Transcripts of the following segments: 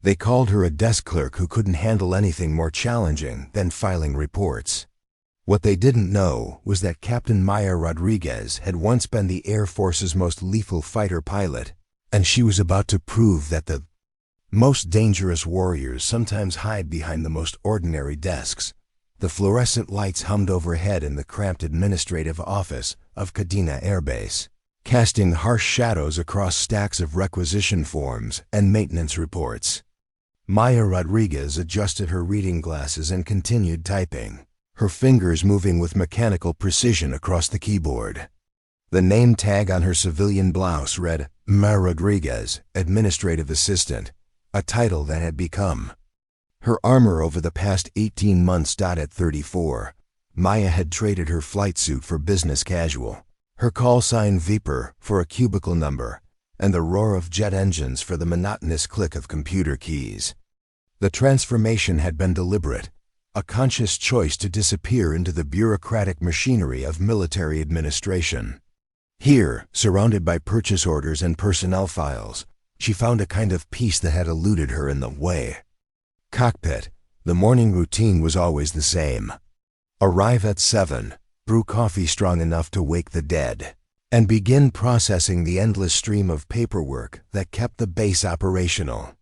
They called her a desk clerk who couldn't handle anything more challenging than filing reports. What they didn't know was that Captain Maya Rodriguez had once been the Air Force's most lethal fighter pilot, and she was about to prove that the most dangerous warriors sometimes hide behind the most ordinary desks. The fluorescent lights hummed overhead in the cramped administrative office of Kadena Air Base, casting harsh shadows across stacks of requisition forms and maintenance reports. Maya Rodriguez adjusted her reading glasses and continued typing, her fingers moving with mechanical precision across the keyboard. The name tag on her civilian blouse read, Maya Rodriguez, Administrative Assistant, a title that had become her armor over the past 18 months. At 34, Maya had traded her flight suit for business casual, her call sign Viper for a cubicle number, and the roar of jet engines for the monotonous click of computer keys. The transformation had been deliberate, a conscious choice to disappear into the bureaucratic machinery of military administration. Here, surrounded by purchase orders and personnel files, she found a kind of peace that had eluded her in the way. Cockpit. The morning routine was always the same. Arrive at 7, brew coffee strong enough to wake the dead, and begin processing the endless stream of paperwork that kept the base operational.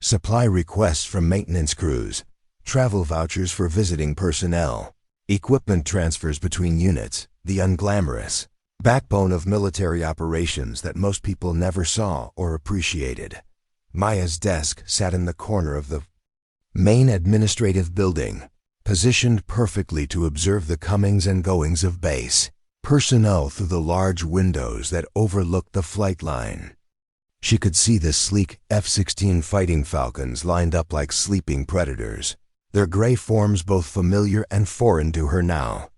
Supply requests from maintenance crews, travel vouchers for visiting personnel, equipment transfers between units, the unglamorous backbone of military operations that most people never saw or appreciated. Maya's desk sat in the corner of the main administrative building, positioned perfectly to observe the comings and goings of base personnel through the large windows that overlooked the flight line. She could see the sleek F-16 Fighting Falcons lined up like sleeping predators, their gray forms both familiar and foreign to her now.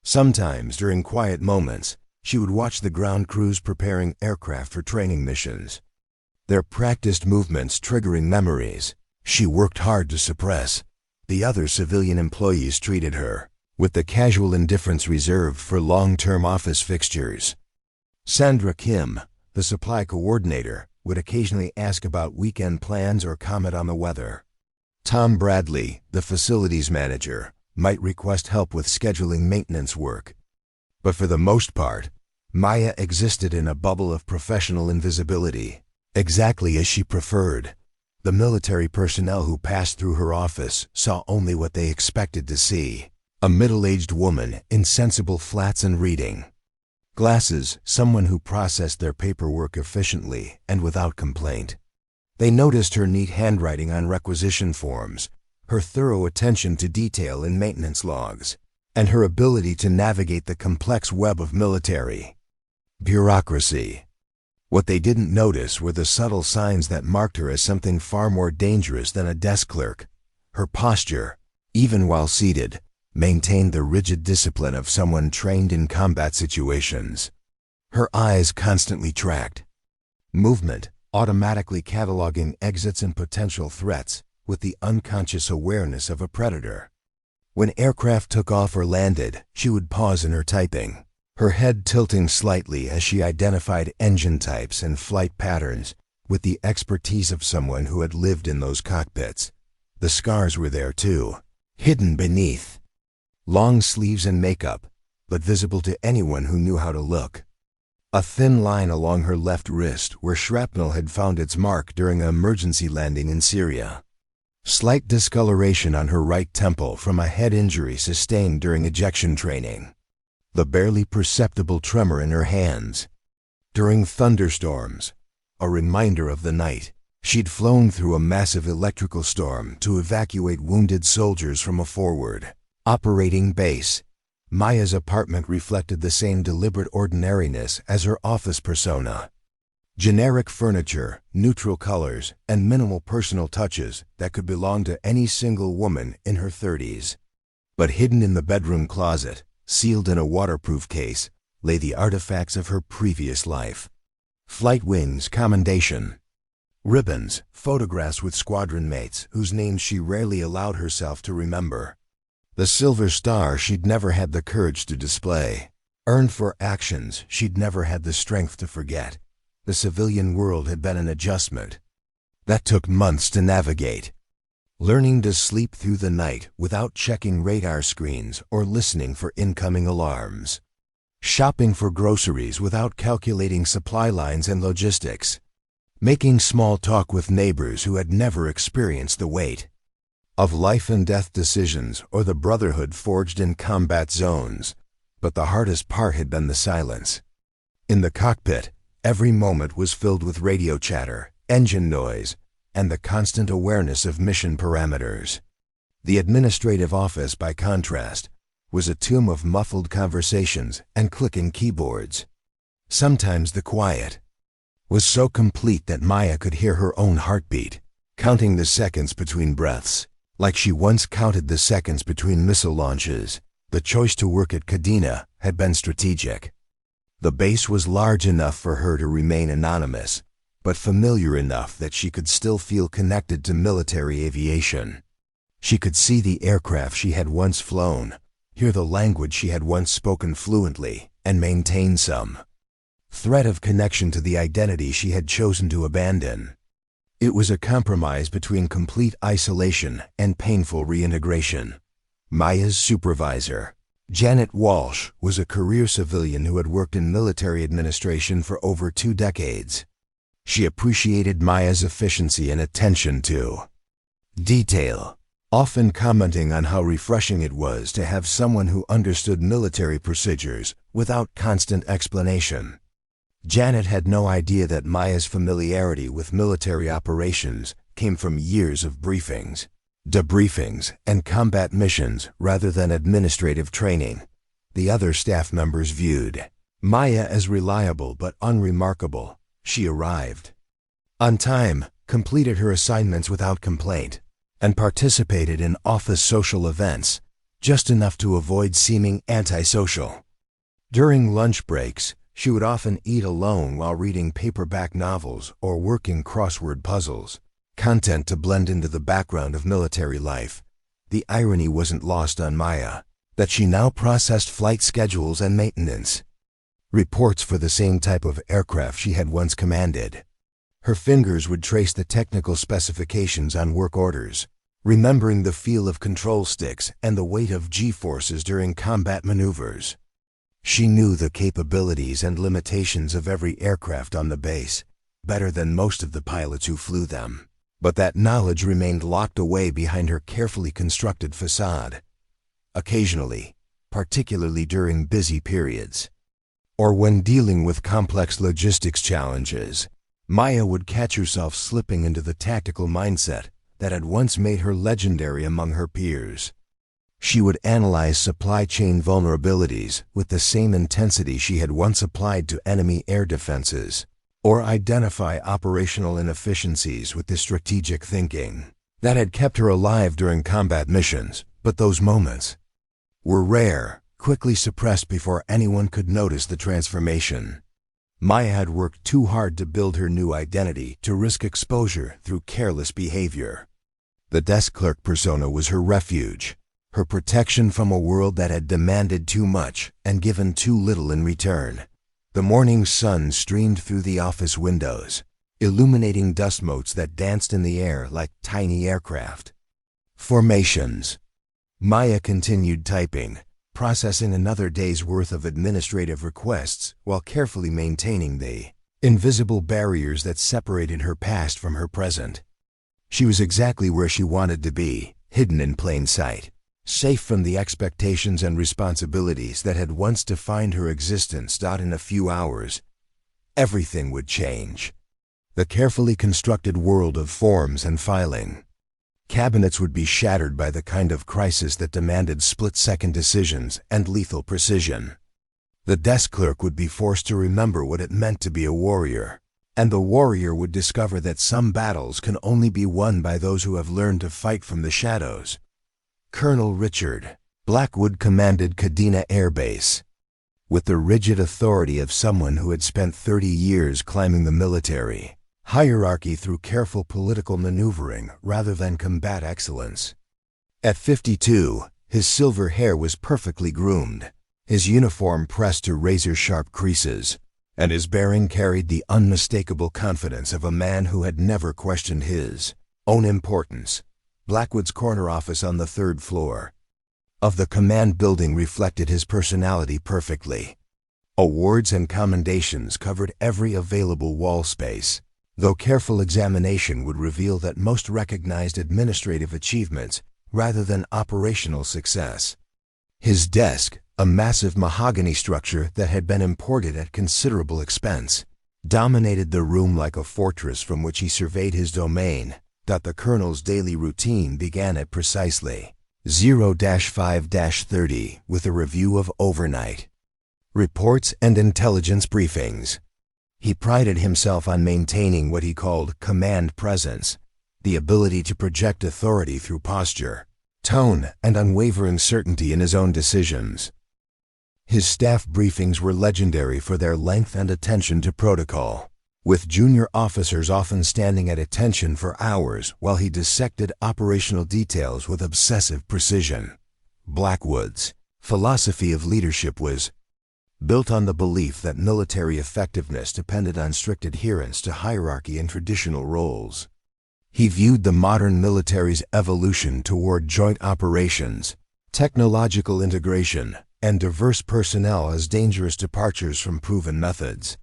Sometimes, during quiet moments, she would watch the ground crews preparing aircraft for training missions, their practiced movements triggering memories she worked hard to suppress. The other civilian employees treated her with the casual indifference reserved for long-term office fixtures. Sandra Kim, the supply coordinator, would occasionally ask about weekend plans or comment on the weather. Tom Bradley, the facilities manager, might request help with scheduling maintenance work. But for the most part, Maya existed in a bubble of professional invisibility, exactly as she preferred. The military personnel who passed through her office saw only what they expected to see: a middle-aged woman in sensible flats and reading glasses, someone who processed their paperwork efficiently and without complaint. They noticed her neat handwriting on requisition forms, her thorough attention to detail in maintenance logs, and her ability to navigate the complex web of military bureaucracy. What they didn't notice were the subtle signs that marked her as something far more dangerous than a desk clerk. Her posture, even while seated, maintained the rigid discipline of someone trained in combat situations. Her eyes constantly tracked movement, automatically cataloging exits and potential threats with the unconscious awareness of a predator. When aircraft took off or landed, she would pause in her typing, her head tilting slightly as she identified engine types and flight patterns with the expertise of someone who had lived in those cockpits. The scars were there too, hidden beneath long sleeves and makeup, but visible to anyone who knew how to look. A thin line along her left wrist where shrapnel had found its mark during an emergency landing in Syria. Slight discoloration on her right temple from a head injury sustained during ejection training. The barely perceptible tremor in her hands during thunderstorms, a reminder of the night she'd flown through a massive electrical storm to evacuate wounded soldiers from a forward operating base. Maya's apartment reflected the same deliberate ordinariness as her office persona. Generic furniture, neutral colors, and minimal personal touches that could belong to any single woman in her 30s. But hidden in the bedroom closet, sealed in a waterproof case, lay the artifacts of her previous life. Flight wings commendation, ribbons, photographs with squadron mates whose names she rarely allowed herself to remember. The silver star she'd never had the courage to display, earned for actions she'd never had the strength to forget. The civilian world had been an adjustment, That took months to navigate. Learning to sleep through the night without checking radar screens or listening for incoming alarms. Shopping for groceries without calculating supply lines and logistics. Making small talk with neighbors who had never experienced the weight of life and death decisions or the brotherhood forged in combat zones. But the hardest part had been the silence. In the cockpit, every moment was filled with radio chatter, engine noise, and the constant awareness of mission parameters. The administrative office, by contrast, was a tomb of muffled conversations and clicking keyboards. Sometimes the quiet was so complete that Maya could hear her own heartbeat, counting the seconds between breaths, like she once counted the seconds between missile launches. The choice to work at Kadena had been strategic. The base was large enough for her to remain anonymous, but familiar enough that she could still feel connected to military aviation. She could see the aircraft she had once flown, hear the language she had once spoken fluently, and maintain some thread of connection to the identity she had chosen to abandon. It was a compromise between complete isolation and painful reintegration. Maya's supervisor, Janet Walsh, was a career civilian who had worked in military administration for over 2 decades. She appreciated Maya's efficiency and attention to detail, often commenting on how refreshing it was to have someone who understood military procedures without constant explanation. Janet had no idea that Maya's familiarity with military operations came from years of briefings, debriefings, and combat missions rather than administrative training. The other staff members viewed Maya as reliable but unremarkable. She arrived on time, completed her assignments without complaint, and participated in office social events, just enough to avoid seeming antisocial. During lunch breaks, she would often eat alone while reading paperback novels or working crossword puzzles, content to blend into the background of military life. The irony wasn't lost on Maya, that she now processed flight schedules and maintenance reports for the same type of aircraft she had once commanded. Her fingers would trace the technical specifications on work orders, remembering the feel of control sticks and the weight of G-forces during combat maneuvers. She knew the capabilities and limitations of every aircraft on the base, better than most of the pilots who flew them. But that knowledge remained locked away behind her carefully constructed facade. Occasionally, particularly during busy periods, or when dealing with complex logistics challenges, Maya would catch herself slipping into the tactical mindset that had once made her legendary among her peers. She would analyze supply chain vulnerabilities with the same intensity she had once applied to enemy air defenses, or identify operational inefficiencies with the strategic thinking that had kept her alive during combat missions. But those moments were rare, quickly suppressed before anyone could notice the transformation. Maya had worked too hard to build her new identity to risk exposure through careless behavior. The desk clerk persona was her refuge, her protection from a world that had demanded too much and given too little in return. The morning sun streamed through the office windows, illuminating dust motes that danced in the air like tiny aircraft formations. Maya continued typing, processing another day's worth of administrative requests while carefully maintaining the invisible barriers that separated her past from her present. She was exactly where she wanted to be, hidden in plain sight, safe from the expectations and responsibilities that had once defined her existence. In a few hours, everything would change. The carefully constructed world of forms and filing. Cabinets would be shattered by the kind of crisis that demanded split-second decisions and lethal precision. The desk clerk would be forced to remember what it meant to be a warrior, and the warrior would discover that some battles can only be won by those who have learned to fight from the shadows. Colonel Richard Blackwood commanded Kadena Air Base, with the rigid authority of someone who had spent 30 years climbing the military hierarchy through careful political maneuvering rather than combat excellence. At 52, his silver hair was perfectly groomed, his uniform pressed to razor-sharp creases, and his bearing carried the unmistakable confidence of a man who had never questioned his own importance. Blackwood's corner office on the 3rd floor of the command building reflected his personality perfectly. Awards and commendations covered every available wall space, though careful examination would reveal that most recognized administrative achievements rather than operational success. His desk, a massive mahogany structure that had been imported at considerable expense, dominated the room like a fortress from which he surveyed his domain. The colonel's daily routine began at precisely 0-5-30 with a review of overnight reports and intelligence briefings. He prided himself on maintaining what he called command presence, the ability to project authority through posture, tone, and unwavering certainty in his own decisions. His staff briefings were legendary for their length and attention to protocol, with junior officers often standing at attention for hours while he dissected operational details with obsessive precision. Blackwood's philosophy of leadership was built on the belief that military effectiveness depended on strict adherence to hierarchy and traditional roles. He viewed the modern military's evolution toward joint operations, technological integration, and diverse personnel as dangerous departures from proven methods.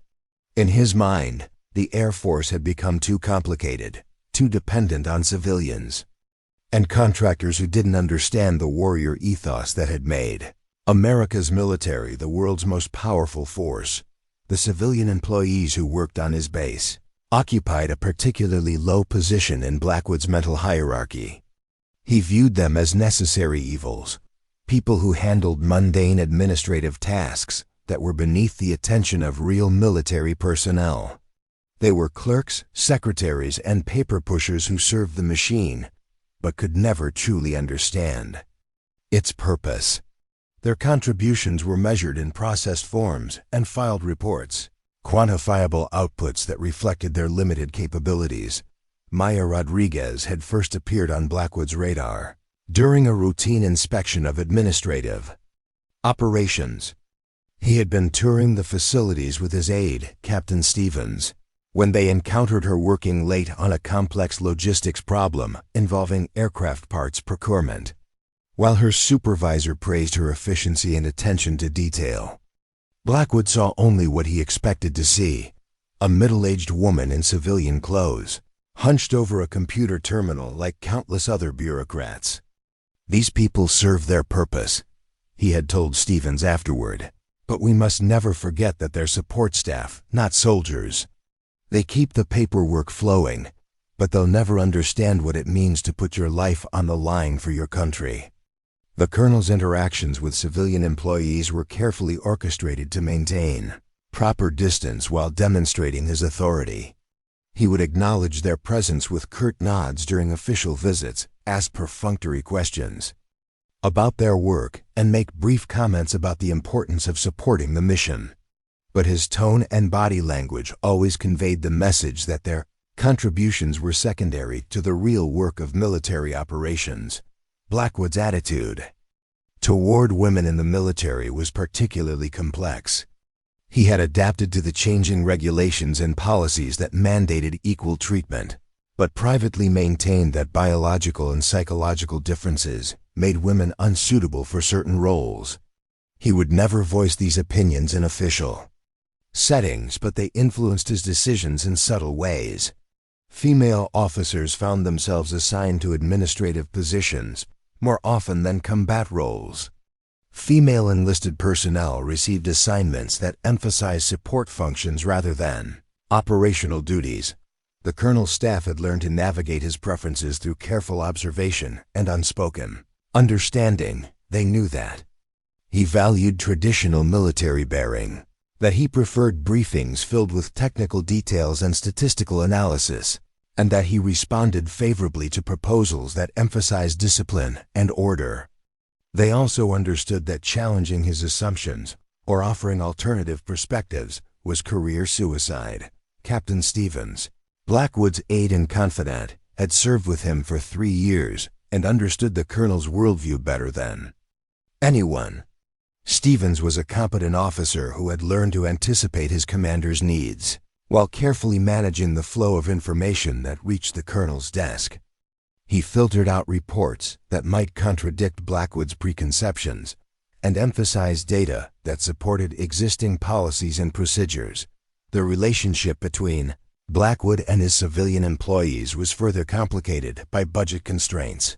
In his mind, the Air Force had become too complicated, too dependent on civilians and contractors who didn't understand the warrior ethos that had made America's military the world's most powerful force. The civilian employees who worked on his base occupied a particularly low position in Blackwood's mental hierarchy. He viewed them as necessary evils, people who handled mundane administrative tasks that were beneath the attention of real military personnel. They were clerks, secretaries, and paper pushers who served the machine, but could never truly understand its purpose. Their contributions were measured in processed forms and filed reports, quantifiable outputs that reflected their limited capabilities. Maya Rodriguez had first appeared on Blackwood's radar during a routine inspection of administrative operations. He had been touring the facilities with his aide, Captain Stevens, when they encountered her working late on a complex logistics problem involving aircraft parts procurement. While her supervisor praised her efficiency and attention to detail, Blackwood saw only what he expected to see: a middle-aged woman in civilian clothes, hunched over a computer terminal like countless other bureaucrats. "These people serve their purpose," he had told Stevens afterward, "but we must never forget that they're support staff, not soldiers. They keep the paperwork flowing, but they'll never understand what it means to put your life on the line for your country." The colonel's interactions with civilian employees were carefully orchestrated to maintain proper distance while demonstrating his authority. He would acknowledge their presence with curt nods during official visits, ask perfunctory questions about their work, and make brief comments about the importance of supporting the mission. But his tone and body language always conveyed the message that their contributions were secondary to the real work of military operations. Blackwood's attitude toward women in the military was particularly complex. He had adapted to the changing regulations and policies that mandated equal treatment, but privately maintained that biological and psychological differences made women unsuitable for certain roles. He would never voice these opinions in official settings, but they influenced his decisions in subtle ways. Female officers found themselves assigned to administrative positions more often than combat roles. Female enlisted personnel received assignments that emphasized support functions rather than operational duties. The colonel's staff had learned to navigate his preferences through careful observation and unspoken understanding. They knew that he valued traditional military bearing, that he preferred briefings filled with technical details and statistical analysis, and that he responded favorably to proposals that emphasized discipline and order. They also understood that challenging his assumptions or offering alternative perspectives was career suicide. Captain Stevens, Blackwood's aide and confidant, had served with him for 3 years and understood the colonel's worldview better than anyone. Stevens was a competent officer who had learned to anticipate his commander's needs, while carefully managing the flow of information that reached the colonel's desk. He filtered out reports that might contradict Blackwood's preconceptions and emphasized data that supported existing policies and procedures. The relationship between Blackwood and his civilian employees was further complicated by budget constraints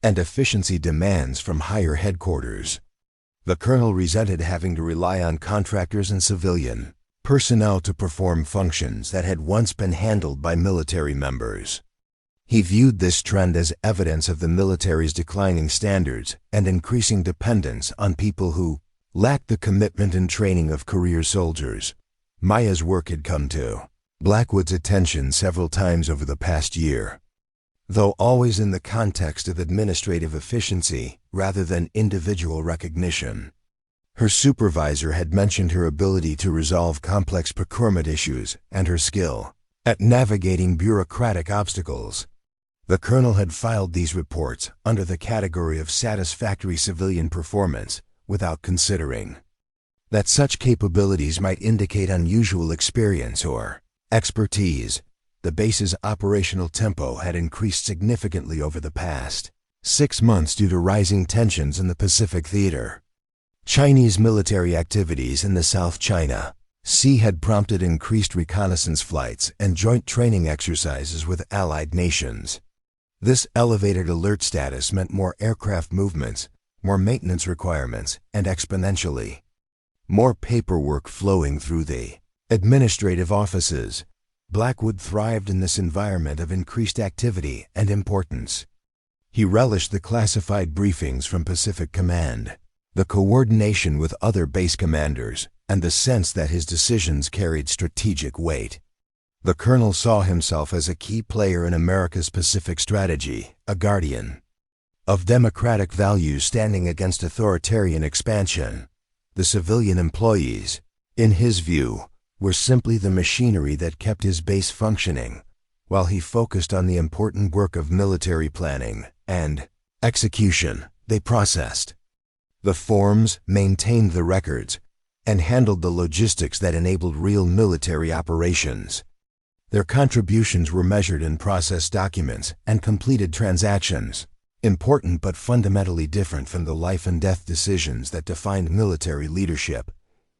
and efficiency demands from higher headquarters. The colonel resented having to rely on contractors and civilian personnel to perform functions that had once been handled by military members. He viewed this trend as evidence of the military's declining standards and increasing dependence on people who lacked the commitment and training of career soldiers. Maya's work had come to Blackwood's attention several times over the past year, though always in the context of administrative efficiency rather than individual recognition. Her supervisor had mentioned her ability to resolve complex procurement issues and her skill at navigating bureaucratic obstacles. The colonel had filed these reports under the category of satisfactory civilian performance without considering that such capabilities might indicate unusual experience or expertise. The base's operational tempo had increased significantly over the past 6 months due to rising tensions in the Pacific Theater. Chinese military activities in the South China Sea had prompted increased reconnaissance flights and joint training exercises with allied nations. This elevated alert status meant more aircraft movements, more maintenance requirements, and exponentially more paperwork flowing through the administrative offices. Blackwood thrived in this environment of increased activity and importance. He relished the classified briefings from Pacific Command, the coordination with other base commanders, and the sense that his decisions carried strategic weight. The colonel saw himself as a key player in America's Pacific strategy, a guardian of democratic values standing against authoritarian expansion. The civilian employees, in his view, were simply the machinery that kept his base functioning, while he focused on the important work of military planning and execution. They processed the forms, maintained the records, and handled the logistics that enabled real military operations. Their contributions were measured in process documents and completed transactions, important but fundamentally different from the life and death decisions that defined military leadership.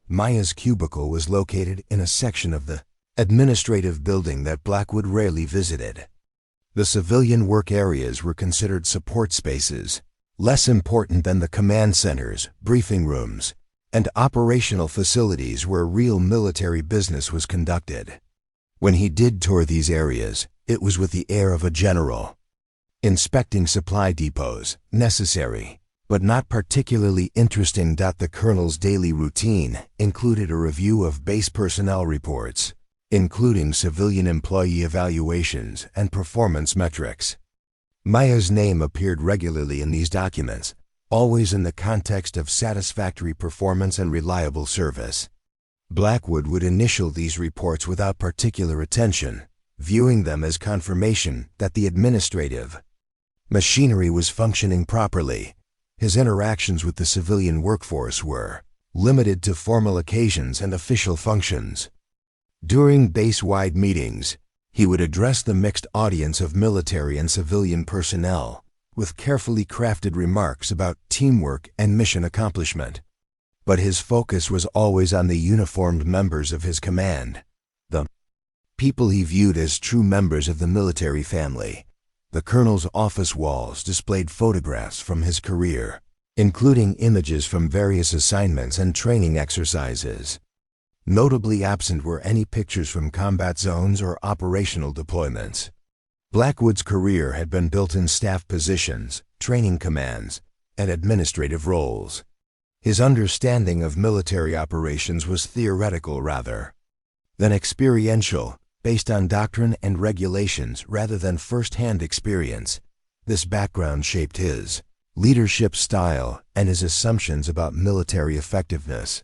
Maya's cubicle was located in a section of the administrative building that Blackwood rarely visited. The civilian work areas were considered support spaces, less important than the command centers, briefing rooms, and operational facilities where real military business was conducted. When he did tour these areas, it was with the air of a general, inspecting supply depots, necessary, but not particularly interesting. The colonel's daily routine included a review of base personnel reports, including civilian employee evaluations and performance metrics. Maya's name appeared regularly in these documents, always in the context of satisfactory performance and reliable service. Blackwood would initial these reports without particular attention, viewing them as confirmation that the administrative machinery was functioning properly. His interactions with the civilian workforce were limited to formal occasions and official functions. During base-wide meetings, he would address the mixed audience of military and civilian personnel with carefully crafted remarks about teamwork and mission accomplishment. But his focus was always on the uniformed members of his command, the people he viewed as true members of the military family. The colonel's office walls displayed photographs from his career, including images from various assignments and training exercises. Notably absent were any pictures from combat zones or operational deployments. Blackwood's career had been built in staff positions, training commands, and administrative roles. His understanding of military operations was theoretical rather than experiential, based on doctrine and regulations rather than first-hand experience. This background shaped his leadership style and his assumptions about military effectiveness.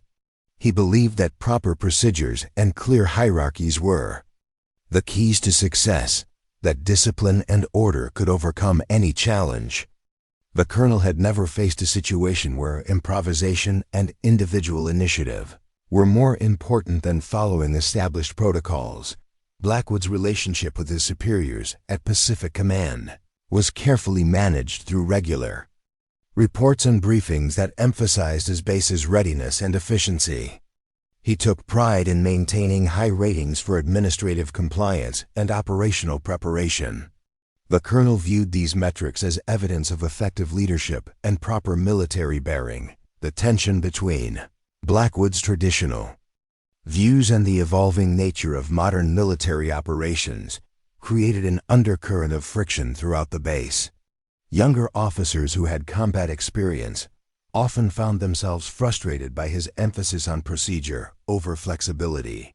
He believed that proper procedures and clear hierarchies were the keys to success, that discipline and order could overcome any challenge. The colonel had never faced a situation where improvisation and individual initiative were more important than following established protocols. Blackwood's relationship with his superiors at Pacific Command was carefully managed through regular reports and briefings that emphasized his base's readiness and efficiency. He took pride in maintaining high ratings for administrative compliance and operational preparation. The colonel viewed these metrics as evidence of effective leadership and proper military bearing. The tension between Blackwood's traditional views and the evolving nature of modern military operations created an undercurrent of friction throughout the base. Younger officers who had combat experience often found themselves frustrated by his emphasis on procedure over flexibility.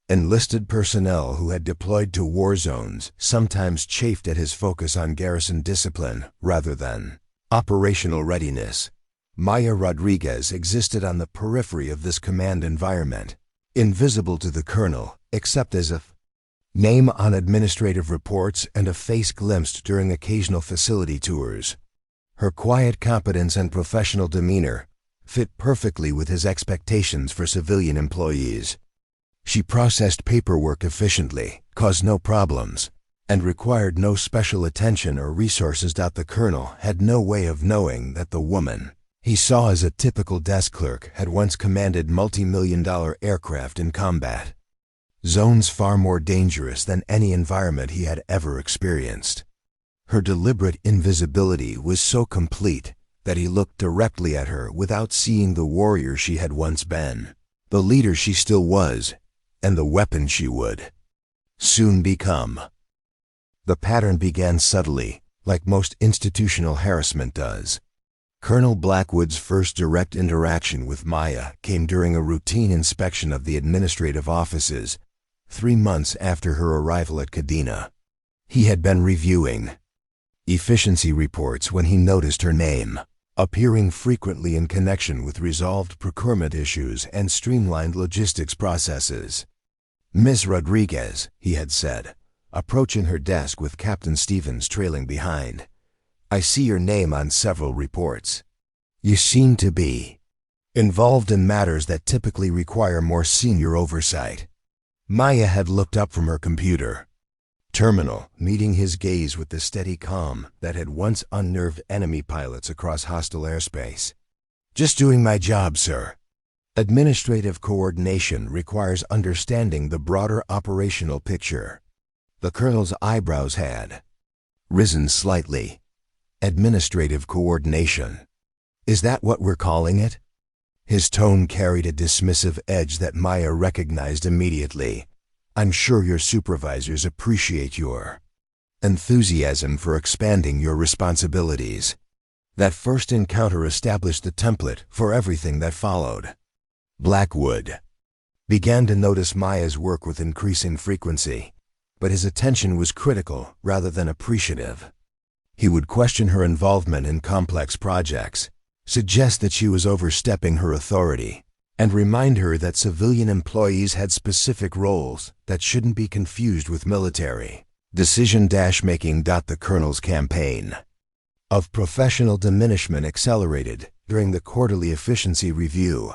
Enlisted personnel who had deployed to war zones sometimes chafed at his focus on garrison discipline rather than operational readiness. Maya Rodriguez existed on the periphery of this command environment, invisible to the colonel except as a name on administrative reports and a face glimpsed during occasional facility tours. Her quiet competence and professional demeanor fit perfectly with his expectations for civilian employees. She processed paperwork efficiently, caused no problems, and required no special attention or resources. The colonel had no way of knowing that the woman he saw as a typical desk clerk had once commanded multi-million-dollar aircraft in combat zones far more dangerous than any environment he had ever experienced. Her deliberate invisibility was so complete that he looked directly at her without seeing the warrior she had once been, the leader she still was, and the weapon she would soon become. The pattern began subtly, like most institutional harassment does. Colonel Blackwood's first direct interaction with Maya came during a routine inspection of the administrative offices 3 months after her arrival at Kadena. He had been reviewing efficiency reports when he noticed her name appearing frequently in connection with resolved procurement issues and streamlined logistics processes. "Ms. Rodriguez," he had said, approaching her desk with Captain Stevens trailing behind, "I see your name on several reports. You seem to be involved in matters that typically require more senior oversight." Maya had looked up from her computer terminal, meeting his gaze with the steady calm that had once unnerved enemy pilots across hostile airspace. "Just doing my job, sir." Administrative coordination requires understanding the broader operational picture. The colonel's eyebrows had risen slightly. "Administrative coordination. Is that what we're calling it?" His tone carried a dismissive edge that Maya recognized immediately. "I'm sure your supervisors appreciate your enthusiasm for expanding your responsibilities." That first encounter established the template for everything that followed. Blackwood began to notice Maya's work with increasing frequency, but his attention was critical rather than appreciative. He would question her involvement in complex projects, suggest that she was overstepping her authority, and remind her that civilian employees had specific roles that shouldn't be confused with military decision-making. The colonel's campaign of professional diminishment accelerated during the quarterly efficiency review.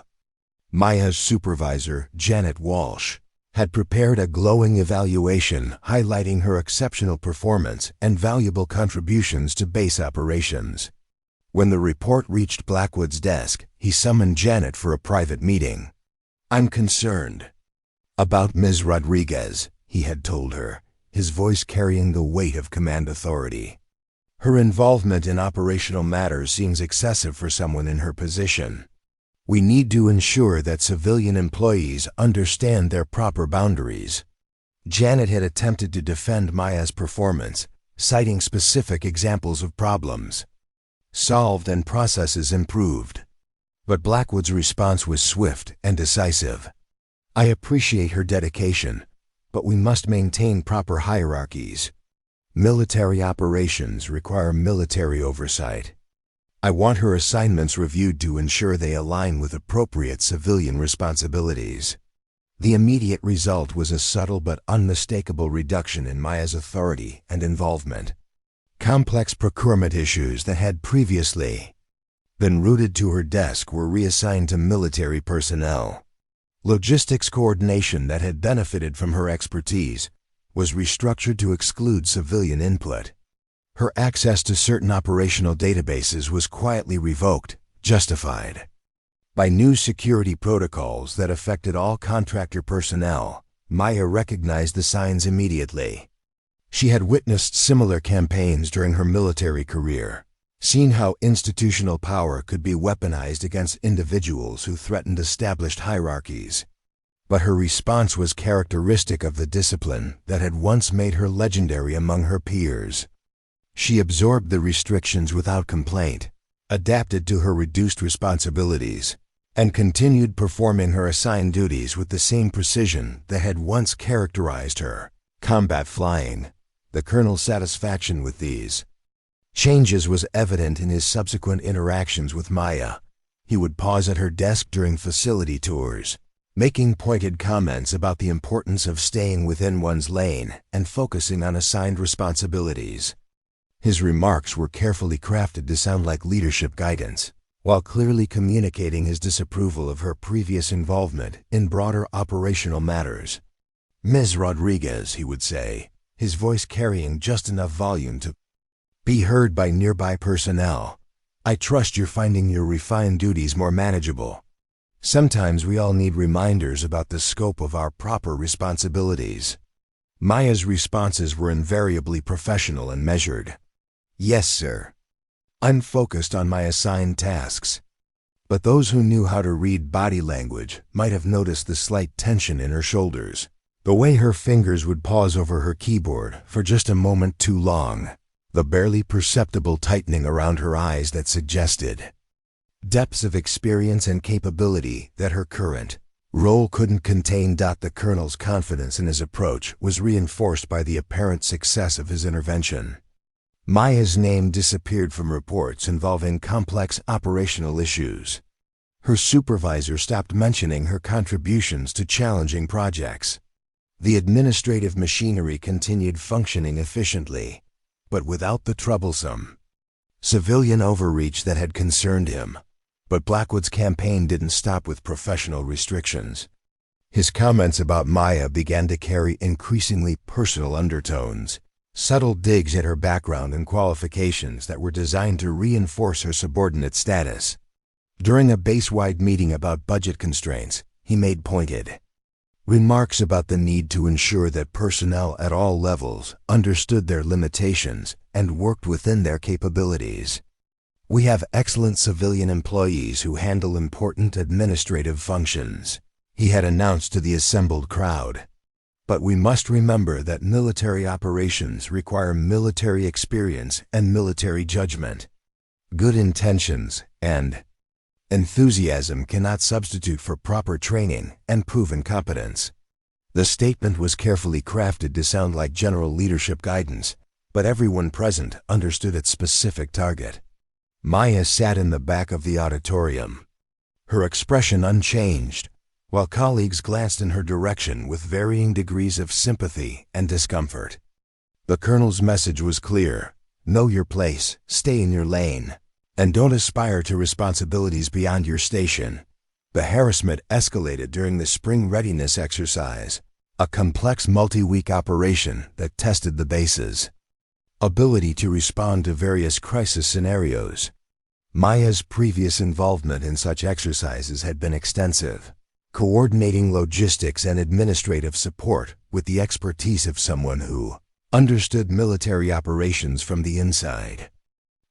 Maya's supervisor, Janet Walsh, had prepared a glowing evaluation highlighting her exceptional performance and valuable contributions to base operations. When the report reached Blackwood's desk, he summoned Janet for a private meeting. "I'm concerned about Ms. Rodriguez," he had told her, his voice carrying the weight of command authority. "Her involvement in operational matters seems excessive for someone in her position. We need to ensure that civilian employees understand their proper boundaries." Janet had attempted to defend Maya's performance, citing specific examples of problems solved and processes improved. But Blackwood's response was swift and decisive. "I appreciate her dedication, but we must maintain proper hierarchies. Military operations require military oversight. I want her assignments reviewed to ensure they align with appropriate civilian responsibilities." The immediate result was a subtle but unmistakable reduction in Maya's authority and involvement. Complex procurement issues that had previously been routed to her desk were reassigned to military personnel. Logistics coordination that had benefited from her expertise was restructured to exclude civilian input. Her access to certain operational databases was quietly revoked, justified by new security protocols that affected all contractor personnel. Maya recognized the signs immediately. She had witnessed similar campaigns during her military career, seen how institutional power could be weaponized against individuals who threatened established hierarchies. But her response was characteristic of the discipline that had once made her legendary among her peers. She absorbed the restrictions without complaint, adapted to her reduced responsibilities, and continued performing her assigned duties with the same precision that had once characterized her. Combat flying. The colonel's satisfaction with these changes was evident in his subsequent interactions with Maya. He would pause at her desk during facility tours, making pointed comments about the importance of staying within one's lane and focusing on assigned responsibilities. His remarks were carefully crafted to sound like leadership guidance, while clearly communicating his disapproval of her previous involvement in broader operational matters. "Ms. Rodriguez," he would say, his voice carrying just enough volume to be heard by nearby personnel, "I trust you're finding your refined duties more manageable. Sometimes we all need reminders about the scope of our proper responsibilities." Maya's responses were invariably professional and measured. "Yes, sir," unfocused on my assigned tasks. But those who knew how to read body language might have noticed the slight tension in her shoulders, the way her fingers would pause over her keyboard for just a moment too long, the barely perceptible tightening around her eyes that suggested depths of experience and capability that her current role couldn't contain. The colonel's confidence in his approach was reinforced by the apparent success of his intervention. Maya's name disappeared from reports involving complex operational issues. Her supervisor stopped mentioning her contributions to challenging projects. The administrative machinery continued functioning efficiently, but without the troublesome civilian overreach that had concerned him. But Blackwood's campaign didn't stop with professional restrictions. His comments about Maya began to carry increasingly personal undertones, subtle digs at her background and qualifications that were designed to reinforce her subordinate status. During a base-wide meeting about budget constraints, he made pointed remarks about the need to ensure that personnel at all levels understood their limitations and worked within their capabilities. "We have excellent civilian employees who handle important administrative functions," he had announced to the assembled crowd. "But we must remember that military operations require military experience and military judgment. Good intentions and enthusiasm cannot substitute for proper training and proven competence." The statement was carefully crafted to sound like general leadership guidance, but everyone present understood its specific target. Maya sat in the back of the auditorium, her expression unchanged, while colleagues glanced in her direction with varying degrees of sympathy and discomfort. The colonel's message was clear: know your place, stay in your lane, and don't aspire to responsibilities beyond your station. The harassment escalated during the spring readiness exercise, a complex multi-week operation that tested the base's ability to respond to various crisis scenarios. Maya's previous involvement in such exercises had been extensive, coordinating logistics and administrative support with the expertise of someone who understood military operations from the inside.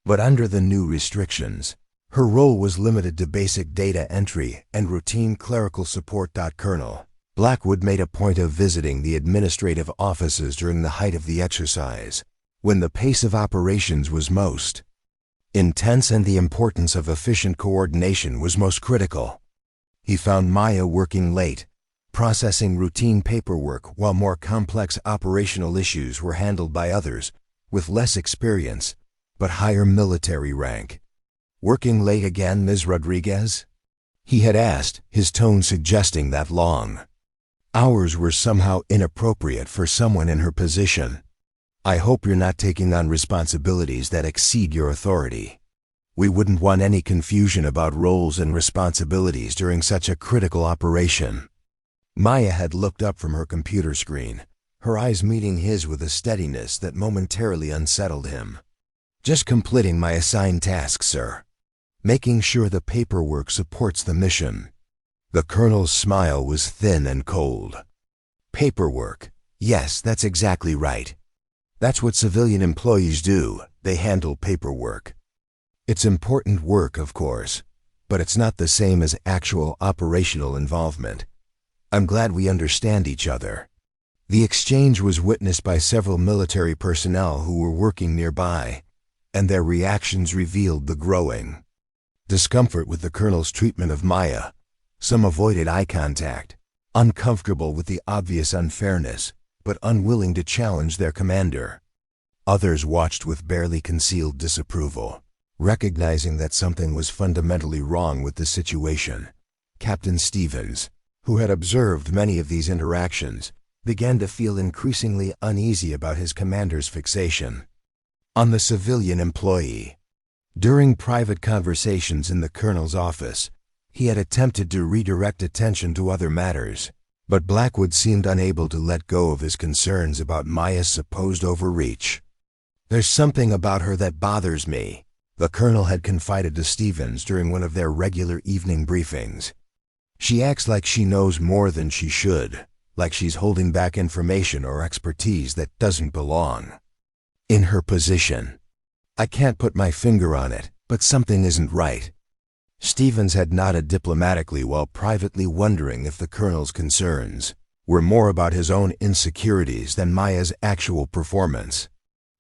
But under the new restrictions, her role was limited to basic data entry and routine clerical support. Colonel Blackwood made a point of visiting the administrative offices during the height of the exercise, when the pace of operations was most intense and the importance of efficient coordination was most critical. He found Maya working late, processing routine paperwork while more complex operational issues were handled by others with less experience but higher military rank. "Working late again, Ms. Rodriguez?" he had asked, his tone suggesting that long hours were somehow inappropriate for someone in her position. I hope you're not taking on responsibilities that exceed your authority. We wouldn't want any confusion about roles and responsibilities during such a critical operation." Maya had looked up from her computer screen, her eyes meeting his with a steadiness that momentarily unsettled him. "Just completing my assigned task, sir. Making sure the paperwork supports the mission." The colonel's smile was thin and cold. "Paperwork. Yes, that's exactly right. That's what civilian employees do. They handle paperwork. It's important work, of course, but it's not the same as actual operational involvement. I'm glad we understand each other." The exchange was witnessed by several military personnel who were working nearby, and their reactions revealed the growing discomfort with the colonel's treatment of Maya. Some avoided eye contact, uncomfortable with the obvious unfairness, but unwilling to challenge their commander. Others watched with barely concealed disapproval, recognizing that something was fundamentally wrong with the situation. Captain Stevens, who had observed many of these interactions, began to feel increasingly uneasy about his commander's fixation on the civilian employee. During private conversations in the colonel's office, he had attempted to redirect attention to other matters, but Blackwood seemed unable to let go of his concerns about Maya's supposed overreach. "There's something about her that bothers me," the colonel had confided to Stevens during one of their regular evening briefings. "She acts like she knows more than she should, like she's holding back information or expertise that doesn't belong in her position. I can't put my finger on it, but something isn't right." Stevens had nodded diplomatically while privately wondering if the colonel's concerns were more about his own insecurities than Maya's actual performance.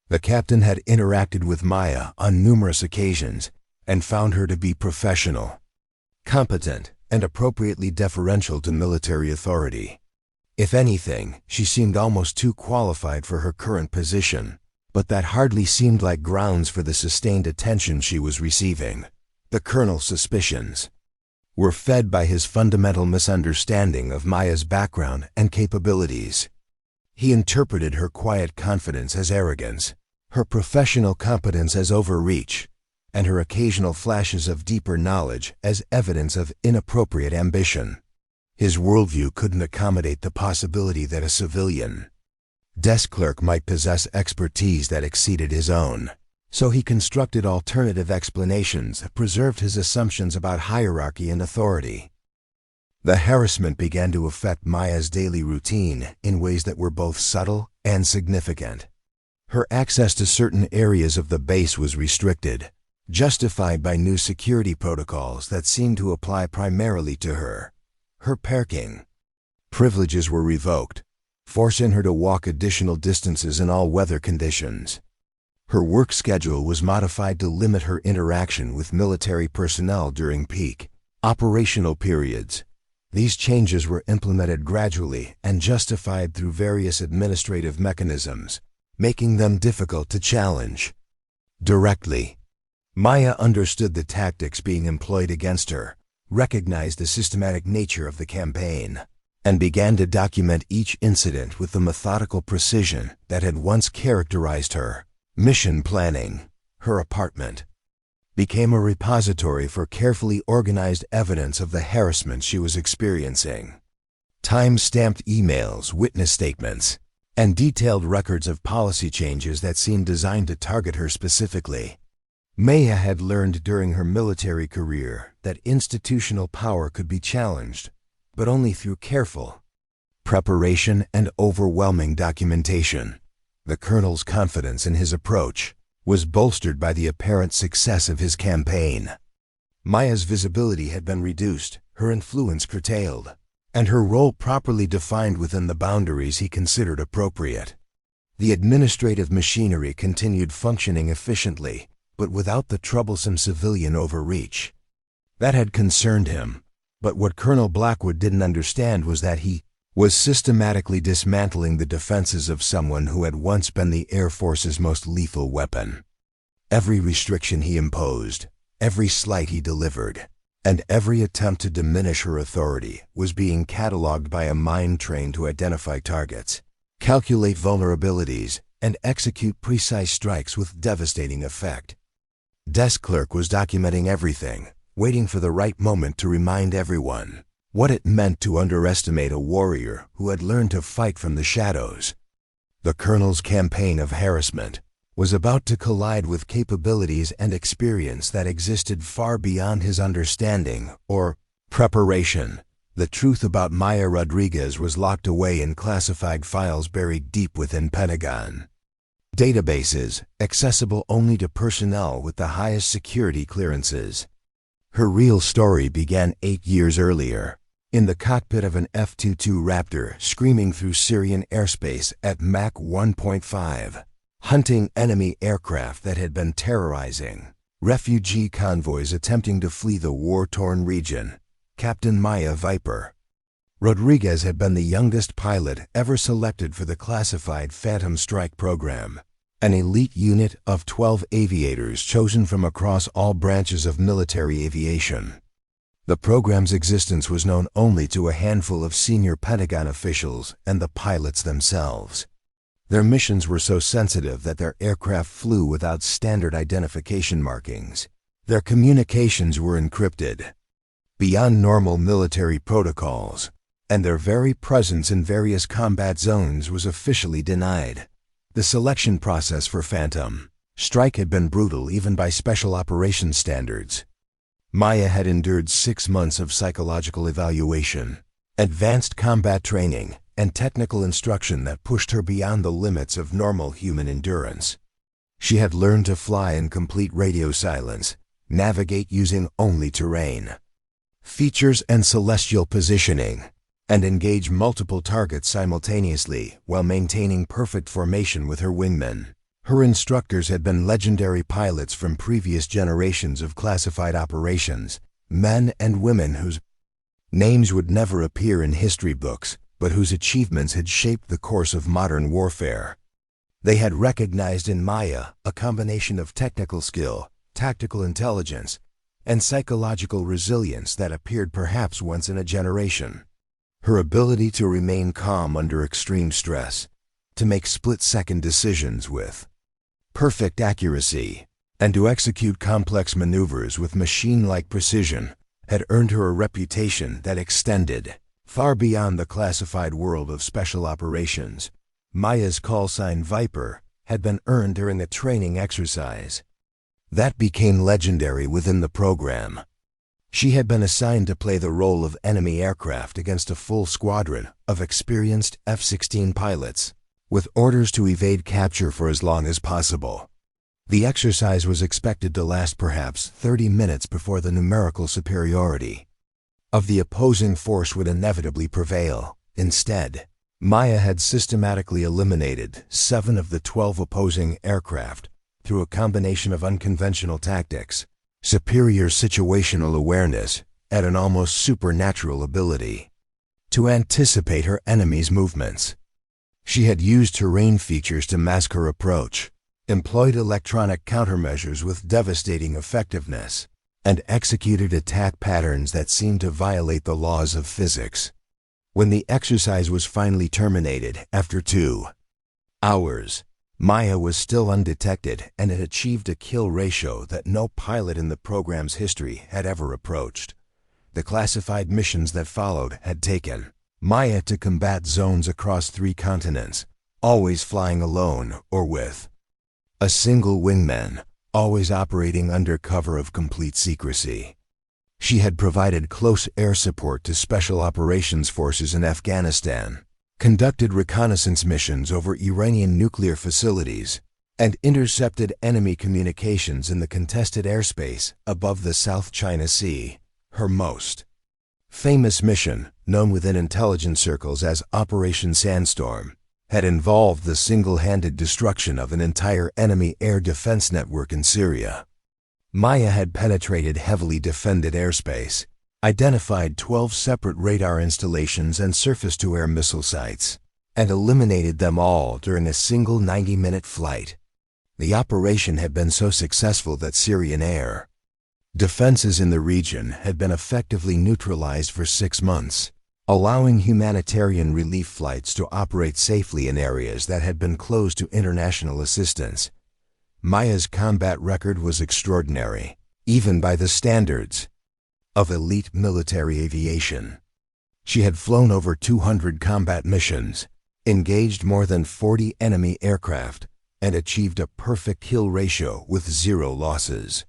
The captain had interacted with Maya on numerous occasions and found her to be professional, competent, and appropriately deferential to military authority. If anything, she seemed almost too qualified for her current position, but that hardly seemed like grounds for the sustained attention she was receiving. The colonel's suspicions were fed by his fundamental misunderstanding of Maya's background and capabilities. He interpreted her quiet confidence as arrogance, her professional competence as overreach, and her occasional flashes of deeper knowledge as evidence of inappropriate ambition. His worldview couldn't accommodate the possibility that a civilian desk clerk might possess expertise that exceeded his own, so he constructed alternative explanations that preserved his assumptions about hierarchy and authority. The harassment began to affect Maya's daily routine in ways that were both subtle and significant. Her access to certain areas of the base was restricted, justified by new security protocols that seemed to apply primarily to her. Her parking privileges were revoked, forcing her to walk additional distances in all weather conditions. Her work schedule was modified to limit her interaction with military personnel during peak operational periods. These changes were implemented gradually and justified through various administrative mechanisms, making them difficult to challenge directly. Maya understood the tactics being employed against her, recognized the systematic nature of the campaign, and began to document each incident with the methodical precision that had once characterized her. Mission planning. Her apartment became a repository for carefully organized evidence of the harassment she was experiencing. Time-stamped emails, witness statements, and detailed records of policy changes that seemed designed to target her specifically. Maya had learned during her military career that institutional power could be challenged, but only through careful preparation and overwhelming documentation. The colonel's confidence in his approach was bolstered by the apparent success of his campaign. Maya's visibility had been reduced, her influence curtailed, and her role properly defined within the boundaries he considered appropriate. The administrative machinery continued functioning efficiently, but without the troublesome civilian overreach that had concerned him. But what Colonel Blackwood didn't understand was that he was systematically dismantling the defenses of someone who had once been the Air Force's most lethal weapon. Every restriction he imposed, every slight he delivered, and every attempt to diminish her authority was being cataloged by a mind trained to identify targets, calculate vulnerabilities, and execute precise strikes with devastating effect. Desk Clerk was documenting everything, waiting for the right moment to remind everyone what it meant to underestimate a warrior who had learned to fight from the shadows. The Colonel's campaign of harassment was about to collide with capabilities and experience that existed far beyond his understanding or preparation. The truth about Maya Rodriguez was locked away in classified files buried deep within Pentagon databases, accessible only to personnel with the highest security clearances. Her real story began 8 years earlier, in the cockpit of an F-22 Raptor screaming through Syrian airspace at Mach 1.5, hunting enemy aircraft that had been terrorizing refugee convoys attempting to flee the war-torn region. Captain Maya Viper Rodriguez had been the youngest pilot ever selected for the classified Phantom Strike program, an elite unit of 12 aviators chosen from across all branches of military aviation. The program's existence was known only to a handful of senior Pentagon officials and the pilots themselves. Their missions were so sensitive that their aircraft flew without standard identification markings. Their communications were encrypted beyond normal military protocols, and their very presence in various combat zones was officially denied. The selection process for Phantom Strike had been brutal even by special operations standards. Maya had endured 6 months of psychological evaluation, advanced combat training, and technical instruction that pushed her beyond the limits of normal human endurance. She had learned to fly in complete radio silence, navigate using only terrain features and celestial positioning, and engage multiple targets simultaneously while maintaining perfect formation with her wingmen. Her instructors had been legendary pilots from previous generations of classified operations, men and women whose names would never appear in history books, but whose achievements had shaped the course of modern warfare. They had recognized in Maya a combination of technical skill, tactical intelligence, and psychological resilience that appeared perhaps once in a generation. Her ability to remain calm under extreme stress, to make split-second decisions with perfect accuracy, and to execute complex maneuvers with machine-like precision had earned her a reputation that extended far beyond the classified world of special operations. Maya's call sign Viper had been earned during a training exercise that became legendary within the program. She had been assigned to play the role of enemy aircraft against a full squadron of experienced F-16 pilots, with orders to evade capture for as long as possible. The exercise was expected to last perhaps 30 minutes before the numerical superiority of the opposing force would inevitably prevail. Instead, Maya had systematically eliminated 7 of the 12 opposing aircraft through a combination of unconventional tactics, superior situational awareness, and an almost supernatural ability to anticipate her enemy's movements. She had used terrain features to mask her approach, employed electronic countermeasures with devastating effectiveness, and executed attack patterns that seemed to violate the laws of physics. When the exercise was finally terminated after 2 hours, Maya was still undetected and had achieved a kill ratio that no pilot in the program's history had ever approached. The classified missions that followed had taken Maya to combat zones across 3 continents, always flying alone or with a single wingman, always operating under cover of complete secrecy. She had provided close air support to special operations forces in Afghanistan, conducted reconnaissance missions over Iranian nuclear facilities, and intercepted enemy communications in the contested airspace above the South China Sea. Her most famous mission, known within intelligence circles as Operation Sandstorm, had involved the single-handed destruction of an entire enemy air defense network in Syria. Maya had penetrated heavily defended airspace, identified 12 separate radar installations and surface-to-air missile sites, and eliminated them all during a single 90-minute flight. The operation had been so successful that Syrian air defenses in the region had been effectively neutralized for 6 months. allowing humanitarian relief flights to operate safely in areas that had been closed to international assistance. Maya's combat record was extraordinary, even by the standards of elite military aviation. She had flown over 200 combat missions, engaged more than 40 enemy aircraft, and achieved a perfect kill ratio with 0 losses.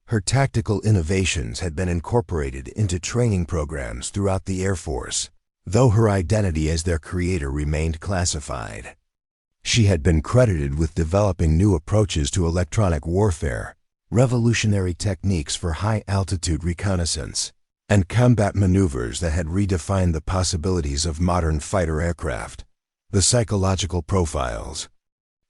Her tactical innovations had been incorporated into training programs throughout the Air Force, though her identity as their creator remained classified. She had been credited with developing new approaches to electronic warfare, revolutionary techniques for high-altitude reconnaissance, and combat maneuvers that had redefined the possibilities of modern fighter aircraft. The psychological profiles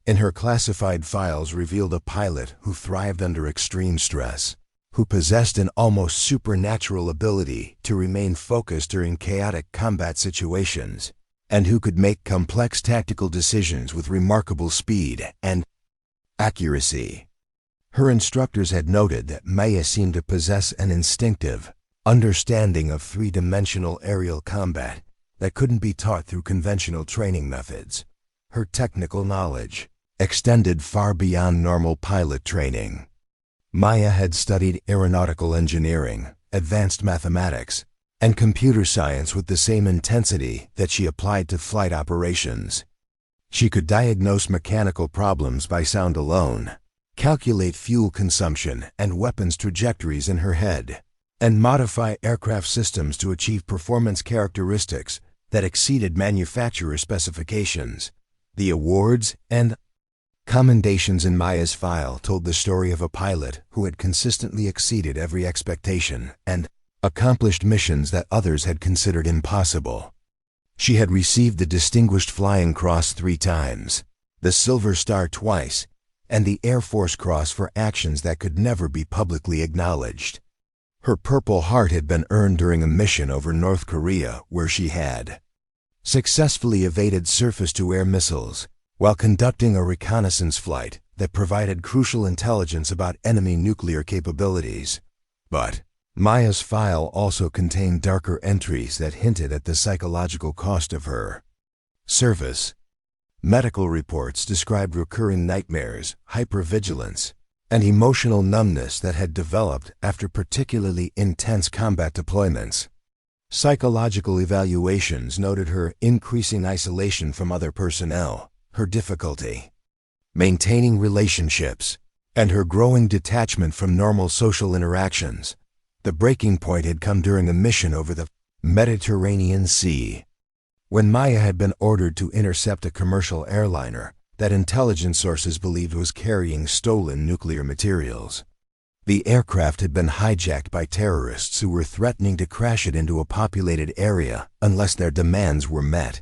in her classified files revealed a pilot who thrived under extreme stress, who possessed an almost supernatural ability to remain focused during chaotic combat situations, and who could make complex tactical decisions with remarkable speed and accuracy. Her instructors had noted that Maya seemed to possess an instinctive understanding of three-dimensional aerial combat that couldn't be taught through conventional training methods. Her technical knowledge extended far beyond normal pilot training. Maya had studied aeronautical engineering, advanced mathematics, and computer science with the same intensity that she applied to flight operations. She could diagnose mechanical problems by sound alone, calculate fuel consumption and weapons trajectories in her head, and modify aircraft systems to achieve performance characteristics that exceeded manufacturer specifications. The awards and commendations in Maya's file told the story of a pilot who had consistently exceeded every expectation and accomplished missions that others had considered impossible. She had received the Distinguished Flying Cross 3 times, the Silver Star twice, and the Air Force Cross for actions that could never be publicly acknowledged. Her Purple Heart had been earned during a mission over North Korea where she had successfully evaded surface-to-air missiles while conducting a reconnaissance flight that provided crucial intelligence about enemy nuclear capabilities. But Maya's file also contained darker entries that hinted at the psychological cost of her service. Medical reports described recurring nightmares, hypervigilance, and emotional numbness that had developed after particularly intense combat deployments. Psychological evaluations noted her increasing isolation from other personnel, her difficulty maintaining relationships, and her growing detachment from normal social interactions. The breaking point had come during a mission over the Mediterranean Sea, when Maya had been ordered to intercept a commercial airliner that intelligence sources believed was carrying stolen nuclear materials. The aircraft had been hijacked by terrorists who were threatening to crash it into a populated area unless their demands were met.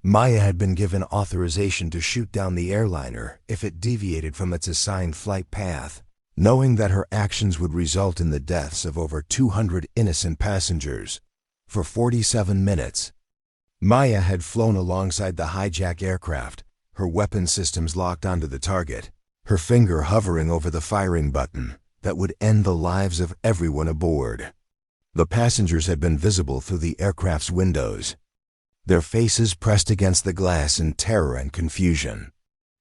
Maya had been given authorization to shoot down the airliner if it deviated from its assigned flight path, knowing that her actions would result in the deaths of over 200 innocent passengers. For 47 minutes, Maya had flown alongside the hijacked aircraft, her weapon systems locked onto the target, her finger hovering over the firing button that would end the lives of everyone aboard. The passengers had been visible through the aircraft's windows, their faces pressed against the glass in terror and confusion.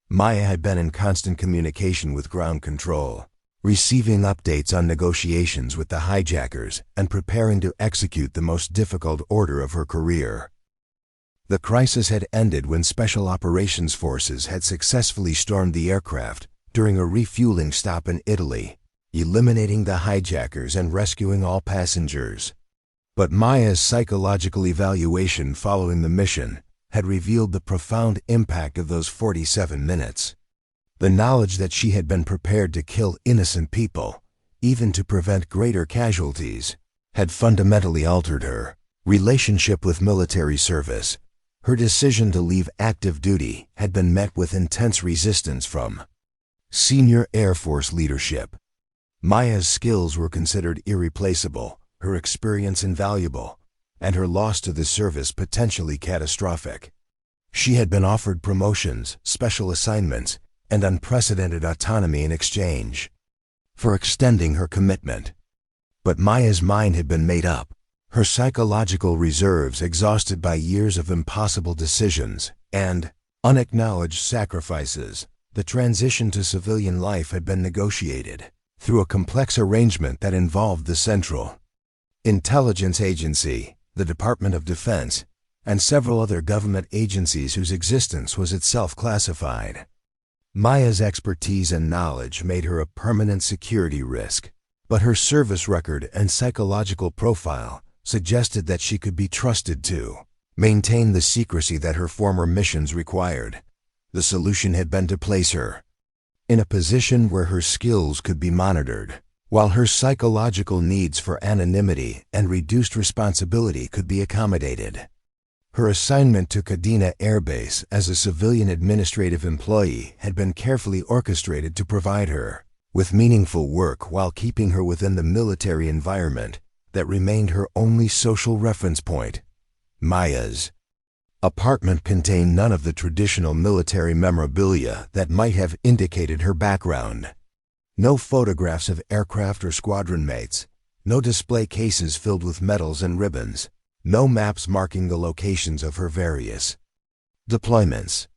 Maya had been in constant communication with ground control, receiving updates on negotiations with the hijackers and preparing to execute the most difficult order of her career. The crisis had ended when Special Operations Forces had successfully stormed the aircraft during a refueling stop in Italy, eliminating the hijackers and rescuing all passengers. But Maya's psychological evaluation following the mission had revealed the profound impact of those 47 minutes. The knowledge that she had been prepared to kill innocent people, even to prevent greater casualties, had fundamentally altered her relationship with military service. Her decision to leave active duty had been met with intense resistance from senior Air Force leadership. Maya's skills were considered irreplaceable, her experience invaluable, and her loss to the service potentially catastrophic. She had been offered promotions, special assignments, and unprecedented autonomy in exchange for extending her commitment. But Maya's mind had been made up. her psychological reserves exhausted by years of impossible decisions and unacknowledged sacrifices. The transition to civilian life had been negotiated through a complex arrangement that involved the Central Intelligence Agency, the Department of Defense, and several other government agencies whose existence was itself classified. Maya's expertise and knowledge made her a permanent security risk, but her service record and psychological profile suggested that she could be trusted to maintain the secrecy that her former missions required. The solution had been to place her in a position where her skills could be monitored, while her psychological needs for anonymity and reduced responsibility could be accommodated. Her assignment to Kadena Air Base as a civilian administrative employee had been carefully orchestrated to provide her with meaningful work while keeping her within the military environment that remained her only social reference point. Maya's apartment contained none of the traditional military memorabilia that might have indicated her background. No photographs of aircraft or squadron mates, no display cases filled with medals and ribbons, no maps marking the locations of her various deployments.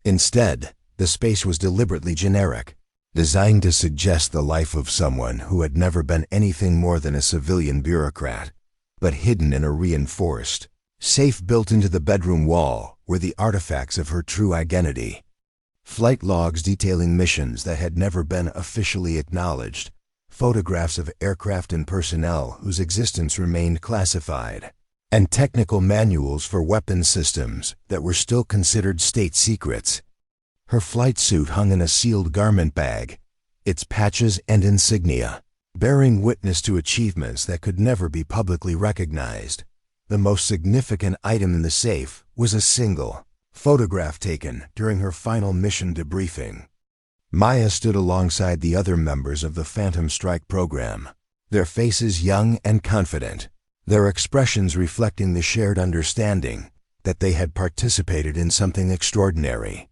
Instead, the space was deliberately generic, designed to suggest the life of someone who had never been anything more than a civilian bureaucrat, but hidden in a reinforced safe built into the bedroom wall were the artifacts of her true identity. Flight logs detailing missions that had never been officially acknowledged, photographs of aircraft and personnel whose existence remained classified, and technical manuals for weapons systems that were still considered state secrets. Her flight suit hung in a sealed garment bag, its patches and insignia bearing witness to achievements that could never be publicly recognized. The most significant item in the safe was a single photograph taken during her final mission debriefing. Maya stood alongside the other members of the Phantom Strike program, their faces young and confident, their expressions reflecting the shared understanding that they had participated in something extraordinary.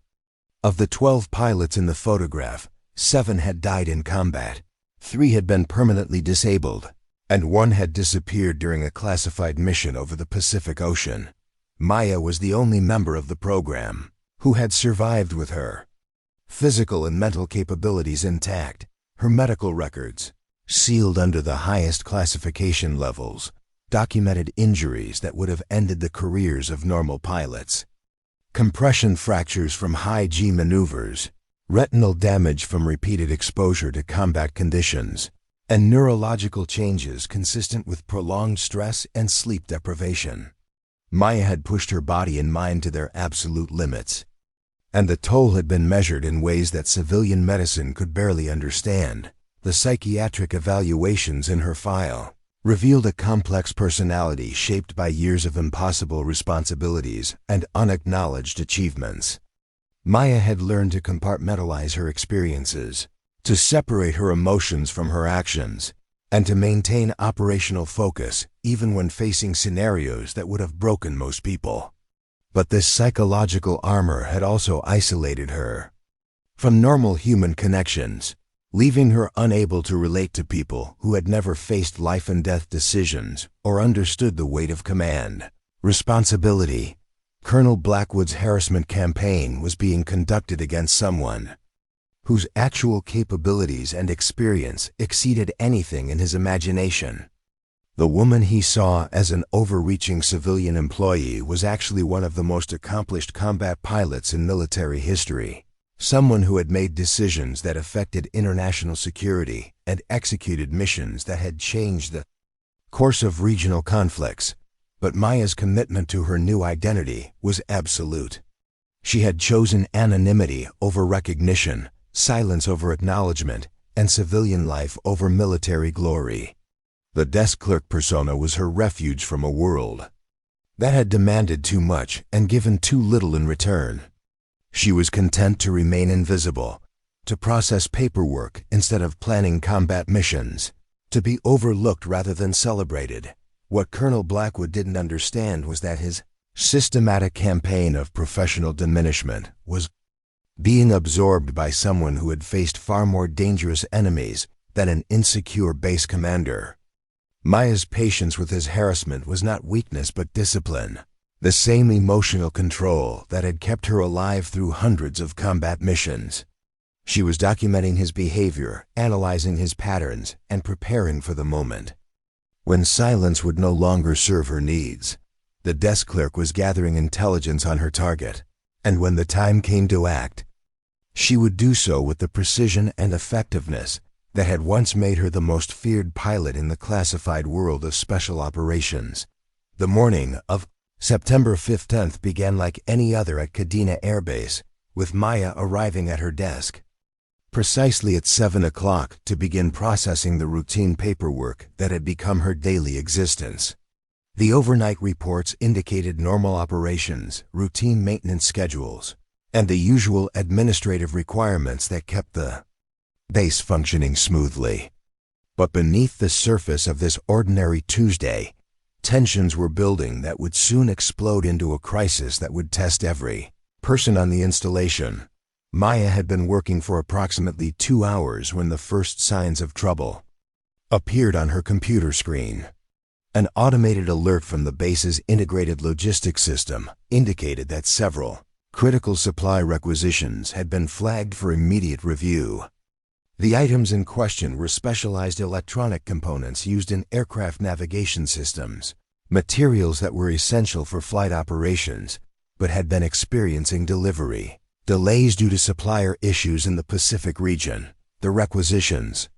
Of the 12 pilots in the photograph, 7 had died in combat, 3 had been permanently disabled, and 1 had disappeared during a classified mission over the Pacific Ocean. Maya was the only member of the program who had survived with her physical and mental capabilities intact, her medical records, sealed under the highest classification levels, documented injuries that would have ended the careers of normal pilots. Compression fractures from high-G maneuvers, retinal damage from repeated exposure to combat conditions, and neurological changes consistent with prolonged stress and sleep deprivation. Maya had pushed her body and mind to their absolute limits, and the toll had been measured in ways that civilian medicine could barely understand. The psychiatric evaluations in her file revealed a complex personality shaped by years of impossible responsibilities and unacknowledged achievements. Maya had learned to compartmentalize her experiences, to separate her emotions from her actions, and to maintain operational focus even when facing scenarios that would have broken most people. But this psychological armor had also isolated her from normal human connections, leaving her unable to relate to people who had never faced life and death decisions or understood the weight of command responsibility. Colonel Blackwood's harassment campaign was being conducted against someone whose actual capabilities and experience exceeded anything in his imagination. The woman he saw as an overreaching civilian employee was actually one of the most accomplished combat pilots in military history, someone who had made decisions that affected international security and executed missions that had changed the course of regional conflicts. But Maya's commitment to her new identity was absolute. She had chosen anonymity over recognition, silence over acknowledgement, and civilian life over military glory. The desk clerk persona was her refuge from a world that had demanded too much and given too little in return. She was content to remain invisible, to process paperwork instead of planning combat missions, to be overlooked rather than celebrated. What Colonel Blackwood didn't understand was that his systematic campaign of professional diminishment was being absorbed by someone who had faced far more dangerous enemies than an insecure base commander. Maya's patience with his harassment was not weakness but discipline, the same emotional control that had kept her alive through hundreds of combat missions. She was documenting his behavior, analyzing his patterns, and preparing for the moment when silence would no longer serve her needs. The desk clerk was gathering intelligence on her target, and when the time came to act, she would do so with the precision and effectiveness that had once made her the most feared pilot in the classified world of special operations. The morning of September 15th began like any other at Kadena Air Base, with Maya arriving at her desk precisely at 7 o'clock to begin processing the routine paperwork that had become her daily existence. The overnight reports indicated normal operations, routine maintenance schedules, and the usual administrative requirements that kept the base functioning smoothly. But beneath the surface of this ordinary Tuesday, tensions were building that would soon explode into a crisis that would test every person on the installation. Maya had been working for approximately 2 hours when the first signs of trouble appeared on her computer screen. An automated alert from the base's integrated logistics system indicated that several critical supply requisitions had been flagged for immediate review. The items in question were specialized electronic components used in aircraft navigation systems, materials that were essential for flight operations but had been experiencing delivery delays due to supplier issues in the Pacific region. The requisitions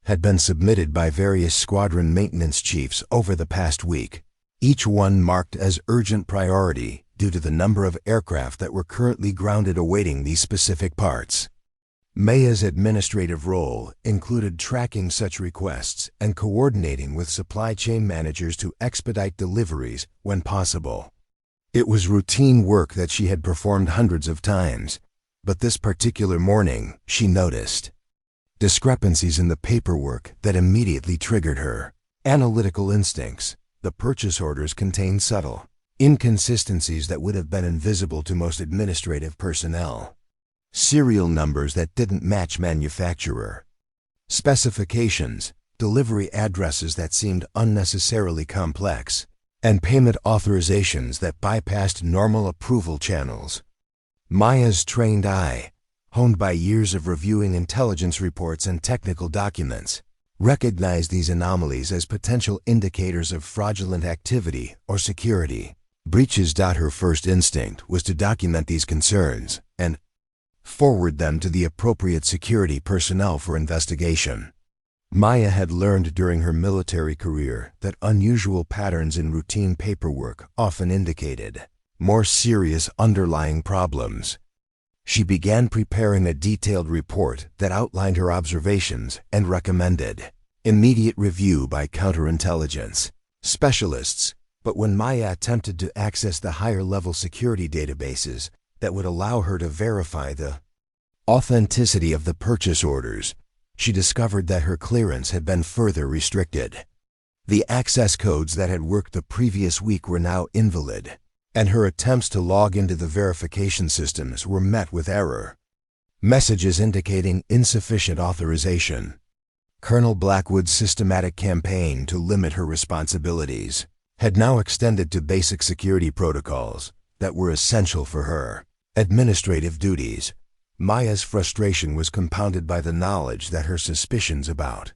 had been submitted by various squadron maintenance chiefs over the past week, each one marked as urgent priority due to the number of aircraft that were currently grounded awaiting these specific parts. Maya's administrative role included tracking such requests and coordinating with supply chain managers to expedite deliveries when possible. It was routine work that she had performed hundreds of times, but this particular morning she noticed discrepancies in the paperwork that immediately triggered her analytical instincts. The purchase orders contained subtle inconsistencies that would have been invisible to most administrative personnel. Serial numbers that didn't match manufacturer specifications, delivery addresses that seemed unnecessarily complex, and payment authorizations that bypassed normal approval channels. Maya's trained eye, honed by years of reviewing intelligence reports and technical documents, recognized these anomalies as potential indicators of fraudulent activity or security breaches. Her first instinct was to document these concerns and forward them to the appropriate security personnel for investigation. Maya had learned during her military career that unusual patterns in routine paperwork often indicated more serious underlying problems. She began preparing a detailed report that outlined her observations and recommended immediate review by counterintelligence specialists. But when Maya attempted to access the higher-level security databases that would allow her to verify the authenticity of the purchase orders, she discovered that her clearance had been further restricted. The access codes that had worked the previous week were now invalid, and her attempts to log into the verification systems were met with error messages indicating insufficient authorization. Colonel Blackwood's systematic campaign to limit her responsibilities had now extended to basic security protocols that were essential for her administrative duties. Maya's frustration was compounded by the knowledge that her suspicions about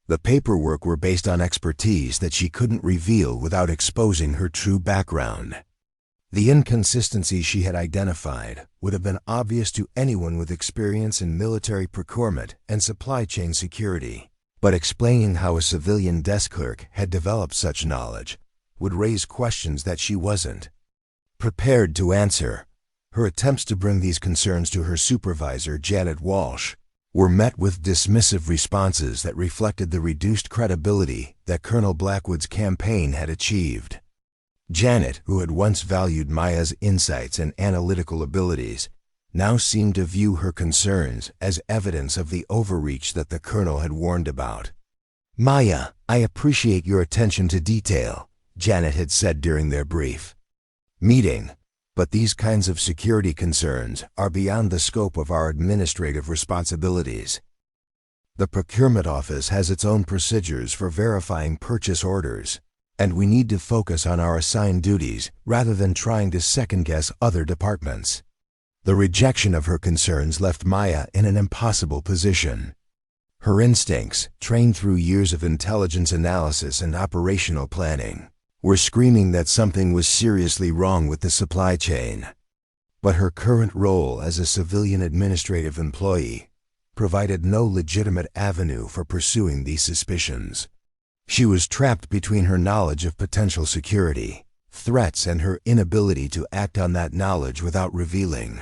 the paperwork were based on expertise that she couldn't reveal without exposing her true background. The inconsistencies she had identified would have been obvious to anyone with experience in military procurement and supply chain security, but explaining how a civilian desk clerk had developed such knowledge would raise questions that she wasn't prepared to answer. Her attempts to bring these concerns to her supervisor, Janet Walsh, were met with dismissive responses that reflected the reduced credibility that Colonel Blackwood's campaign had achieved. Janet, who had once valued Maya's insights and analytical abilities, now seemed to view her concerns as evidence of the overreach that the colonel had warned about. "Maya, I appreciate your attention to detail," Janet had said during their brief meeting. "But these kinds of security concerns are beyond the scope of our administrative responsibilities." The procurement office has its own procedures for verifying purchase orders, and we need to focus on our assigned duties rather than trying to second-guess other departments. The rejection of her concerns left Maya in an impossible position. Her instincts, trained through years of intelligence analysis and operational planning, were screaming that something was seriously wrong with the supply chain. But her current role as a civilian administrative employee provided no legitimate avenue for pursuing these suspicions. She was trapped between her knowledge of potential security threats and her inability to act on that knowledge without revealing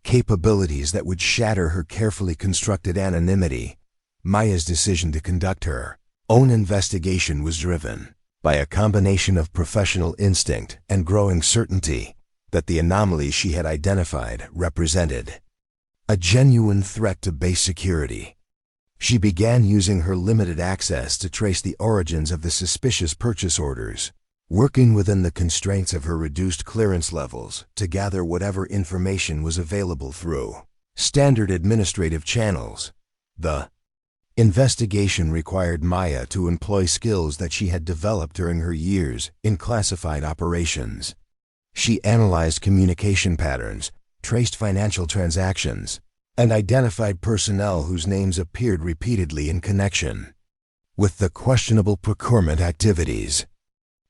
capabilities that would shatter her carefully constructed anonymity. Maya's decision to conduct her own investigation was driven by a combination of professional instinct and growing certainty that the anomalies she had identified represented a genuine threat to base security. She began using her limited access to trace the origins of the suspicious purchase orders, working within the constraints of her reduced clearance levels to gather whatever information was available through standard administrative channels. The investigation required Maya to employ skills that she had developed during her years in classified operations. She analyzed communication patterns, traced financial transactions, and identified personnel whose names appeared repeatedly in connection with the questionable procurement activities.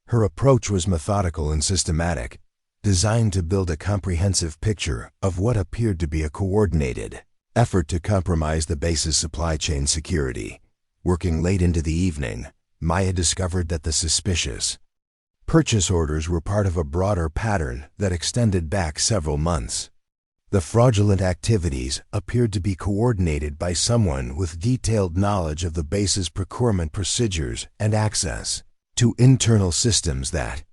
Her approach was methodical and systematic, designed to build a comprehensive picture of what appeared to be a coordinated effort to compromise the base's supply chain security. Working late into the evening, Maya discovered that the suspicious purchase orders were part of a broader pattern that extended back several months. The fraudulent activities appeared to be coordinated by someone with detailed knowledge of the base's procurement procedures and access to internal systems that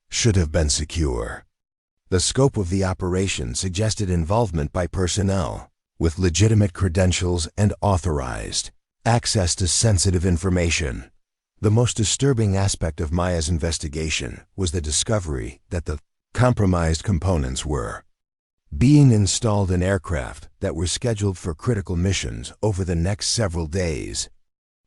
should have been secure. The scope of the operation suggested involvement by personnel with legitimate credentials and authorized access to sensitive information. The most disturbing aspect of Maya's investigation was the discovery that the compromised components were being installed in aircraft that were scheduled for critical missions over the next several days.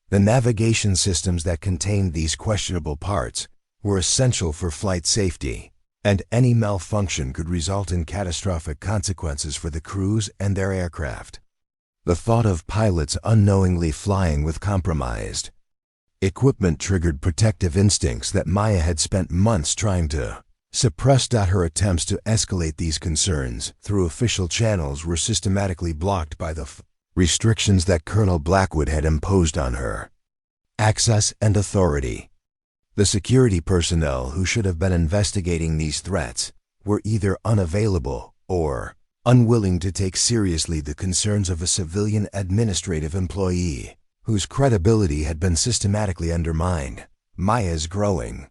The navigation systems that contained these questionable parts were essential for flight safety, and any malfunction could result in catastrophic consequences for the crews and their aircraft. The thought of pilots unknowingly flying with compromised equipment triggered protective instincts that Maya had spent months trying to suppress. Her attempts to escalate these concerns through official channels were systematically blocked by the restrictions that Colonel Blackwood had imposed on her access and authority. The security personnel who should have been investigating these threats were either unavailable or unwilling to take seriously the concerns of a civilian administrative employee whose credibility had been systematically undermined. Maya's growing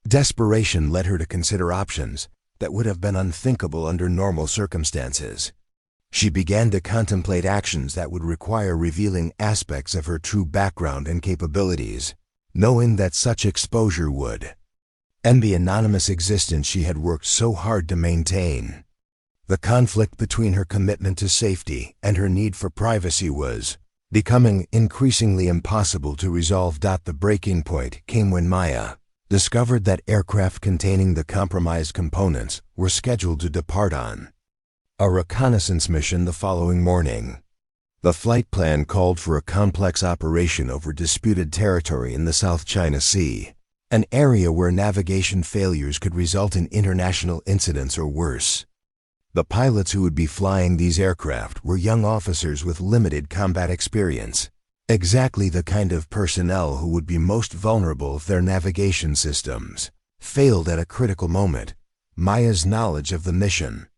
desperation led her to consider options that would have been unthinkable under normal circumstances. She began to contemplate actions that would require revealing aspects of her true background and capabilities, knowing that such exposure would end the anonymous existence she had worked so hard to maintain. The conflict between her commitment to safety and her need for privacy was becoming increasingly impossible to resolve. The breaking point came when Maya discovered that aircraft containing the compromised components were scheduled to depart on a reconnaissance mission the following morning. The flight plan called for a complex operation over disputed territory in the South China Sea, an area where navigation failures could result in international incidents or worse. The pilots who would be flying these aircraft were young officers with limited combat experience, exactly the kind of personnel who would be most vulnerable if their navigation systems failed at a critical moment. Maya's knowledge of the mission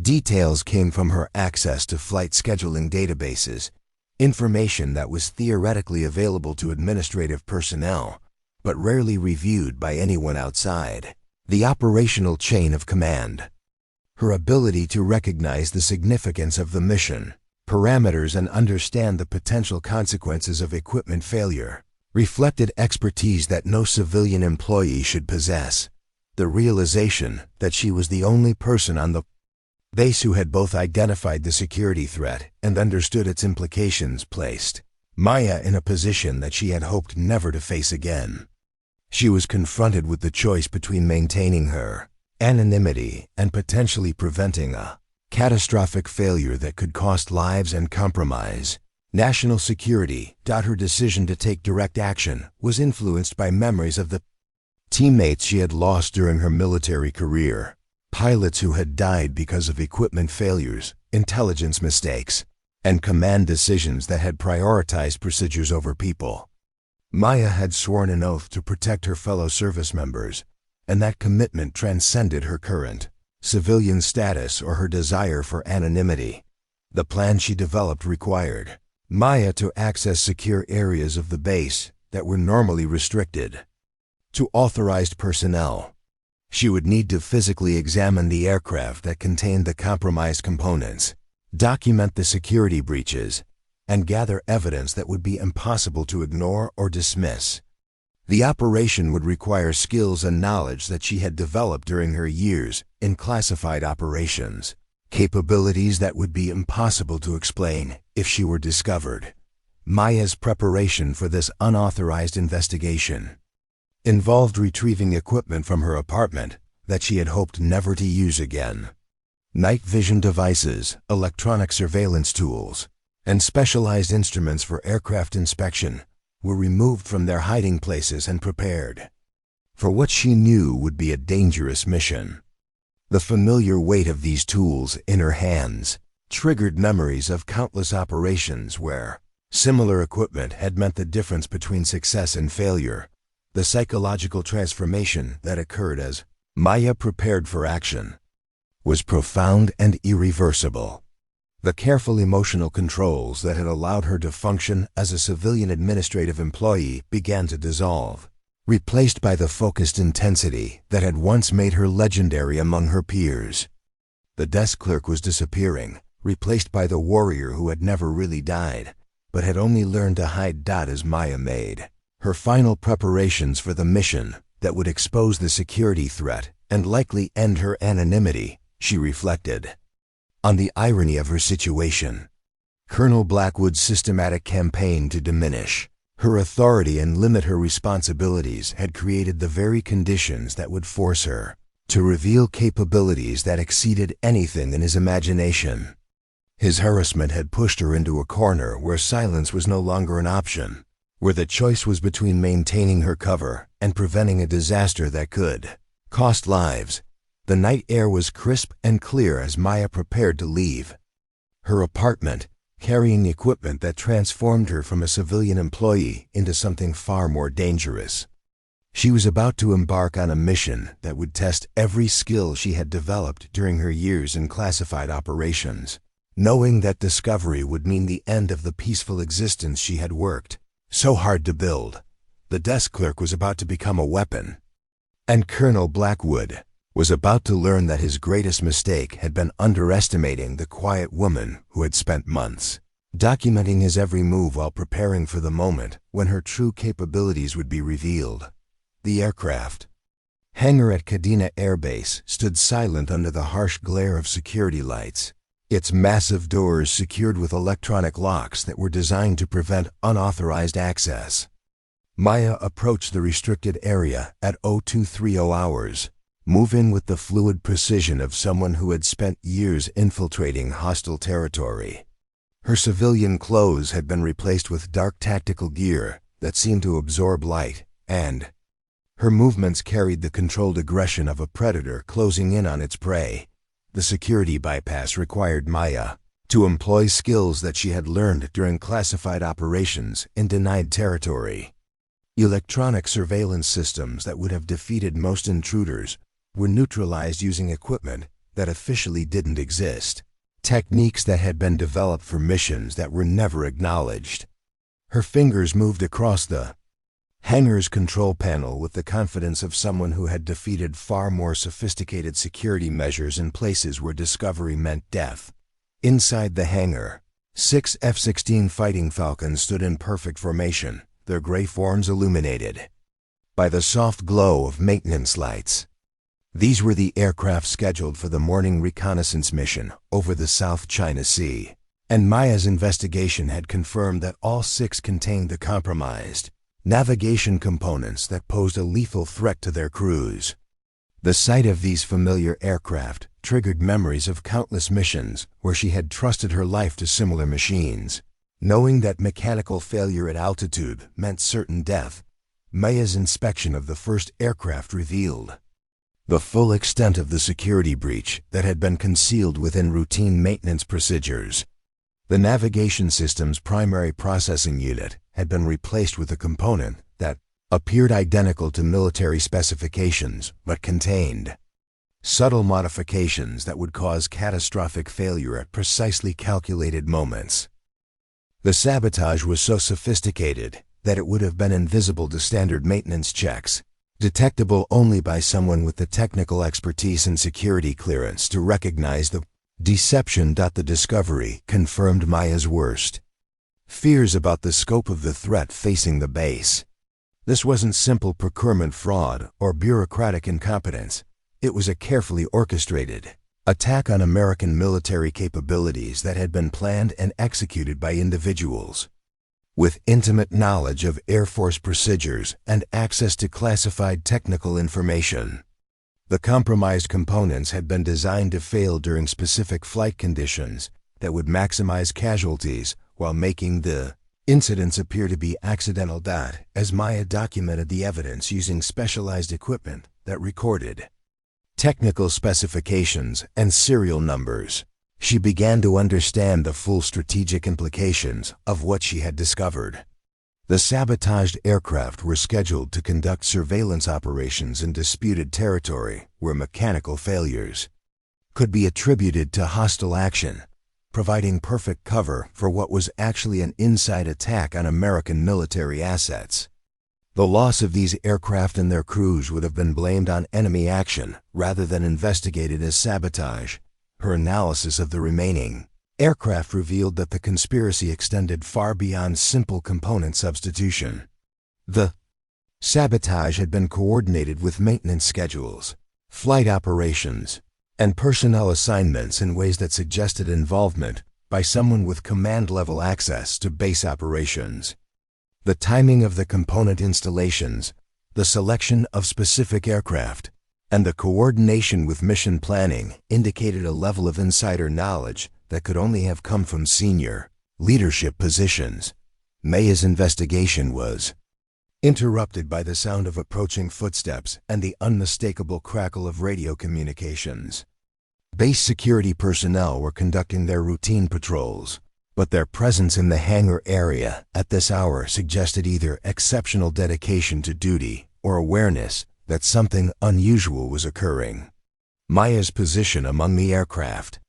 details came from her access to flight scheduling databases, information that was theoretically available to administrative personnel, but rarely reviewed by anyone outside the operational chain of command. Her ability to recognize the significance of the mission parameters and understand the potential consequences of equipment failure reflected expertise that no civilian employee should possess. The realization that she was the only person on the base who had both identified the security threat and understood its implications placed Maya in a position that she had hoped never to face again. She was confronted with the choice between maintaining her anonymity and potentially preventing a catastrophic failure that could cost lives and compromise national security. Her decision to take direct action was influenced by memories of the teammates she had lost during her military career, pilots who had died because of equipment failures, intelligence mistakes, and command decisions that had prioritized procedures over people. Maya had sworn an oath to protect her fellow service members, and that commitment transcended her current civilian status or her desire for anonymity. The plan she developed required Maya to access secure areas of the base that were normally restricted to authorized personnel. She would need to physically examine the aircraft that contained the compromised components, document the security breaches, and gather evidence that would be impossible to ignore or dismiss. The operation would require skills and knowledge that she had developed during her years in classified operations, capabilities that would be impossible to explain if she were discovered. Maya's preparation for this unauthorized investigation involved retrieving equipment from her apartment that she had hoped never to use again. Night vision devices, electronic surveillance tools, and specialized instruments for aircraft inspection were removed from their hiding places and prepared for what she knew would be a dangerous mission. The familiar weight of these tools in her hands triggered memories of countless operations where similar equipment had meant the difference between success and failure. The psychological transformation that occurred as Maya prepared for action was profound and irreversible. The careful emotional controls that had allowed her to function as a civilian administrative employee began to dissolve, replaced by the focused intensity that had once made her legendary among her peers. The desk clerk was disappearing, replaced by the warrior who had never really died, but had only learned to hide. As Maya made her final preparations for the mission that would expose the security threat and likely end her anonymity, she reflected on the irony of her situation. Colonel Blackwood's systematic campaign to diminish her authority and limit her responsibilities had created the very conditions that would force her to reveal capabilities that exceeded anything in his imagination. His harassment had pushed her into a corner where silence was no longer an option, where the choice was between maintaining her cover and preventing a disaster that could cost lives. The night air was crisp and clear as Maya prepared to leave her apartment, carrying equipment that transformed her from a civilian employee into something far more dangerous. She was about to embark on a mission that would test every skill she had developed during her years in classified operations, knowing that discovery would mean the end of the peaceful existence she had worked so hard to build. The desk clerk was about to become a weapon, and Colonel Blackwood was about to learn that his greatest mistake had been underestimating the quiet woman who had spent months documenting his every move while preparing for the moment when her true capabilities would be revealed. The aircraft hangar at Kadena Air Base stood silent under the harsh glare of security lights, its massive doors secured with electronic locks that were designed to prevent unauthorized access. Maya approached the restricted area at 0230 hours, moving with the fluid precision of someone who had spent years infiltrating hostile territory. Her civilian clothes had been replaced with dark tactical gear that seemed to absorb light, and her movements carried the controlled aggression of a predator closing in on its prey. The security bypass required Maya to employ skills that she had learned during classified operations in denied territory. Electronic surveillance systems that would have defeated most intruders were neutralized using equipment that officially didn't exist, techniques that had been developed for missions that were never acknowledged. Her fingers moved across the hangar's control panel with the confidence of someone who had defeated far more sophisticated security measures in places where discovery meant death. Inside the hangar, 6 F-16 Fighting Falcons stood in perfect formation, their gray forms illuminated by the soft glow of maintenance lights. These were the aircraft scheduled for the morning reconnaissance mission over the South China Sea. And Maya's investigation had confirmed that all 6 contained the compromised navigation components that posed a lethal threat to their crews. The sight of these familiar aircraft triggered memories of countless missions where she had trusted her life to similar machines. Knowing that mechanical failure at altitude meant certain death, Maya's inspection of the first aircraft revealed the full extent of the security breach that had been concealed within routine maintenance procedures. The navigation system's primary processing unit had been replaced with a component that appeared identical to military specifications but contained subtle modifications that would cause catastrophic failure at precisely calculated moments. The sabotage was so sophisticated that it would have been invisible to standard maintenance checks, detectable only by someone with the technical expertise and security clearance to recognize the deception. The discovery confirmed Maya's worst fears about the scope of the threat facing the base. This wasn't simple procurement fraud or bureaucratic incompetence. It was a carefully orchestrated attack on American military capabilities that had been planned and executed by individuals with intimate knowledge of Air Force procedures and access to classified technical information. The compromised components had been designed to fail during specific flight conditions that would maximize casualties while making the incidents appear to be accidental. As Maya documented the evidence using specialized equipment that recorded technical specifications and serial numbers, she began to understand the full strategic implications of what she had discovered. The sabotaged aircraft were scheduled to conduct surveillance operations in disputed territory where mechanical failures could be attributed to hostile action, providing perfect cover for what was actually an inside attack on American military assets. The loss of these aircraft and their crews would have been blamed on enemy action rather than investigated as sabotage. Her analysis of the remaining aircraft revealed that the conspiracy extended far beyond simple component substitution. The sabotage had been coordinated with maintenance schedules, flight operations, and personnel assignments in ways that suggested involvement by someone with command-level access to base operations. The timing of the component installations, the selection of specific aircraft, and the coordination with mission planning indicated a level of insider knowledge that could only have come from senior leadership positions. Maya's investigation was interrupted by the sound of approaching footsteps and the unmistakable crackle of radio communications. Base security personnel were conducting their routine patrols, but their presence in the hangar area at this hour suggested either exceptional dedication to duty or awareness that something unusual was occurring. Maya's position among the aircraft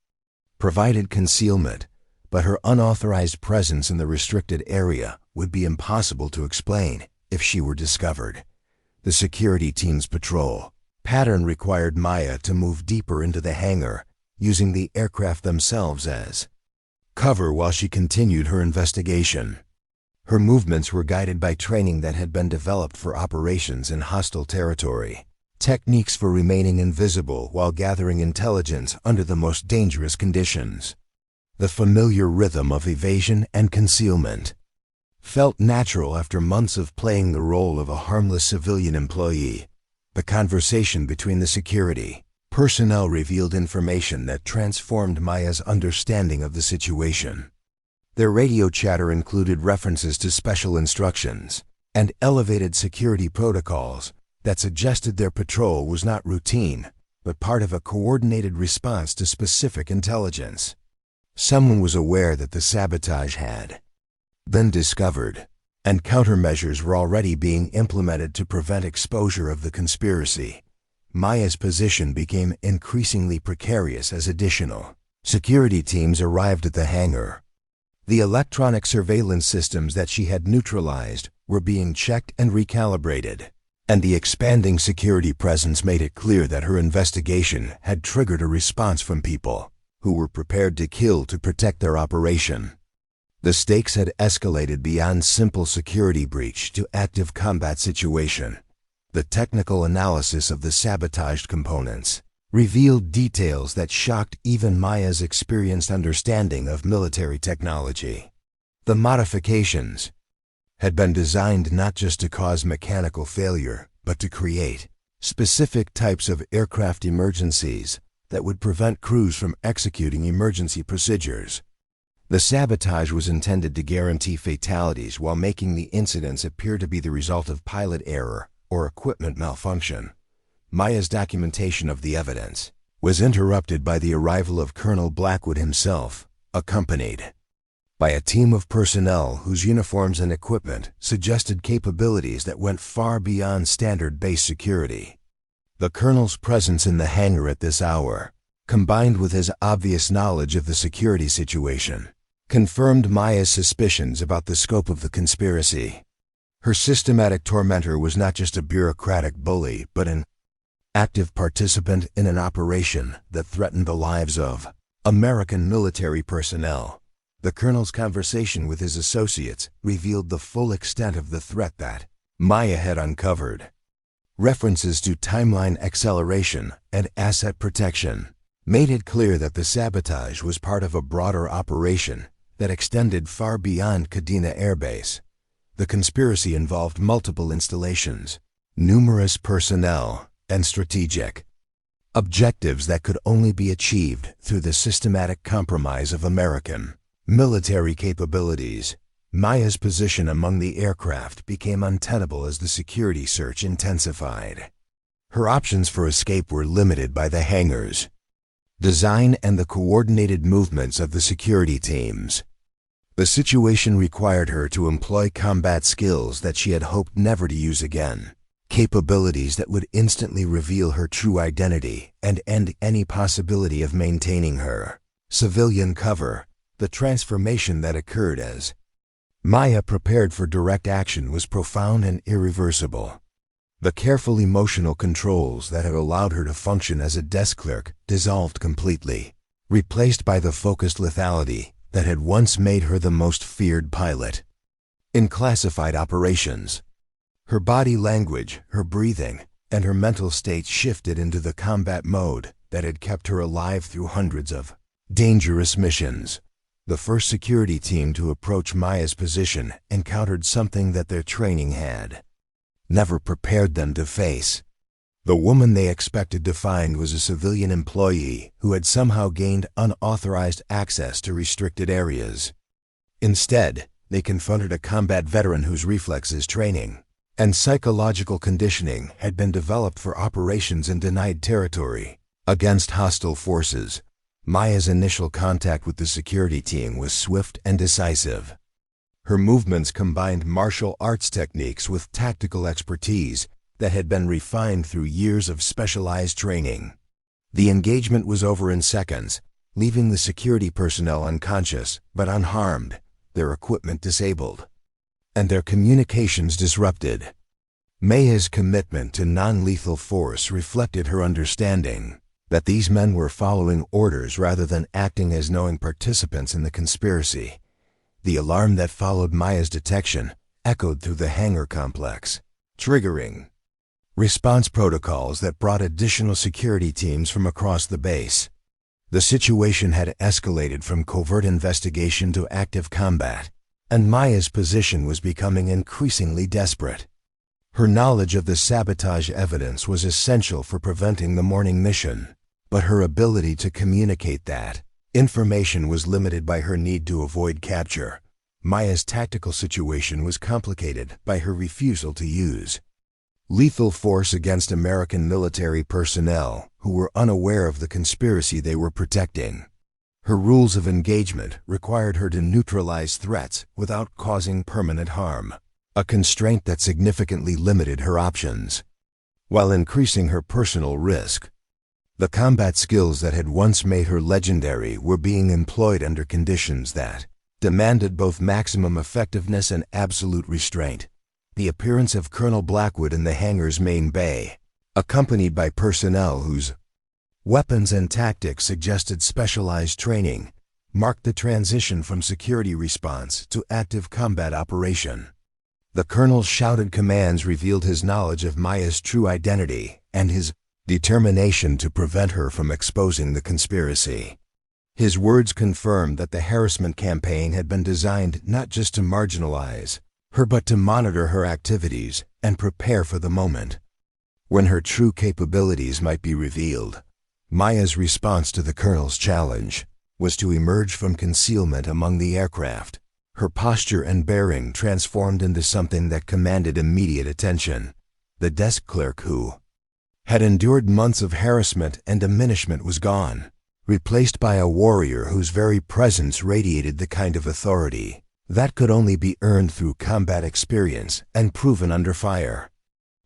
provided concealment, but her unauthorized presence in the restricted area would be impossible to explain if she were discovered. The security team's patrol pattern required Maya to move deeper into the hangar, using the aircraft themselves as cover while she continued her investigation. Her movements were guided by training that had been developed for operations in hostile territory, techniques for remaining invisible while gathering intelligence under the most dangerous conditions. The familiar rhythm of evasion and concealment felt natural after months of playing the role of a harmless civilian employee. The conversation between the security personnel revealed information that transformed Maya's understanding of the situation. Their radio chatter included references to special instructions and elevated security protocols that suggested their patrol was not routine, but part of a coordinated response to specific intelligence. Someone was aware that the sabotage had been discovered, and countermeasures were already being implemented to prevent exposure of the conspiracy. Maya's position became increasingly precarious as additional security teams arrived at the hangar. The electronic surveillance systems that she had neutralized were being checked and recalibrated, and the expanding security presence made it clear that her investigation had triggered a response from people who were prepared to kill to protect their operation. The stakes had escalated beyond simple security breach to active combat situation. The technical analysis of the sabotaged components revealed details that shocked even Maya's experienced understanding of military technology. The modifications had been designed not just to cause mechanical failure, but to create specific types of aircraft emergencies that would prevent crews from executing emergency procedures. The sabotage was intended to guarantee fatalities while making the incidents appear to be the result of pilot error or equipment malfunction. Maya's documentation of the evidence was interrupted by the arrival of Colonel Blackwood himself, accompanied by a team of personnel whose uniforms and equipment suggested capabilities that went far beyond standard base security. The colonel's presence in the hangar at this hour, combined with his obvious knowledge of the security situation, confirmed Maya's suspicions about the scope of the conspiracy. Her systematic tormentor was not just a bureaucratic bully, but an active participant in an operation that threatened the lives of American military personnel. The colonel's conversation with his associates revealed the full extent of the threat that Maya had uncovered. References to timeline acceleration and asset protection made it clear that the sabotage was part of a broader operation that extended far beyond Kadena Air Base. The conspiracy involved multiple installations, numerous personnel, and strategic objectives that could only be achieved through the systematic compromise of American military capabilities. Maya's position among the aircraft became untenable as the security search intensified. Her options for escape were limited by the hangar's design and the coordinated movements of the security teams. The situation required her to employ combat skills that she had hoped never to use again, capabilities that would instantly reveal her true identity and end any possibility of maintaining her civilian cover. The transformation that occurred as Maya prepared for direct action was profound and irreversible. The careful emotional controls that had allowed her to function as a desk clerk dissolved completely, replaced by the focused lethality that had once made her the most feared pilot. In classified operations, her body language, her breathing, and her mental state shifted into the combat mode that had kept her alive through hundreds of dangerous missions. The first security team to approach Maya's position encountered something that their training had never prepared them to face. The woman they expected to find was a civilian employee who had somehow gained unauthorized access to restricted areas. Instead, they confronted a combat veteran whose reflexes, training, and psychological conditioning had been developed for operations in denied territory against hostile forces. Maya's initial contact with the security team was swift and decisive. Her movements combined martial arts techniques with tactical expertise that had been refined through years of specialized training. The engagement was over in seconds, leaving the security personnel unconscious but unharmed, their equipment disabled, and their communications disrupted. Maya's commitment to non-lethal force reflected her understanding that these men were following orders rather than acting as knowing participants in the conspiracy. The alarm that followed Maya's detection echoed through the hangar complex, triggering response protocols that brought additional security teams from across the base. The situation had escalated from covert investigation to active combat, and Maya's position was becoming increasingly desperate. Her knowledge of the sabotage evidence was essential for preventing the morning mission, but her ability to communicate that information was limited by her need to avoid capture. Maya's tactical situation was complicated by her refusal to use lethal force against American military personnel who were unaware of the conspiracy they were protecting. Her rules of engagement required her to neutralize threats without causing permanent harm, a constraint that significantly limited her options, while increasing her personal risk. The combat skills that had once made her legendary were being employed under conditions that demanded both maximum effectiveness and absolute restraint. The appearance of Colonel Blackwood in the hangar's main bay, accompanied by personnel whose weapons and tactics suggested specialized training, marked the transition from security response to active combat operation. The colonel's shouted commands revealed his knowledge of Maya's true identity and his determination to prevent her from exposing the conspiracy. His words confirmed that the harassment campaign had been designed not just to marginalize her but to monitor her activities and prepare for the moment when her true capabilities might be revealed. Maya's response to the Colonel's challenge was to emerge from concealment among the aircraft. Her posture and bearing transformed into something that commanded immediate attention. The desk clerk who had endured months of harassment and diminishment was gone, replaced by a warrior whose very presence radiated the kind of authority that could only be earned through combat experience and proven under fire.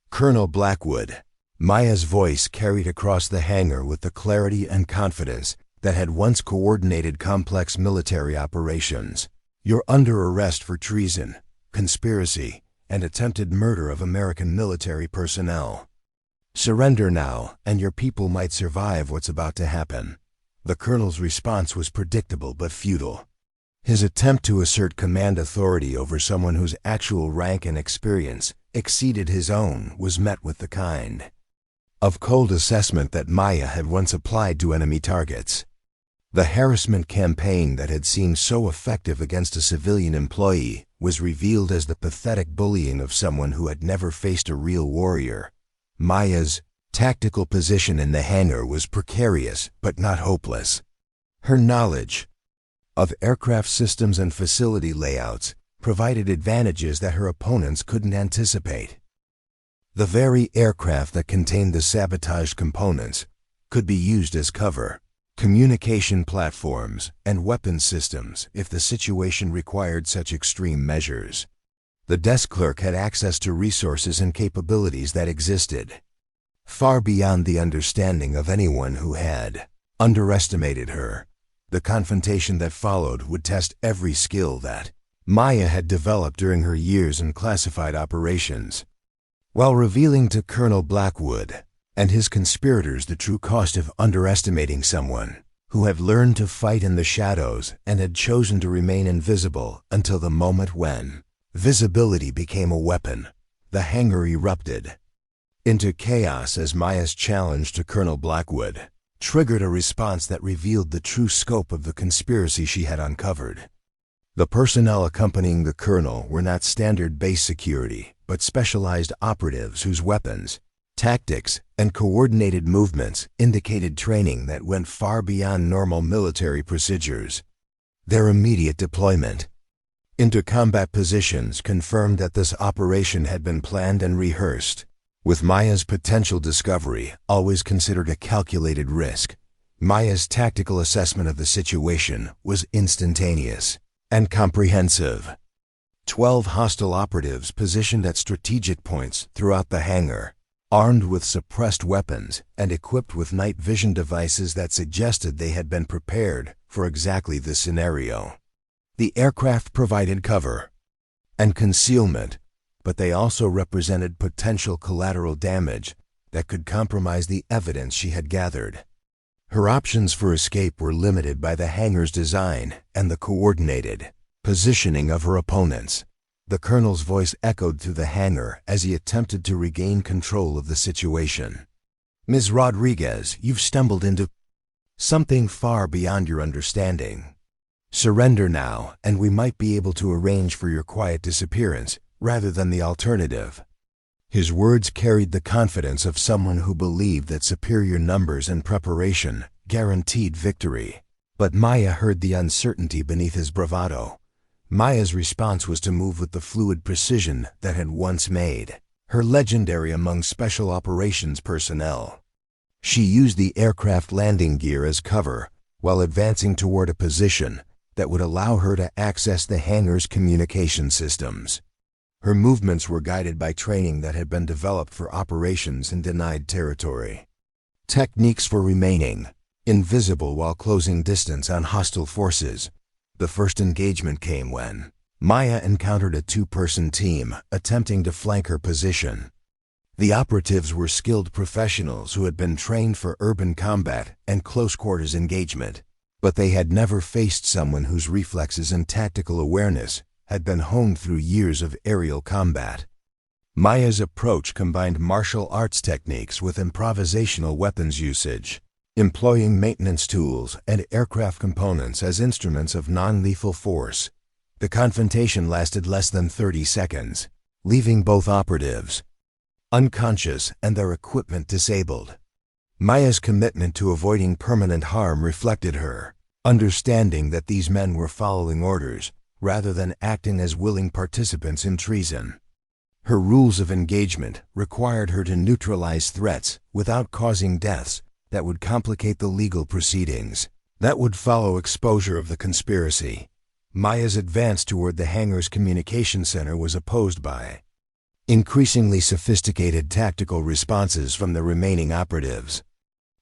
Colonel Blackwood. Maya's voice carried across the hangar with the clarity and confidence that had once coordinated complex military operations. You're under arrest for treason, conspiracy, and attempted murder of American military personnel. Surrender now, and your people might survive what's about to happen. The Colonel's response was predictable but futile. His attempt to assert command authority over someone whose actual rank and experience exceeded his own was met with the kind of cold assessment that Maya had once applied to enemy targets. The harassment campaign that had seemed so effective against a civilian employee was revealed as the pathetic bullying of someone who had never faced a real warrior. Maya's tactical position in the hangar was precarious but not hopeless. Her knowledge of aircraft systems and facility layouts provided advantages that her opponents couldn't anticipate. The very aircraft that contained the sabotaged components could be used as cover, communication platforms, and weapon systems if the situation required such extreme measures. The desk clerk had access to resources and capabilities that existed far beyond the understanding of anyone who had underestimated her. The confrontation that followed would test every skill that Maya had developed during her years in classified operations, while revealing to Colonel Blackwood and his conspirators the true cost of underestimating someone who had learned to fight in the shadows and had chosen to remain invisible until the moment when visibility became a weapon. The hangar erupted into chaos as Maya's challenge to Colonel Blackwood triggered a response that revealed the true scope of the conspiracy she had uncovered. The personnel accompanying the Colonel were not standard base security, but specialized operatives whose weapons, tactics, and coordinated movements indicated training that went far beyond normal military procedures. Their immediate deployment into combat positions confirmed that this operation had been planned and rehearsed. With Maya's potential discovery always considered a calculated risk, Maya's tactical assessment of the situation was instantaneous and comprehensive. 12 hostile operatives positioned at strategic points throughout the hangar, armed with suppressed weapons and equipped with night vision devices that suggested they had been prepared for exactly this scenario. The aircraft provided cover and concealment, but they also represented potential collateral damage that could compromise the evidence she had gathered. Her options for escape were limited by the hangar's design and the coordinated positioning of her opponents. The Colonel's voice echoed through the hangar as he attempted to regain control of the situation. "Ms. Rodriguez, you've stumbled into something far beyond your understanding. Surrender now, and we might be able to arrange for your quiet disappearance rather than the alternative." His words carried the confidence of someone who believed that superior numbers and preparation guaranteed victory. But Maya heard the uncertainty beneath his bravado. Maya's response was to move with the fluid precision that had once made her legendary among special operations personnel. She used the aircraft landing gear as cover while advancing toward a position that would allow her to access the hangar's communication systems. Her movements were guided by training that had been developed for operations in denied territory. Techniques for remaining invisible while closing distance on hostile forces. The first engagement came when Maya encountered a two-person team attempting to flank her position. The operatives were skilled professionals who had been trained for urban combat and close-quarters engagement, but they had never faced someone whose reflexes and tactical awareness had been honed through years of aerial combat. Maya's approach combined martial arts techniques with improvisational weapons usage, employing maintenance tools and aircraft components as instruments of non-lethal force. The confrontation lasted less than 30 seconds, leaving both operatives unconscious and their equipment disabled. Maya's commitment to avoiding permanent harm reflected her understanding that these men were following orders rather than acting as willing participants in treason. Her rules of engagement required her to neutralize threats without causing deaths that would complicate the legal proceedings that would follow exposure of the conspiracy. Maya's advance toward the hangar's communication center was opposed by increasingly sophisticated tactical responses from the remaining operatives.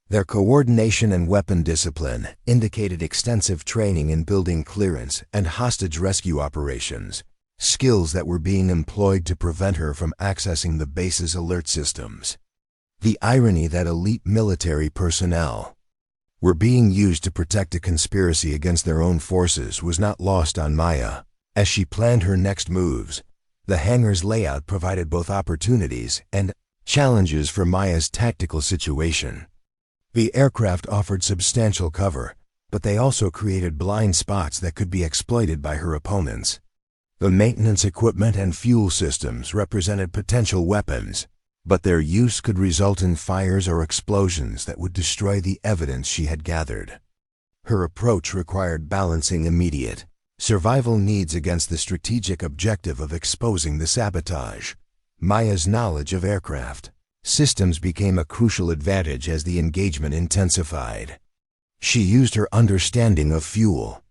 Their coordination and weapon discipline indicated extensive training in building clearance and hostage rescue operations, skills that were being employed to prevent her from accessing the base's alert systems. The irony that elite military personnel were being used to protect a conspiracy against their own forces was not lost on Maya. As she planned her next moves, the hangar's layout provided both opportunities and challenges for Maya's tactical situation. The aircraft offered substantial cover, but they also created blind spots that could be exploited by her opponents. The maintenance equipment and fuel systems represented potential weapons, but their use could result in fires or explosions that would destroy the evidence she had gathered. Her approach required balancing immediate survival needs against the strategic objective of exposing the sabotage. Maya's knowledge of aircraft systems became a crucial advantage as the engagement intensified. She used her understanding of fuel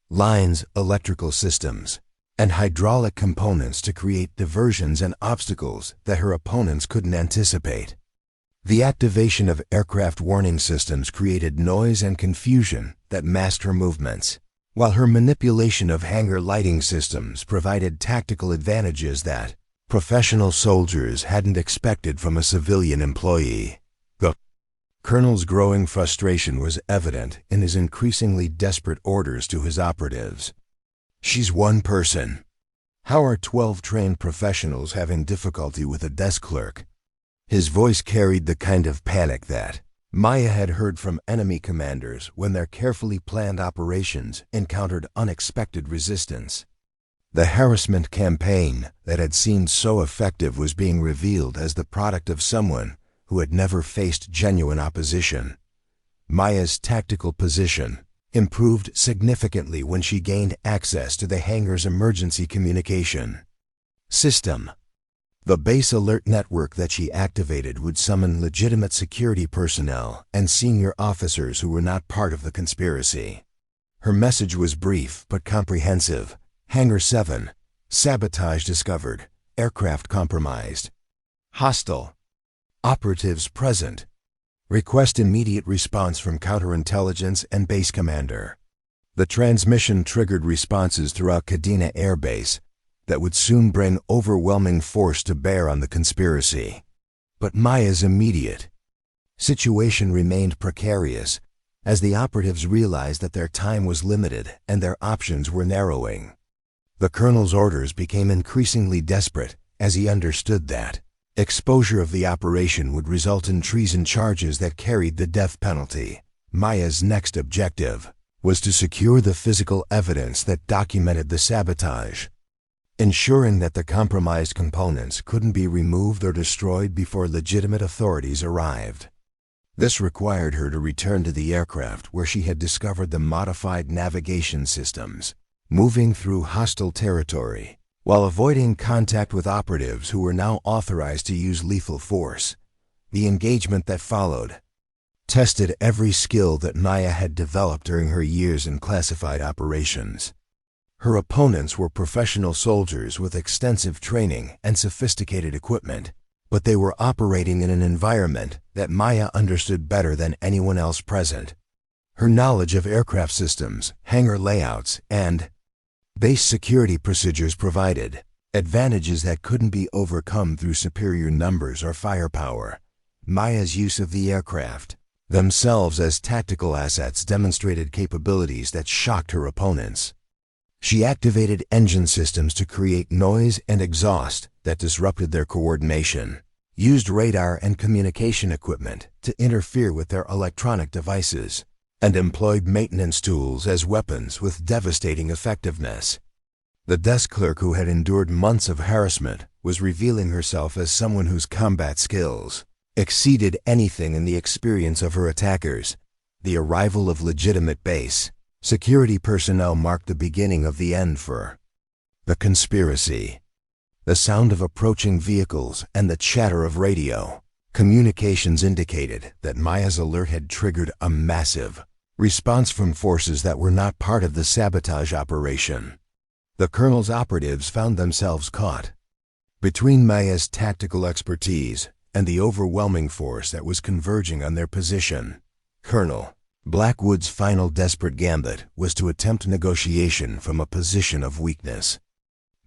lines, electrical systems, and hydraulic components to create diversions and obstacles that her opponents couldn't anticipate. The activation of aircraft warning systems created noise and confusion that masked her movements, while her manipulation of hangar lighting systems provided tactical advantages that professional soldiers hadn't expected from a civilian employee. The Colonel's growing frustration was evident in his increasingly desperate orders to his operatives. "She's one person. How are 12 trained professionals having difficulty with a desk clerk?" His voice carried the kind of panic that Maya had heard from enemy commanders when their carefully planned operations encountered unexpected resistance. The harassment campaign that had seemed so effective was being revealed as the product of someone who had never faced genuine opposition. Maya's tactical position improved significantly when she gained access to the hangar's emergency communication system. The base alert network that she activated would summon legitimate security personnel and senior officers who were not part of the conspiracy. Her message was brief but comprehensive. Hangar 7, sabotage discovered, aircraft compromised, hostile operatives present. Request immediate response from counterintelligence and base commander. The transmission triggered responses throughout Kadena Air Base that would soon bring overwhelming force to bear on the conspiracy. But Maya's immediate situation remained precarious as the operatives realized that their time was limited and their options were narrowing. The Colonel's orders became increasingly desperate as he understood that exposure of the operation would result in treason charges that carried the death penalty. Maya's next objective was to secure the physical evidence that documented the sabotage, ensuring that the compromised components couldn't be removed or destroyed before legitimate authorities arrived. This required her to return to the aircraft where she had discovered the modified navigation systems, moving through hostile territory while avoiding contact with operatives who were now authorized to use lethal force. The engagement that followed tested every skill that Maya had developed during her years in classified operations. Her opponents were professional soldiers with extensive training and sophisticated equipment, but they were operating in an environment that Maya understood better than anyone else present. Her knowledge of aircraft systems, hangar layouts, and base security procedures provided advantages that couldn't be overcome through superior numbers or firepower. Maya's use of the aircraft themselves as tactical assets demonstrated capabilities that shocked her opponents. She activated engine systems to create noise and exhaust that disrupted their coordination, used radar and communication equipment to interfere with their electronic devices, and employed maintenance tools as weapons with devastating effectiveness. The desk clerk, who had endured months of harassment, was revealing herself as someone whose combat skills exceeded anything in the experience of her attackers. The arrival of legitimate base security personnel marked the beginning of the end for the conspiracy. The sound of approaching vehicles and the chatter of radio communications indicated that Maya's alert had triggered a massive response from forces that were not part of the sabotage operation. The colonel's operatives found themselves caught between Maya's tactical expertise and the overwhelming force that was converging on their position. Colonel Blackwood's final desperate gambit was to attempt negotiation from a position of weakness.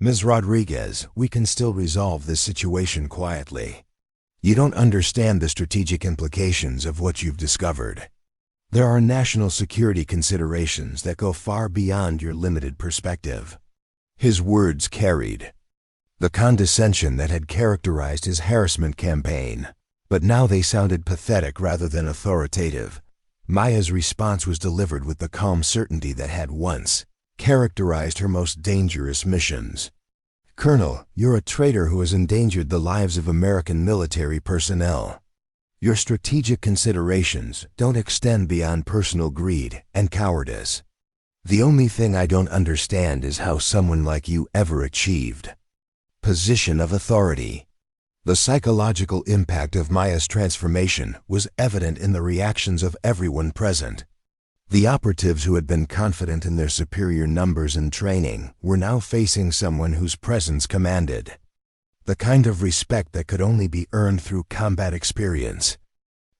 "Ms. Rodriguez, we can still resolve this situation quietly. You don't understand the strategic implications of what you've discovered. There are national security considerations that go far beyond your limited perspective." His words carried the condescension that had characterized his harassment campaign, but now they sounded pathetic rather than authoritative. Maya's response was delivered with the calm certainty that had once characterized her most dangerous missions. "Colonel, you're a traitor who has endangered the lives of American military personnel. Your strategic considerations don't extend beyond personal greed and cowardice. The only thing I don't understand is how someone like you ever achieved position of authority." The psychological impact of Maya's transformation was evident in the reactions of everyone present. The operatives, who had been confident in their superior numbers and training, were now facing someone whose presence commanded the kind of respect that could only be earned through combat experience.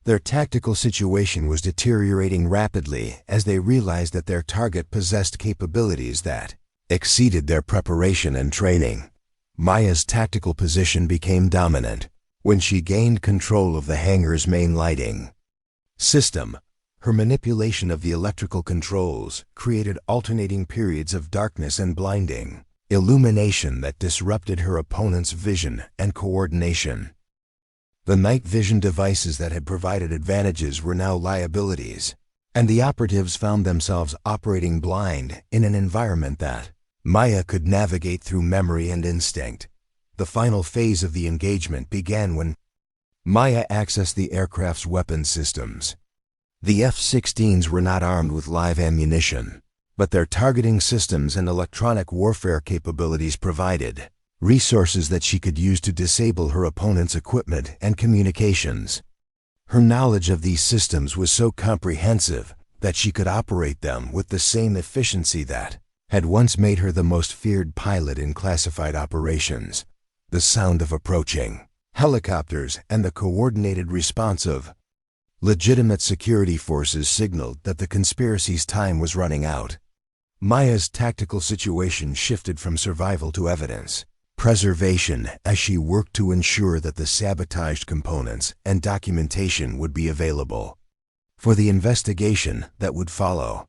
Their tactical situation was deteriorating rapidly as they realized that their target possessed capabilities that exceeded their preparation and training. Maya's tactical position became dominant when she gained control of the hangar's main lighting system. Her manipulation of the electrical controls created alternating periods of darkness and blinding illumination that disrupted her opponent's vision and coordination. The night vision devices that had provided advantages were now liabilities, and the operatives found themselves operating blind in an environment that Maya could navigate through memory and instinct. The final phase of the engagement began when Maya accessed the aircraft's weapon systems. The F-16s were not armed with live ammunition, but their targeting systems and electronic warfare capabilities provided resources that she could use to disable her opponent's equipment and communications. Her knowledge of these systems was so comprehensive that she could operate them with the same efficiency that had once made her the most feared pilot in classified operations. The sound of approaching helicopters and the coordinated response of legitimate security forces signaled that the conspiracy's time was running out. Maya's tactical situation shifted from survival to evidence preservation as she worked to ensure that the sabotaged components and documentation would be available for the investigation that would follow.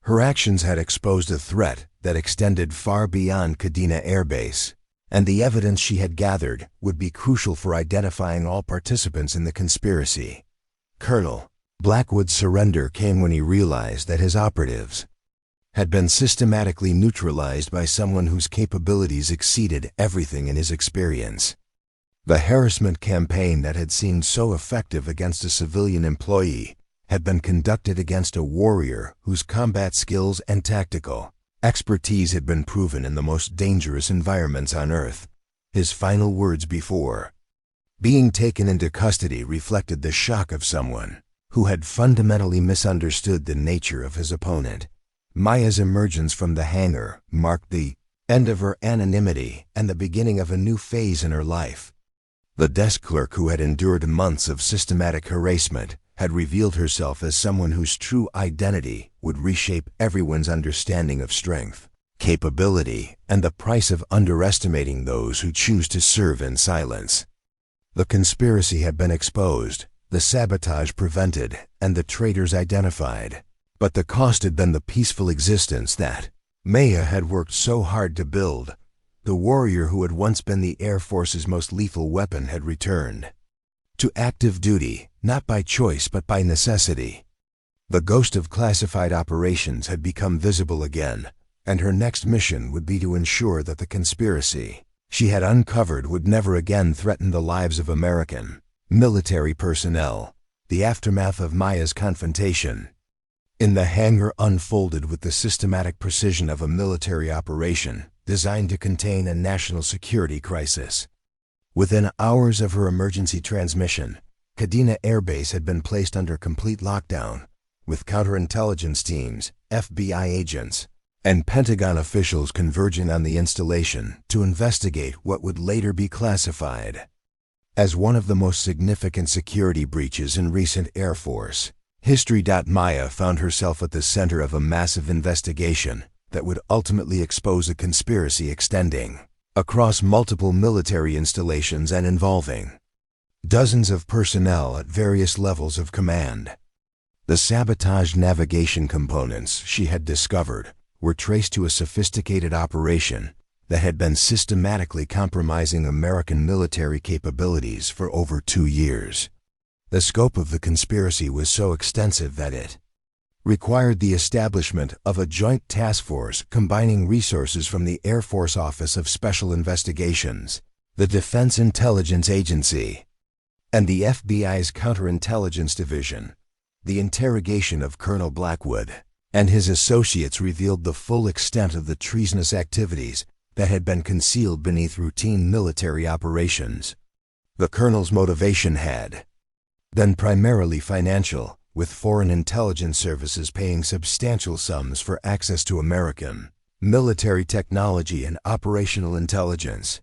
Her actions had exposed a threat that extended far beyond Kadena Air Base, and the evidence she had gathered would be crucial for identifying all participants in the conspiracy. Colonel Blackwood's surrender came when he realized that his operatives had been systematically neutralized by someone whose capabilities exceeded everything in his experience. The harassment campaign that had seemed so effective against a civilian employee had been conducted against a warrior whose combat skills and tactical expertise had been proven in the most dangerous environments on Earth. His final words before being taken into custody reflected the shock of someone who had fundamentally misunderstood the nature of his opponent. Maya's emergence from the hangar marked the end of her anonymity and the beginning of a new phase in her life. The desk clerk, who had endured months of systematic harassment, had revealed herself as someone whose true identity would reshape everyone's understanding of strength, capability, and the price of underestimating those who choose to serve in silence. The conspiracy had been exposed, the sabotage prevented, and the traitors identified. But the cost had been the peaceful existence that Maya had worked so hard to build. The warrior who had once been the Air Force's most lethal weapon had returned. To active duty, not by choice but by necessity. The ghost of classified operations had become visible again, and her next mission would be to ensure that the conspiracy she had uncovered would never again threaten the lives of American military personnel. The aftermath of Maya's confrontation in the hangar unfolded with the systematic precision of a military operation designed to contain a national security crisis. Within hours of her emergency transmission, Kadena Air Base had been placed under complete lockdown, with counterintelligence teams, FBI agents, and Pentagon officials converging on the installation to investigate what would later be classified as one of the most significant security breaches in recent Air Force history. Maya found herself at the center of a massive investigation that would ultimately expose a conspiracy extending across multiple military installations and involving dozens of personnel at various levels of command. The sabotaged navigation components she had discovered were traced to a sophisticated operation that had been systematically compromising American military capabilities for over 2 years. The scope of the conspiracy was so extensive that it required the establishment of a joint task force combining resources from the Air Force Office of Special Investigations, the Defense Intelligence Agency, and the FBI's Counterintelligence Division. The interrogation of Colonel Blackwood and his associates revealed the full extent of the treasonous activities that had been concealed beneath routine military operations. The colonel's motivation had been primarily financial, with foreign intelligence services paying substantial sums for access to American military technology and operational intelligence.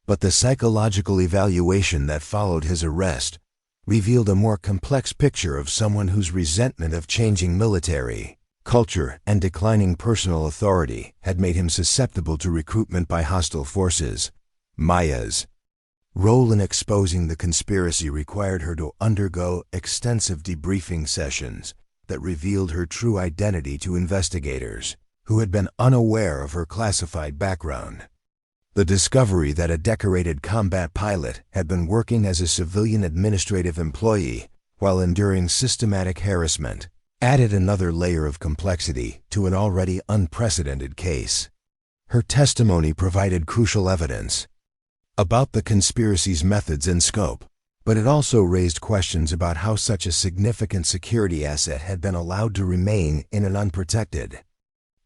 But the psychological evaluation that followed his arrest revealed a more complex picture of someone whose resentment of changing military culture and declining personal authority had made him susceptible to recruitment by hostile forces. Maya's role in exposing the conspiracy required her to undergo extensive debriefing sessions that revealed her true identity to investigators who had been unaware of her classified background. The discovery that a decorated combat pilot had been working as a civilian administrative employee while enduring systematic harassment added another layer of complexity to an already unprecedented case. Her testimony provided crucial evidence about the conspiracy's methods and scope, but it also raised questions about how such a significant security asset had been allowed to remain in an unprotected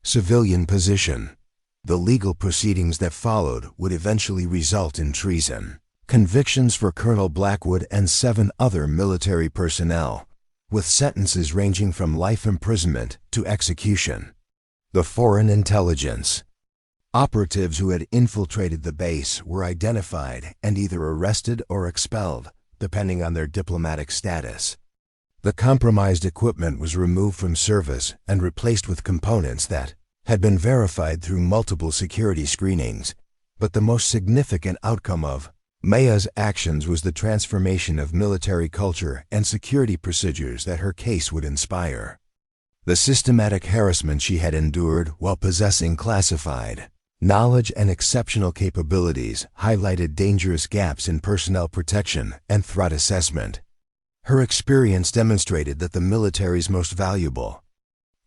civilian position. The legal proceedings that followed would eventually result in treason convictions for Colonel Blackwood and 7 other military personnel, with sentences ranging from life imprisonment to execution. The foreign intelligence operatives who had infiltrated the base were identified and either arrested or expelled, depending on their diplomatic status. The compromised equipment was removed from service and replaced with components that had been verified through multiple security screenings, but the most significant outcome of Maya's actions was the transformation of military culture and security procedures that her case would inspire. The systematic harassment she had endured while possessing classified knowledge and exceptional capabilities highlighted dangerous gaps in personnel protection and threat assessment. Her experience demonstrated that the military's most valuable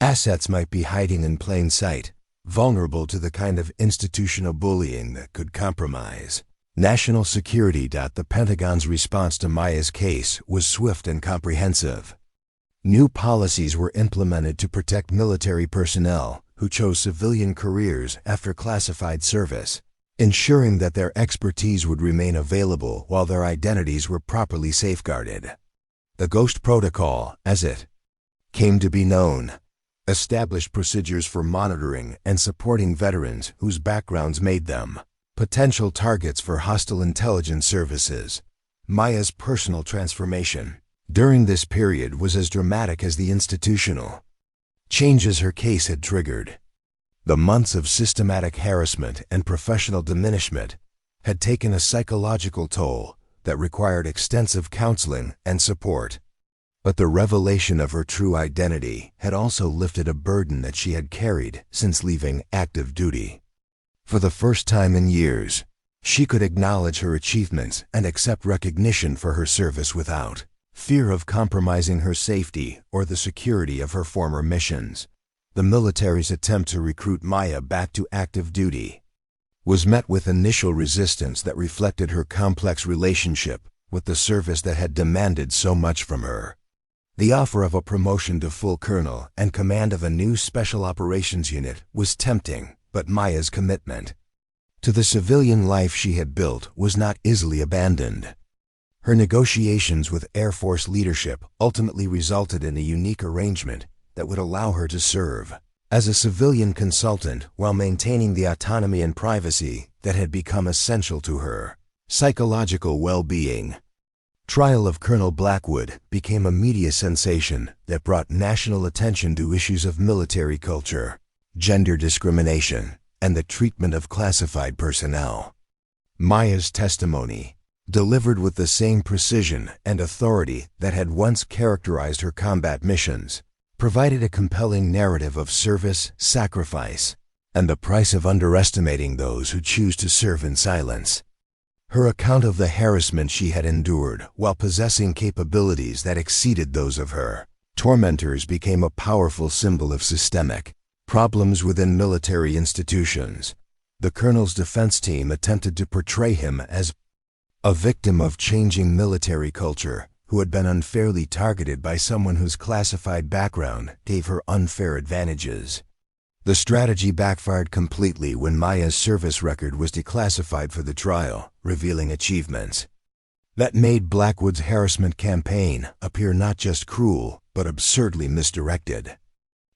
assets might be hiding in plain sight, vulnerable to the kind of institutional bullying that could compromise national security. The Pentagon's response to Maya's case was swift and comprehensive. New policies were implemented to protect military personnel who chose civilian careers after classified service, ensuring that their expertise would remain available while their identities were properly safeguarded. The Ghost Protocol, as it came to be known, established procedures for monitoring and supporting veterans whose backgrounds made them potential targets for hostile intelligence services. Maya's personal transformation during this period was as dramatic as the institutional changes her case had triggered. The months of systematic harassment and professional diminishment had taken a psychological toll that required extensive counseling and support. But the revelation of her true identity had also lifted a burden that she had carried since leaving active duty. For the first time in years, she could acknowledge her achievements and accept recognition for her service without fear of compromising her safety or the security of her former missions. The military's attempt to recruit Maya back to active duty was met with initial resistance that reflected her complex relationship with the service that had demanded so much from her. The offer of a promotion to full colonel and command of a new special operations unit was tempting, but Maya's commitment to the civilian life she had built was not easily abandoned. Her negotiations with Air Force leadership ultimately resulted in a unique arrangement that would allow her to serve as a civilian consultant while maintaining the autonomy and privacy that had become essential to her psychological well-being. Trial of Colonel Blackwood became a media sensation that brought national attention to issues of military culture, gender discrimination, and the treatment of classified personnel. Maya's testimony, delivered with the same precision and authority that had once characterized her combat missions, provided a compelling narrative of service, sacrifice, and the price of underestimating those who choose to serve in silence. Her account of the harassment she had endured while possessing capabilities that exceeded those of her tormentors became a powerful symbol of systemic problems within military institutions. The colonel's defense team attempted to portray him as a victim of changing military culture who had been unfairly targeted by someone whose classified background gave her unfair advantages. The strategy backfired completely when Maya's service record was declassified for the trial, revealing achievements that made Blackwood's harassment campaign appear not just cruel, but absurdly misdirected.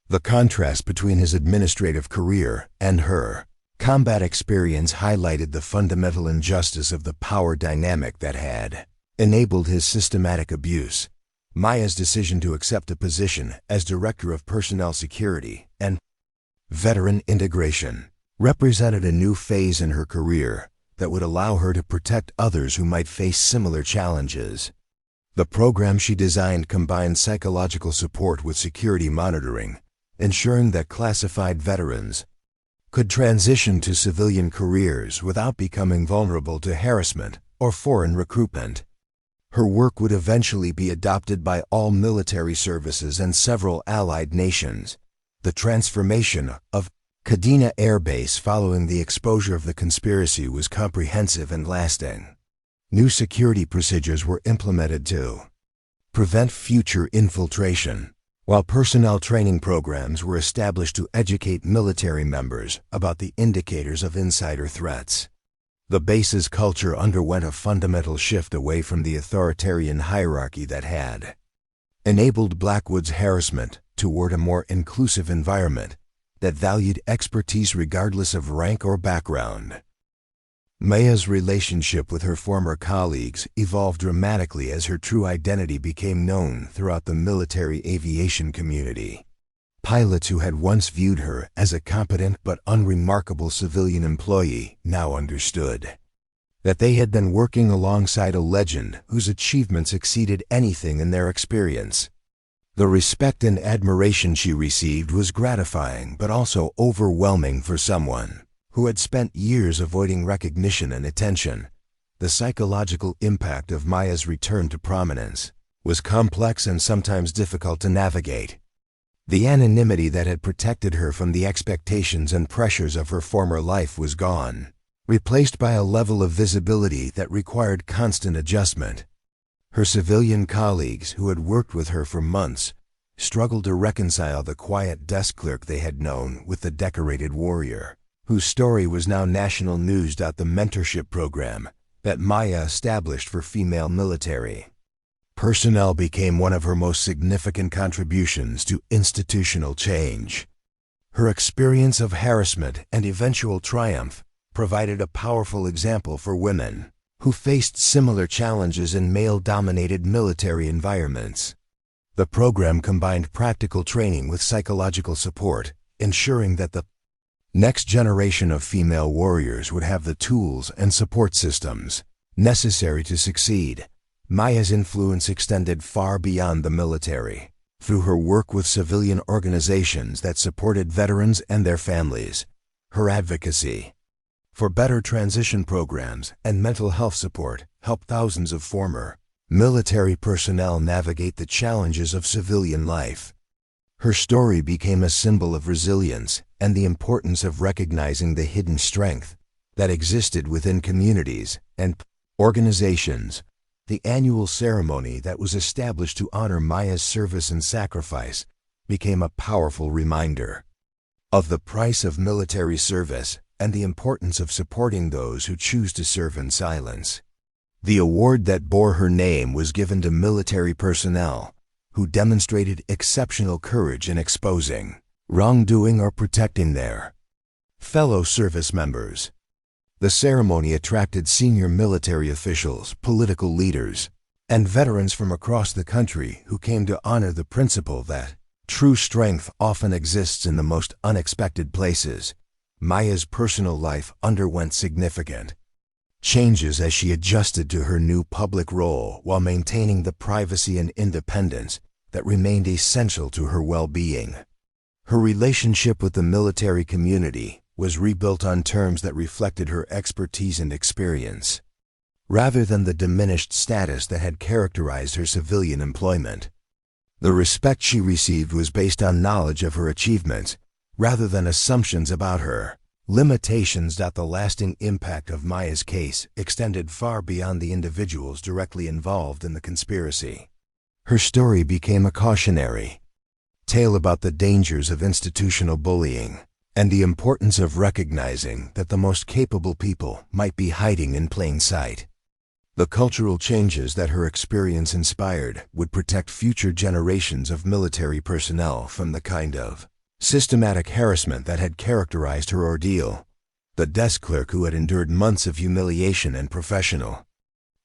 The contrast between his administrative career and her combat experience highlighted the fundamental injustice of the power dynamic that had enabled his systematic abuse. Maya's decision to accept a position as Director of Personnel Security and Veteran Integration represented a new phase in her career that would allow her to protect others who might face similar challenges. The program she designed combined psychological support with security monitoring, ensuring that classified veterans could transition to civilian careers without becoming vulnerable to harassment or foreign recruitment. Her work would eventually be adopted by all military services and several allied nations. The transformation of Kadena Air Base following the exposure of the conspiracy was comprehensive and lasting. New security procedures were implemented to prevent future infiltration, while personnel training programs were established to educate military members about the indicators of insider threats. The base's culture underwent a fundamental shift away from the authoritarian hierarchy that had enabled Blackwood's harassment toward a more inclusive environment that valued expertise regardless of rank or background. Maya's relationship with her former colleagues evolved dramatically as her true identity became known throughout the military aviation community. Pilots who had once viewed her as a competent but unremarkable civilian employee now understood that they had been working alongside a legend whose achievements exceeded anything in their experience. The respect and admiration she received was gratifying but also overwhelming for someone who had spent years avoiding recognition and attention. The psychological impact of Maya's return to prominence was complex and sometimes difficult to navigate. The anonymity that had protected her from the expectations and pressures of her former life was gone, replaced by a level of visibility that required constant adjustment. Her civilian colleagues, who had worked with her for months, struggled to reconcile the quiet desk clerk they had known with the decorated warrior, whose story was now national news. The mentorship program that Maya established for female military personnel became one of her most significant contributions to institutional change. Her experience of harassment and eventual triumph provided a powerful example for women who faced similar challenges in male-dominated military environments. The program combined practical training with psychological support, ensuring that the next generation of female warriors would have the tools and support systems necessary to succeed. Maya's influence extended far beyond the military. Through her work with civilian organizations that supported veterans and their families, her advocacy for better transition programs and mental health support, help thousands of former military personnel navigate the challenges of civilian life. Her story became a symbol of resilience and the importance of recognizing the hidden strength that existed within communities and organizations. The annual ceremony that was established to honor Maya's service and sacrifice became a powerful reminder of the price of military service and the importance of supporting those who choose to serve in silence. The award that bore her name was given to military personnel who demonstrated exceptional courage in exposing wrongdoing or protecting their fellow service members. The ceremony attracted senior military officials, political leaders, and veterans from across the country who came to honor the principle that true strength often exists in the most unexpected places. Maya's personal life underwent significant changes as she adjusted to her new public role while maintaining the privacy and independence that remained essential to her well-being. Her relationship with the military community was rebuilt on terms that reflected her expertise and experience, rather than the diminished status that had characterized her civilian employment. The respect she received was based on knowledge of her achievements, rather than assumptions about her limitations. The lasting impact of Maya's case extended far beyond the individuals directly involved in the conspiracy. Her story became a cautionary tale about the dangers of institutional bullying and the importance of recognizing that the most capable people might be hiding in plain sight. The cultural changes that her experience inspired would protect future generations of military personnel from the kind of systematic harassment that had characterized her ordeal. The desk clerk who had endured months of humiliation and professional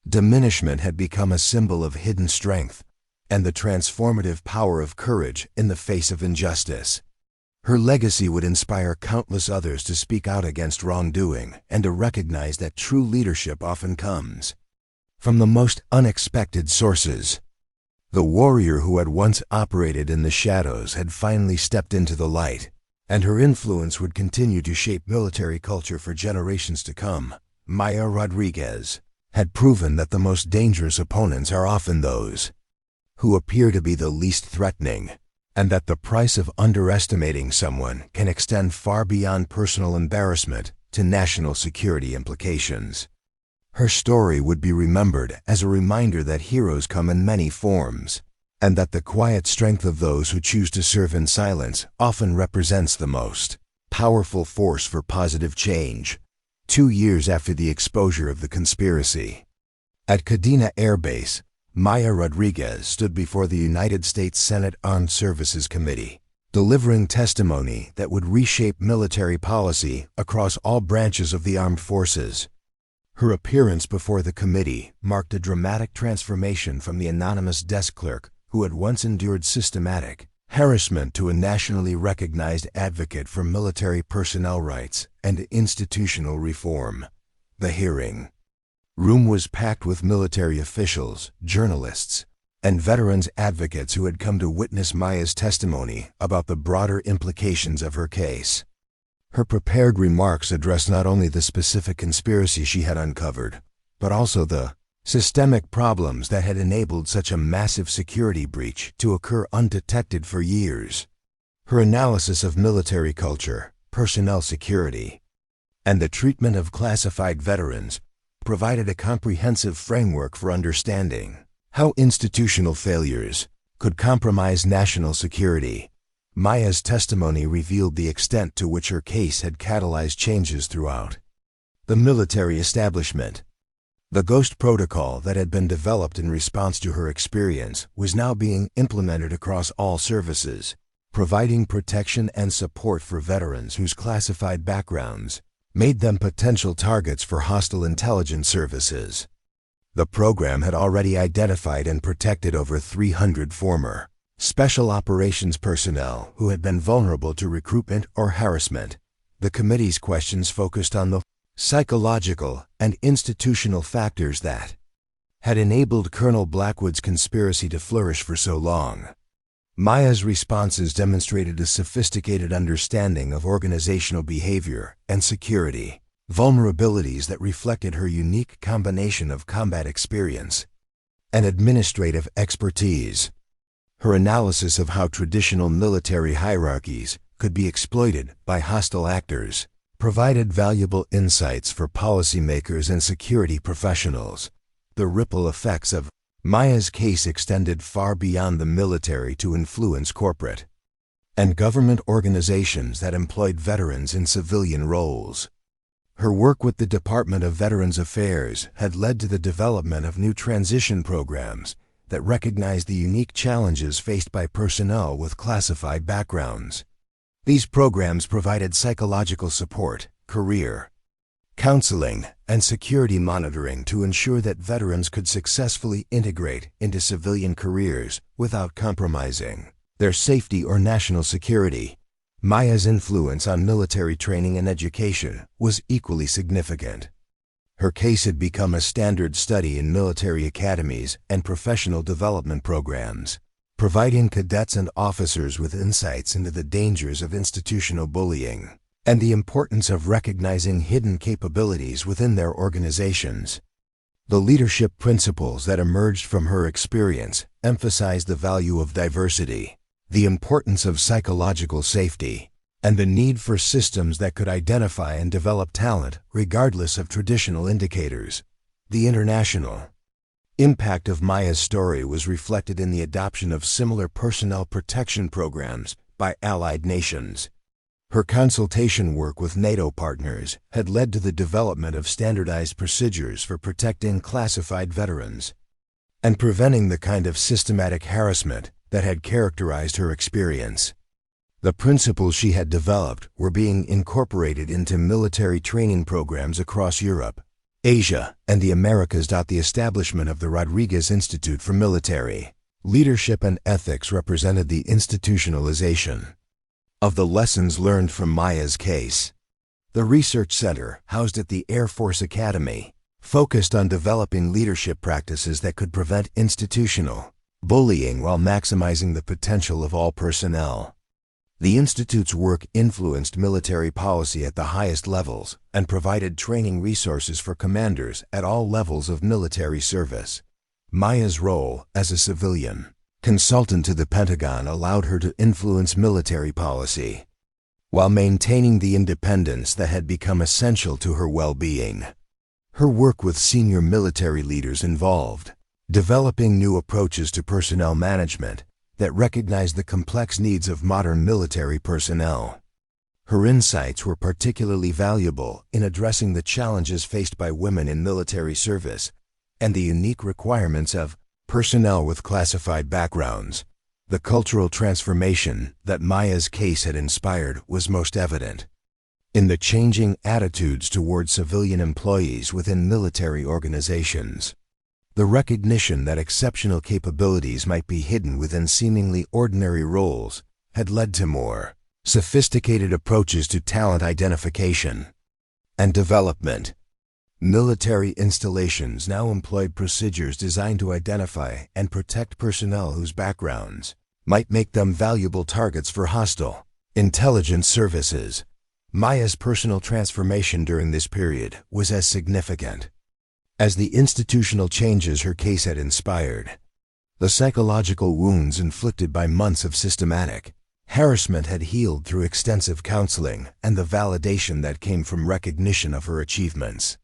diminishment had become a symbol of hidden strength and the transformative power of courage in the face of injustice. Her legacy would inspire countless others to speak out against wrongdoing and to recognize that true leadership often comes from the most unexpected sources. The warrior who had once operated in the shadows had finally stepped into the light, and her influence would continue to shape military culture for generations to come. Maya Rodriguez had proven that the most dangerous opponents are often those who appear to be the least threatening, and that the price of underestimating someone can extend far beyond personal embarrassment to national security implications. Her story would be remembered as a reminder that heroes come in many forms, and that the quiet strength of those who choose to serve in silence often represents the most powerful force for positive change. 2 years after the exposure of the conspiracy, at Kadena Air Base, Maya Rodriguez stood before the United States Senate Armed Services Committee, delivering testimony that would reshape military policy across all branches of the armed forces. Her appearance before the committee marked a dramatic transformation from the anonymous desk clerk who had once endured systematic harassment to a nationally recognized advocate for military personnel rights and institutional reform. The hearing room was packed with military officials, journalists, and veterans advocates who had come to witness Maya's testimony about the broader implications of her case. Her prepared remarks addressed not only the specific conspiracy she had uncovered, but also the systemic problems that had enabled such a massive security breach to occur undetected for years. Her analysis of military culture, personnel security, and the treatment of classified veterans provided a comprehensive framework for understanding how institutional failures could compromise national security. Maya's testimony revealed the extent to which her case had catalyzed changes throughout the military establishment. The Ghost Protocol that had been developed in response to her experience was now being implemented across all services, providing protection and support for veterans whose classified backgrounds made them potential targets for hostile intelligence services. The program had already identified and protected over 300 former special operations personnel who had been vulnerable to recruitment or harassment. The committee's questions focused on the psychological and institutional factors that had enabled Colonel Blackwood's conspiracy to flourish for so long. Maya's responses demonstrated a sophisticated understanding of organizational behavior and security. vulnerabilities that reflected her unique combination of combat experience and administrative expertise. Her analysis of how traditional military hierarchies could be exploited by hostile actors provided valuable insights for policymakers and security professionals. The ripple effects of Maya's case extended far beyond the military to influence corporate and government organizations that employed veterans in civilian roles. Her work with the Department of Veterans Affairs had led to the development of new transition programs that recognized the unique challenges faced by personnel with classified backgrounds. These programs provided psychological support, career counseling, and security monitoring to ensure that veterans could successfully integrate into civilian careers without compromising their safety or national security. Maya's influence on military training and education was equally significant. Her case had become a standard study in military academies and professional development programs, providing cadets and officers with insights into the dangers of institutional bullying and the importance of recognizing hidden capabilities within their organizations. The leadership principles that emerged from her experience emphasized the value of diversity, the importance of psychological safety, and the need for systems that could identify and develop talent regardless of traditional indicators. The international impact of Maya's story was reflected in the adoption of similar personnel protection programs by allied nations. Her consultation work with NATO partners had led to the development of standardized procedures for protecting classified veterans and preventing the kind of systematic harassment that had characterized her experience. The principles she had developed were being incorporated into military training programs across Europe, Asia, and the Americas. The establishment of the Rodriguez Institute for Military Leadership and Ethics represented the institutionalization of the lessons learned from Maya's case. The research center, housed at the Air Force Academy, focused on developing leadership practices that could prevent institutional bullying while maximizing the potential of all personnel. The Institute's work influenced military policy at the highest levels and provided training resources for commanders at all levels of military service. Maya's role as a civilian consultant to the Pentagon allowed her to influence military policy while maintaining the independence that had become essential to her well-being. Her work with senior military leaders involved developing new approaches to personnel management that recognized the complex needs of modern military personnel. Her insights were particularly valuable in addressing the challenges faced by women in military service and the unique requirements of personnel with classified backgrounds. The cultural transformation that Maya's case had inspired was most evident in the changing attitudes toward civilian employees within military organizations. The recognition that exceptional capabilities might be hidden within seemingly ordinary roles had led to more sophisticated approaches to talent identification and development. Military installations now employed procedures designed to identify and protect personnel whose backgrounds might make them valuable targets for hostile intelligence services. Maya's personal transformation during this period was as significant as the institutional changes her case had inspired. The psychological wounds inflicted by months of systematic harassment had healed through extensive counseling and the validation that came from recognition of her achievements.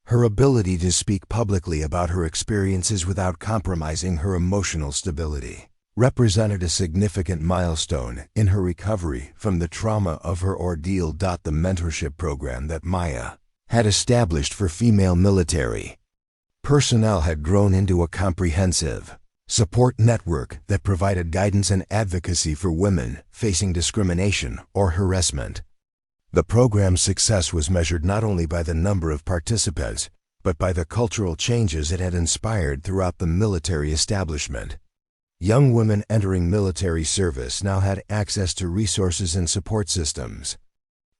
Her ability to speak publicly about her experiences without compromising her emotional stability represented a significant milestone in her recovery from the trauma of her ordeal. The mentorship program that Maya had established for female military personnel had grown into a comprehensive support network that provided guidance and advocacy for women facing discrimination or harassment. The program's success was measured not only by the number of participants, but by the cultural changes it had inspired throughout the military establishment. Young women entering military service now had access to resources and support systems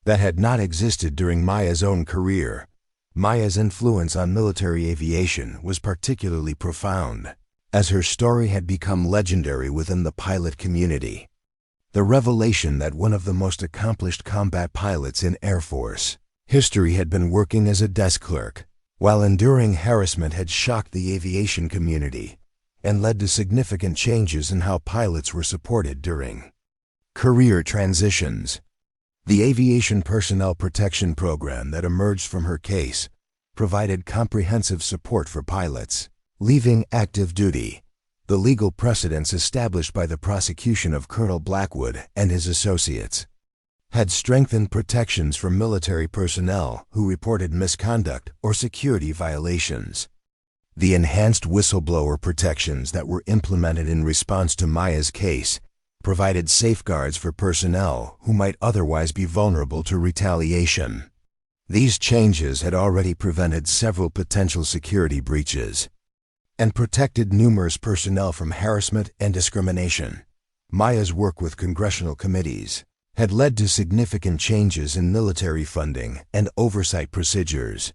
that had not existed during Maya's own career. Maya's influence on military aviation was particularly profound, as her story had become legendary within the pilot community. The revelation that one of the most accomplished combat pilots in Air Force History had been working as a desk clerk, while enduring harassment had shocked the aviation community and led to significant changes in how pilots were supported during career transitions. The Aviation Personnel Protection Program that emerged from her case provided comprehensive support for pilots leaving active duty. The legal precedents established by the prosecution of Colonel Blackwood and his associates had strengthened protections for military personnel who reported misconduct or security violations. The enhanced whistleblower protections that were implemented in response to Maya's case provided safeguards for personnel who might otherwise be vulnerable to retaliation. These changes had already prevented several potential security breaches and protected numerous personnel from harassment and discrimination. Maya's work with congressional committees had led to significant changes in military funding and oversight procedures.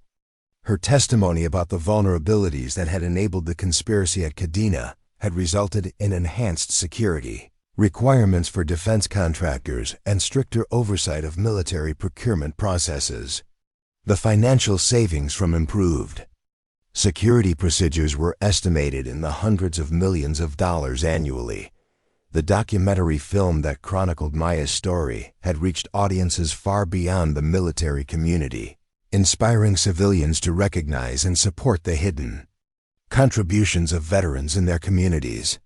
Her testimony about the vulnerabilities that had enabled the conspiracy at Kadena had resulted in enhanced security requirements for defense contractors and stricter oversight of military procurement processes. The financial savings from improved security procedures were estimated in the hundreds of millions of dollars annually. The documentary film that chronicled Maya's story had reached audiences far beyond the military community, inspiring civilians to recognize and support the hidden contributions of veterans in their communities.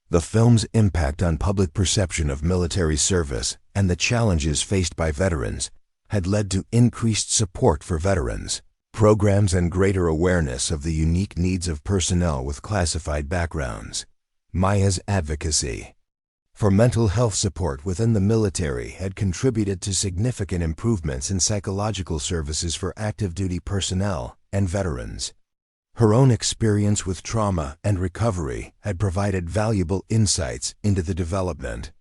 The film's impact on public perception of military service and the challenges faced by veterans had led to increased support for veterans programs and greater awareness of the unique needs of personnel with classified backgrounds. Maya's advocacy for mental health support within the military had contributed to significant improvements in psychological services for active duty personnel and veterans. Her own experience with trauma and recovery had provided valuable insights into the development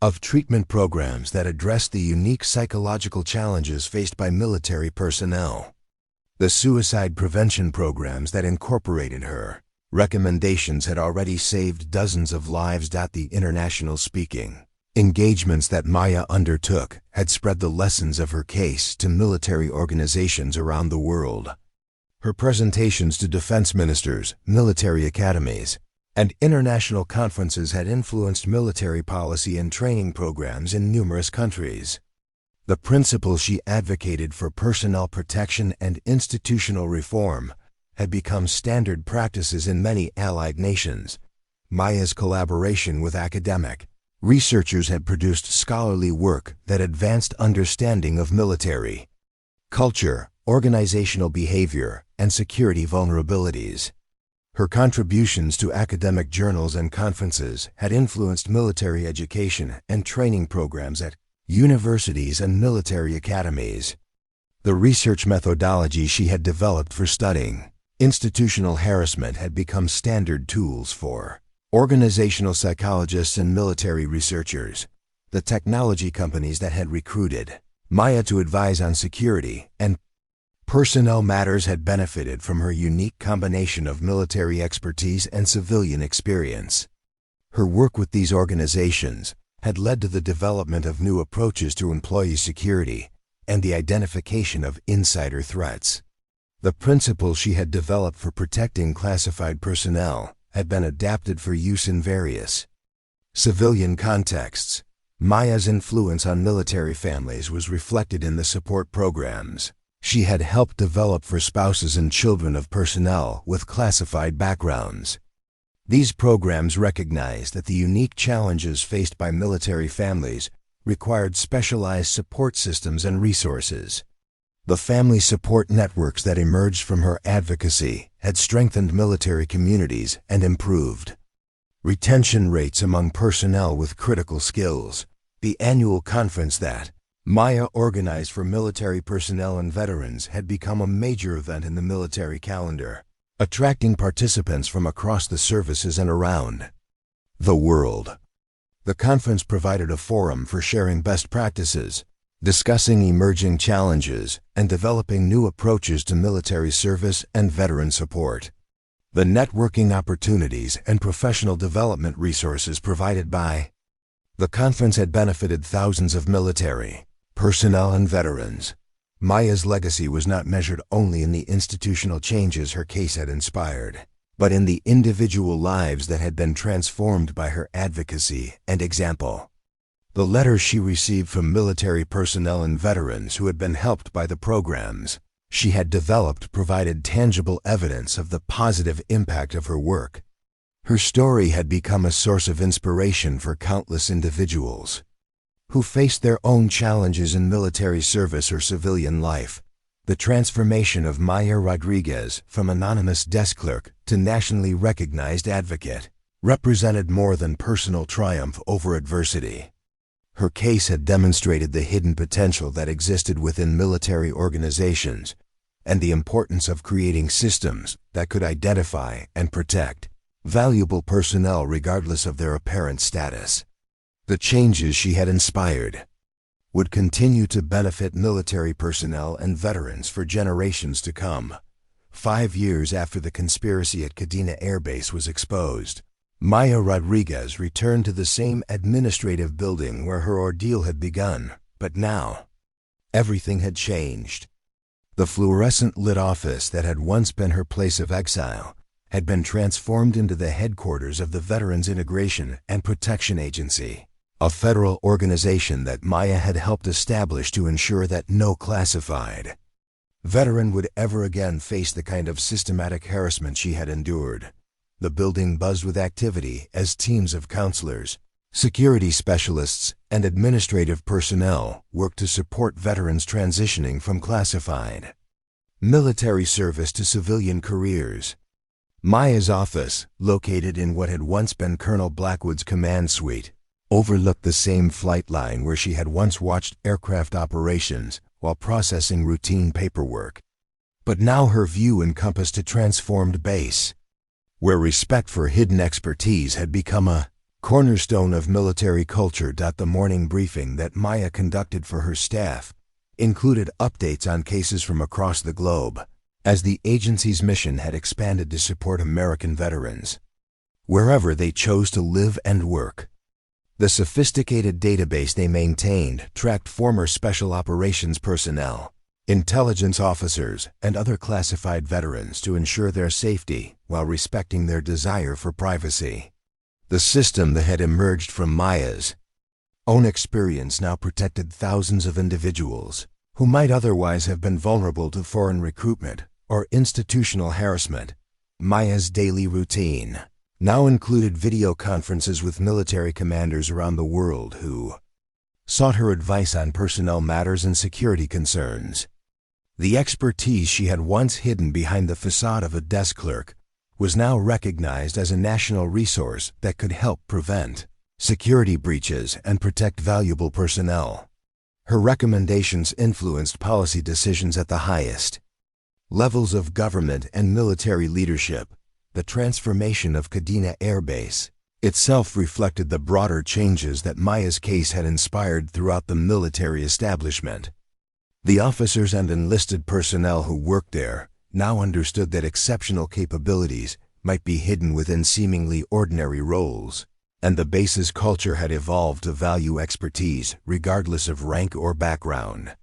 of treatment programs that addressed the unique psychological challenges faced by military personnel. The suicide prevention programs that incorporated her recommendations had already saved dozens of lives. The international speaking engagements that Maya undertook had spread the lessons of her case to military organizations around the world. Her presentations to defense ministers, military academies, and international conferences had influenced military policy and training programs in numerous countries. The principles she advocated for personnel protection and institutional reform had become standard practices in many allied nations. Maya's collaboration with academic researchers had produced scholarly work that advanced understanding of military culture, organizational behavior, and security vulnerabilities. Her contributions to academic journals and conferences had influenced military education and training programs at universities and military academies. The research methodology she had developed for studying institutional harassment had become standard tools for organizational psychologists and military researchers. The technology companies that had recruited Maya to advise on security and personnel matters had benefited from her unique combination of military expertise and civilian experience. Her work with these organizations had led to the development of new approaches to employee security and the identification of insider threats. The principles she had developed for protecting classified personnel had been adapted for use in various civilian contexts. Maya's influence on military families was reflected in the support programs she had helped develop for spouses and children of personnel with classified backgrounds. These programs recognized that the unique challenges faced by military families required specialized support systems and resources. The family support networks that emerged from her advocacy had strengthened military communities and improved retention rates among personnel with critical skills. The annual conference that Maya organized for military personnel and veterans had become a major event in the military calendar, attracting participants from across the services and around the world. The conference provided a forum for sharing best practices, discussing emerging challenges, and developing new approaches to military service and veteran support. The networking opportunities and professional development resources provided by the conference had benefited thousands of military personnel and veterans. Maya's legacy was not measured only in the institutional changes her case had inspired, but in the individual lives that had been transformed by her advocacy and example. The letters she received from military personnel and veterans who had been helped by the programs she had developed provided tangible evidence of the positive impact of her work. Her story had become a source of inspiration for countless individuals who faced their own challenges in military service or civilian life. The transformation of Maya Rodriguez from anonymous desk clerk to nationally recognized advocate represented more than personal triumph over adversity. Her case had demonstrated the hidden potential that existed within military organizations and the importance of creating systems that could identify and protect valuable personnel regardless of their apparent status. The changes she had inspired would continue to benefit military personnel and veterans for generations to come. 5 years after the conspiracy at Kadena Air Base was exposed, Maya Rodriguez returned to the same administrative building where her ordeal had begun, but now everything had changed. The fluorescent-lit office that had once been her place of exile had been transformed into the headquarters of the Veterans Integration and Protection Agency, a federal organization that Maya had helped establish to ensure that no classified veteran would ever again face the kind of systematic harassment she had endured. The building buzzed with activity as teams of counselors, security specialists, and administrative personnel worked to support veterans transitioning from classified military service to civilian careers. Maya's office, located in what had once been Colonel Blackwood's command suite, overlooked the same flight line where she had once watched aircraft operations while processing routine paperwork. But now her view encompassed a transformed base, where respect for hidden expertise had become a cornerstone of military culture. The morning briefing that Maya conducted for her staff included updates on cases from across the globe, as the agency's mission had expanded to support American veterans wherever they chose to live and work. The sophisticated database they maintained tracked former special operations personnel, intelligence officers, and other classified veterans to ensure their safety while respecting their desire for privacy. The system that had emerged from Maya's own experience now protected thousands of individuals who might otherwise have been vulnerable to foreign recruitment or institutional harassment. Maya's daily routine now included video conferences with military commanders around the world who sought her advice on personnel matters and security concerns. The expertise she had once hidden behind the facade of a desk clerk was now recognized as a national resource that could help prevent security breaches and protect valuable personnel. Her recommendations influenced policy decisions at the highest levels of government and military leadership. The transformation of Kadena Air Base itself reflected the broader changes that Maya's case had inspired throughout the military establishment. The officers and enlisted personnel who worked there now understood that exceptional capabilities might be hidden within seemingly ordinary roles, and the base's culture had evolved to value expertise regardless of rank or background.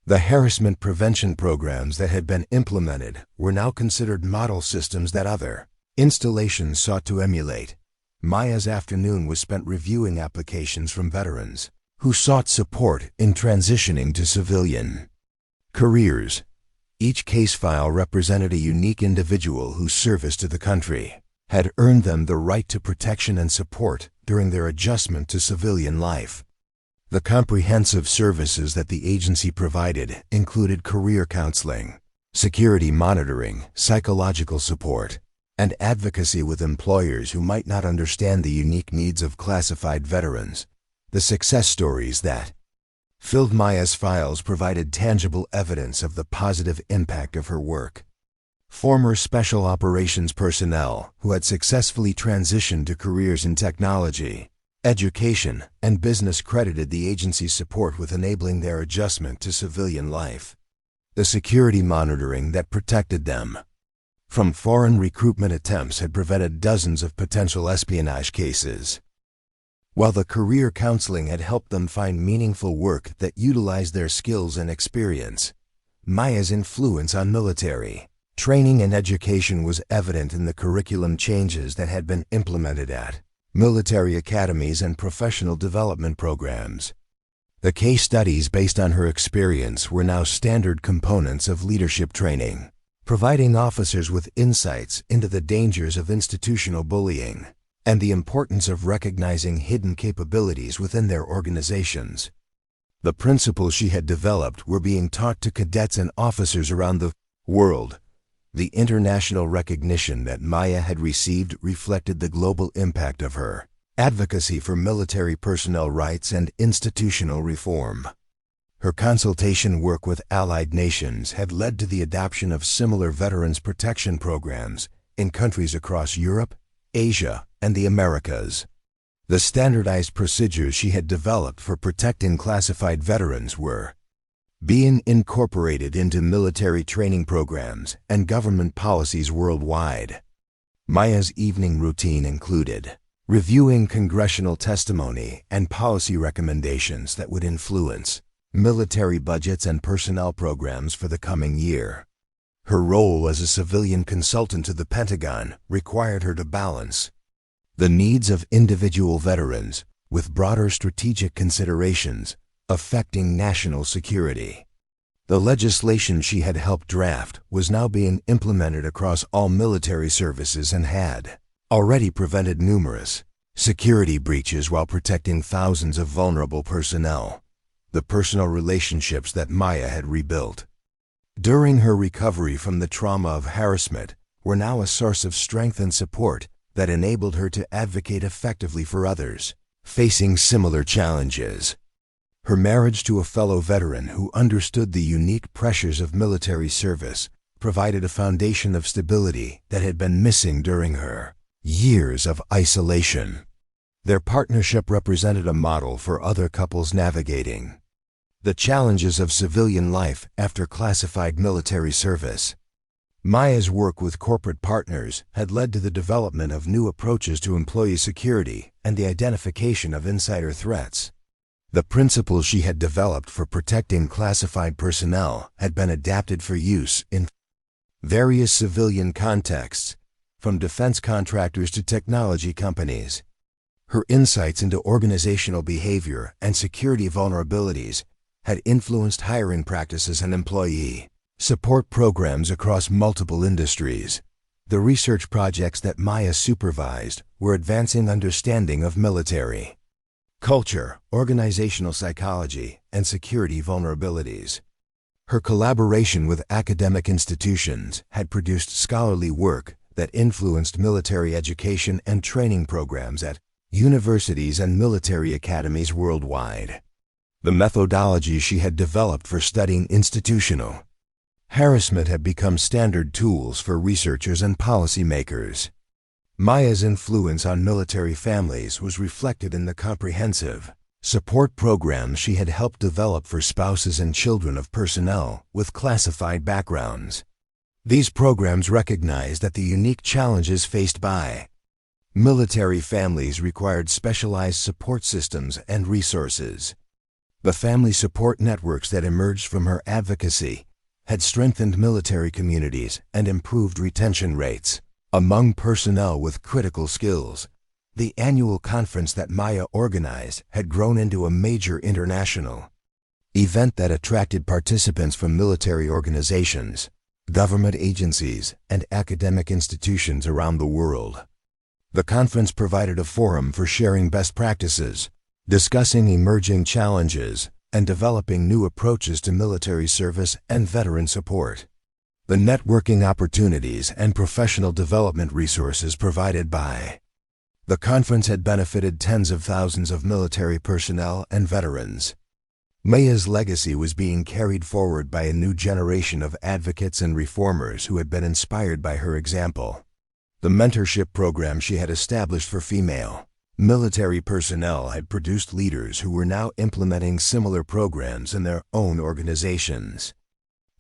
The harassment prevention programs that had been implemented were now considered model systems that other installations sought to emulate. Maya's afternoon was spent reviewing applications from veterans who sought support in transitioning to civilian careers. Each case file represented a unique individual whose service to the country had earned them the right to protection and support during their adjustment to civilian life. The comprehensive services that the agency provided included career counseling, security monitoring, psychological support, and advocacy with employers who might not understand the unique needs of classified veterans. The success stories that filled Maya's files provided tangible evidence of the positive impact of her work. Former special operations personnel who had successfully transitioned to careers in technology, education, and business credited the agency's support with enabling their adjustment to civilian life. The security monitoring that protected them from foreign recruitment attempts had prevented dozens of potential espionage cases, while the career counseling had helped them find meaningful work that utilized their skills and experience. Maya's influence on military training and education was evident in the curriculum changes that had been implemented at military academies and professional development programs. The case studies based on her experience were now standard components of leadership training, providing officers with insights into the dangers of institutional bullying and the importance of recognizing hidden capabilities within their organizations. The principles she had developed were being taught to cadets and officers around the world. The international recognition that Maya had received reflected the global impact of her advocacy for military personnel rights and institutional reform. Her consultation work with allied nations had led to the adoption of similar veterans protection programs in countries across Europe, Asia, and the Americas. The standardized procedures she had developed for protecting classified veterans were being incorporated into military training programs and government policies worldwide. Maya's evening routine included reviewing congressional testimony and policy recommendations that would influence military budgets and personnel programs for the coming year. Her role as a civilian consultant to the Pentagon required her to balance the needs of individual veterans with broader strategic considerations affecting national security. The legislation she had helped draft was now being implemented across all military services and had already prevented numerous security breaches while protecting thousands of vulnerable personnel. The personal relationships that Maya had rebuilt during her recovery from the trauma of harassment were now a source of strength and support that enabled her to advocate effectively for others facing similar challenges. Her marriage to a fellow veteran who understood the unique pressures of military service provided a foundation of stability that had been missing during her years of isolation. Their partnership represented a model for other couples navigating the challenges of civilian life after classified military service. Maya's work with corporate partners had led to the development of new approaches to employee security and the identification of insider threats. The principles she had developed for protecting classified personnel had been adapted for use in various civilian contexts, from defense contractors to technology companies. Her insights into organizational behavior and security vulnerabilities had influenced hiring practices and employee support programs across multiple industries. The research projects that Maya supervised were advancing understanding of military culture, organizational psychology, and security vulnerabilities. Her collaboration with academic institutions had produced scholarly work that influenced military education and training programs at universities and military academies worldwide. The methodology she had developed for studying institutional harassment had become standard tools for researchers and policymakers. Maya's influence on military families was reflected in the comprehensive support programs she had helped develop for spouses and children of personnel with classified backgrounds. These programs recognized that the unique challenges faced by military families required specialized support systems and resources. The family support networks that emerged from her advocacy had strengthened military communities and improved retention rates among personnel with critical skills. The annual conference that Maya organized had grown into a major international event that attracted participants from military organizations, government agencies, and academic institutions around the world. The conference provided a forum for sharing best practices, discussing emerging challenges, and developing new approaches to military service and veteran support. The networking opportunities and professional development resources provided by the conference had benefited tens of thousands of military personnel and veterans. Maya's legacy was being carried forward by a new generation of advocates and reformers who had been inspired by her example. The mentorship program she had established for female military personnel had produced leaders who were now implementing similar programs in their own organizations.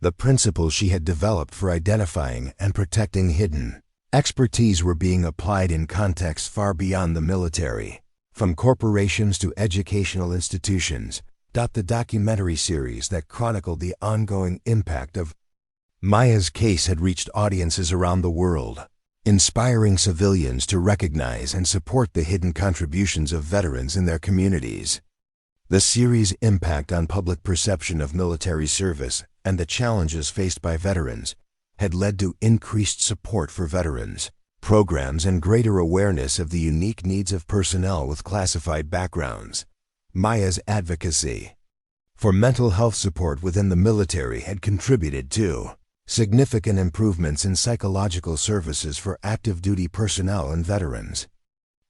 The principles she had developed for identifying and protecting hidden expertise were being applied in contexts far beyond the military, from corporations to educational institutions, The documentary series that chronicled the ongoing impact of Maya's case had reached audiences around the world, inspiring civilians to recognize and support the hidden contributions of veterans in their communities. The series' impact on public perception of military service and the challenges faced by veterans had led to increased support for veterans programs and greater awareness of the unique needs of personnel with classified backgrounds. Maya's advocacy for mental health support within the military had contributed to significant improvements in psychological services for active duty personnel and veterans.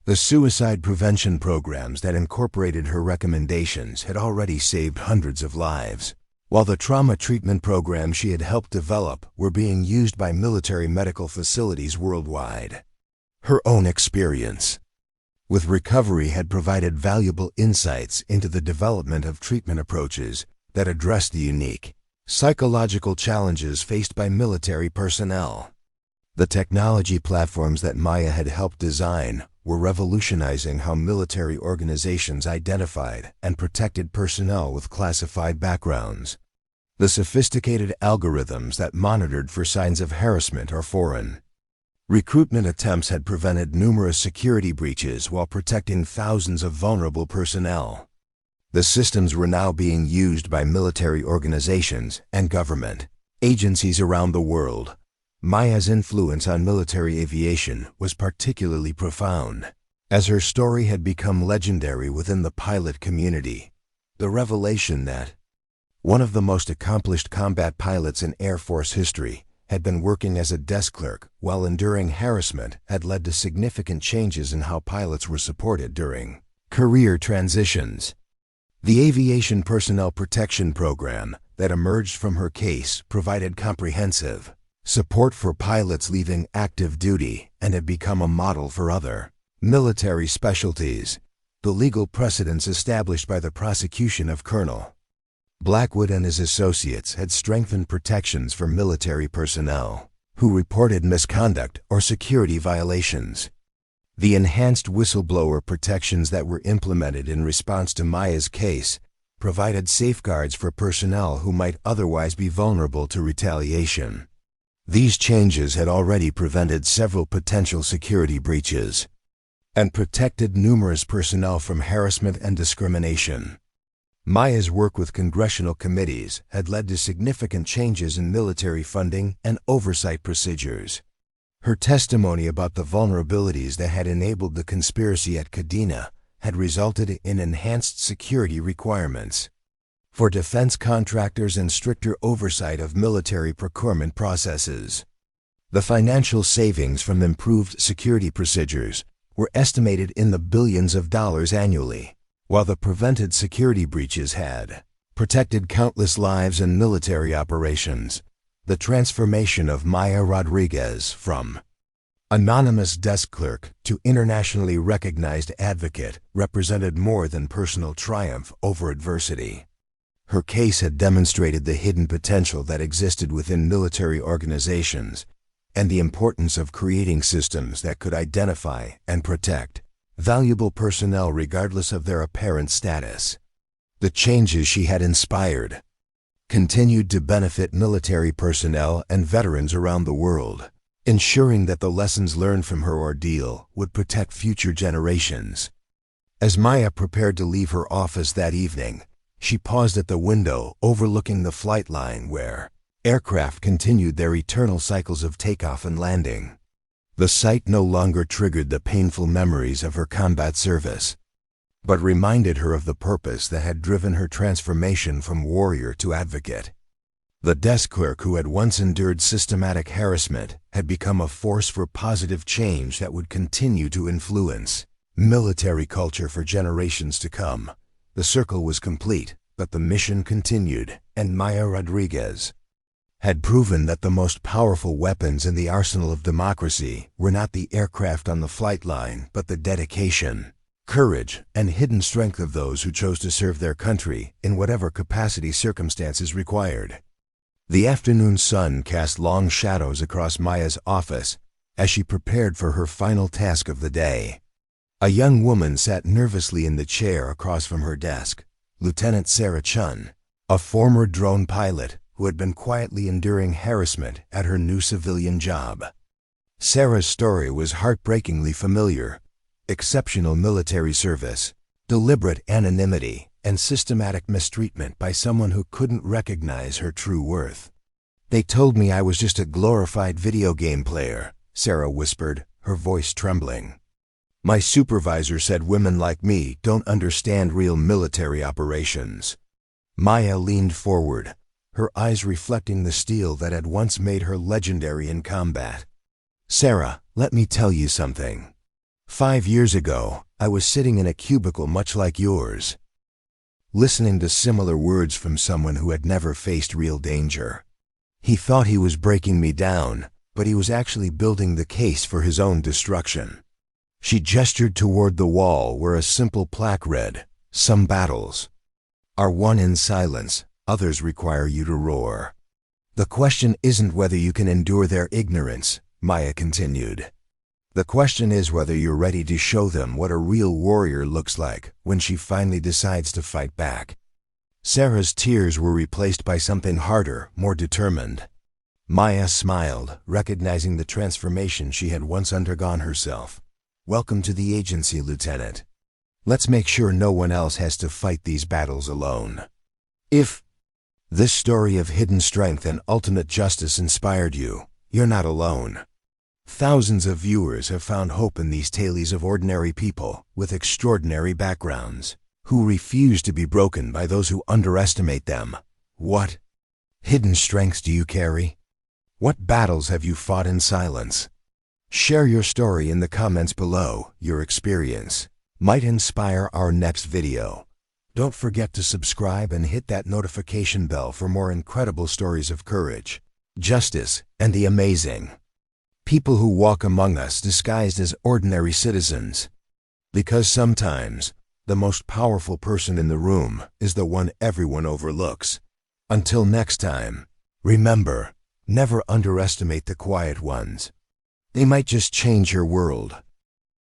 The suicide prevention programs that incorporated her recommendations had already saved hundreds of lives, while the trauma treatment programs she had helped develop were being used by military medical facilities worldwide. Her own experience with recovery had provided valuable insights into the development of treatment approaches that addressed the unique psychological challenges faced by military personnel. The technology platforms that Maya had helped design were revolutionizing how military organizations identified and protected personnel with classified backgrounds. The sophisticated algorithms that monitored for signs of harassment or foreign recruitment attempts had prevented numerous security breaches while protecting thousands of vulnerable personnel. The systems were now being used by military organizations and government agencies around the world. Maya's influence on military aviation was particularly profound, as her story had become legendary within the pilot community. The revelation that one of the most accomplished combat pilots in Air Force history had been working as a desk clerk while enduring harassment had led to significant changes in how pilots were supported during career transitions. The Aviation Personnel Protection Program that emerged from her case provided comprehensive support for pilots leaving active duty and had become a model for other military specialties. The legal precedents established by the prosecution of Colonel Blackwood and his associates had strengthened protections for military personnel who reported misconduct or security violations. The enhanced whistleblower protections that were implemented in response to Maya's case provided safeguards for personnel who might otherwise be vulnerable to retaliation. These changes had already prevented several potential security breaches and protected numerous personnel from harassment and discrimination. Maya's work with congressional committees had led to significant changes in military funding and oversight procedures. Her testimony about the vulnerabilities that had enabled the conspiracy at Kadena had resulted in enhanced security requirements for defense contractors and stricter oversight of military procurement processes. The financial savings from improved security procedures were estimated in the billions of dollars annually, while the prevented security breaches had protected countless lives in military operations. The transformation of Maya Rodriguez from anonymous desk clerk to internationally recognized advocate represented more than personal triumph over adversity. Her case had demonstrated the hidden potential that existed within military organizations and the importance of creating systems that could identify and protect valuable personnel regardless of their apparent status. The changes she had inspired continued to benefit military personnel and veterans around the world, ensuring that the lessons learned from her ordeal would protect future generations. As Maya prepared to leave her office that evening, she paused at the window overlooking the flight line where aircraft continued their eternal cycles of takeoff and landing. The sight no longer triggered the painful memories of her combat service, but reminded her of the purpose that had driven her transformation from warrior to advocate. The desk clerk who had once endured systematic harassment had become a force for positive change that would continue to influence military culture for generations to come. The circle was complete, but the mission continued, and Maya Rodriguez had proven that the most powerful weapons in the arsenal of democracy were not the aircraft on the flight line, but the dedication, courage, and hidden strength of those who chose to serve their country in whatever capacity circumstances required. The afternoon sun cast long shadows across Maya's office as she prepared for her final task of the day. A young woman sat nervously in the chair across from her desk, Lieutenant Sarah Chun, a former drone pilot who had been quietly enduring harassment at her new civilian job. Sarah's story was heartbreakingly familiar. Exceptional military service, deliberate anonymity, and systematic mistreatment by someone who couldn't recognize her true worth. "They told me I was just a glorified video game player," Sarah whispered, her voice trembling. "My supervisor said women like me don't understand real military operations." Maya leaned forward, her eyes reflecting the steel that had once made her legendary in combat. "Sarah, let me tell you something. 5 years ago, I was sitting in a cubicle much like yours, listening to similar words from someone who had never faced real danger. He thought he was breaking me down, but he was actually building the case for his own destruction." She gestured toward the wall where a simple plaque read, "Some battles are won in silence, others require you to roar. The question isn't whether you can endure their ignorance," Maya continued. "The question is whether you're ready to show them what a real warrior looks like when she finally decides to fight back." Sarah's tears were replaced by something harder, more determined. Maya smiled, recognizing the transformation she had once undergone herself. "Welcome to the agency, Lieutenant. Let's make sure no one else has to fight these battles alone." If this story of hidden strength and ultimate justice inspired you, you're not alone. Thousands of viewers have found hope in these tales of ordinary people with extraordinary backgrounds, who refuse to be broken by those who underestimate them. What hidden strengths do you carry? What battles have you fought in silence? Share your story in the comments below. Your experience might inspire our next video. Don't forget to subscribe and hit that notification bell for more incredible stories of courage, justice, and the amazing. People who walk among us disguised as ordinary citizens. Because sometimes, the most powerful person in the room is the one everyone overlooks. Until next time, remember, never underestimate the quiet ones. They might just change your world.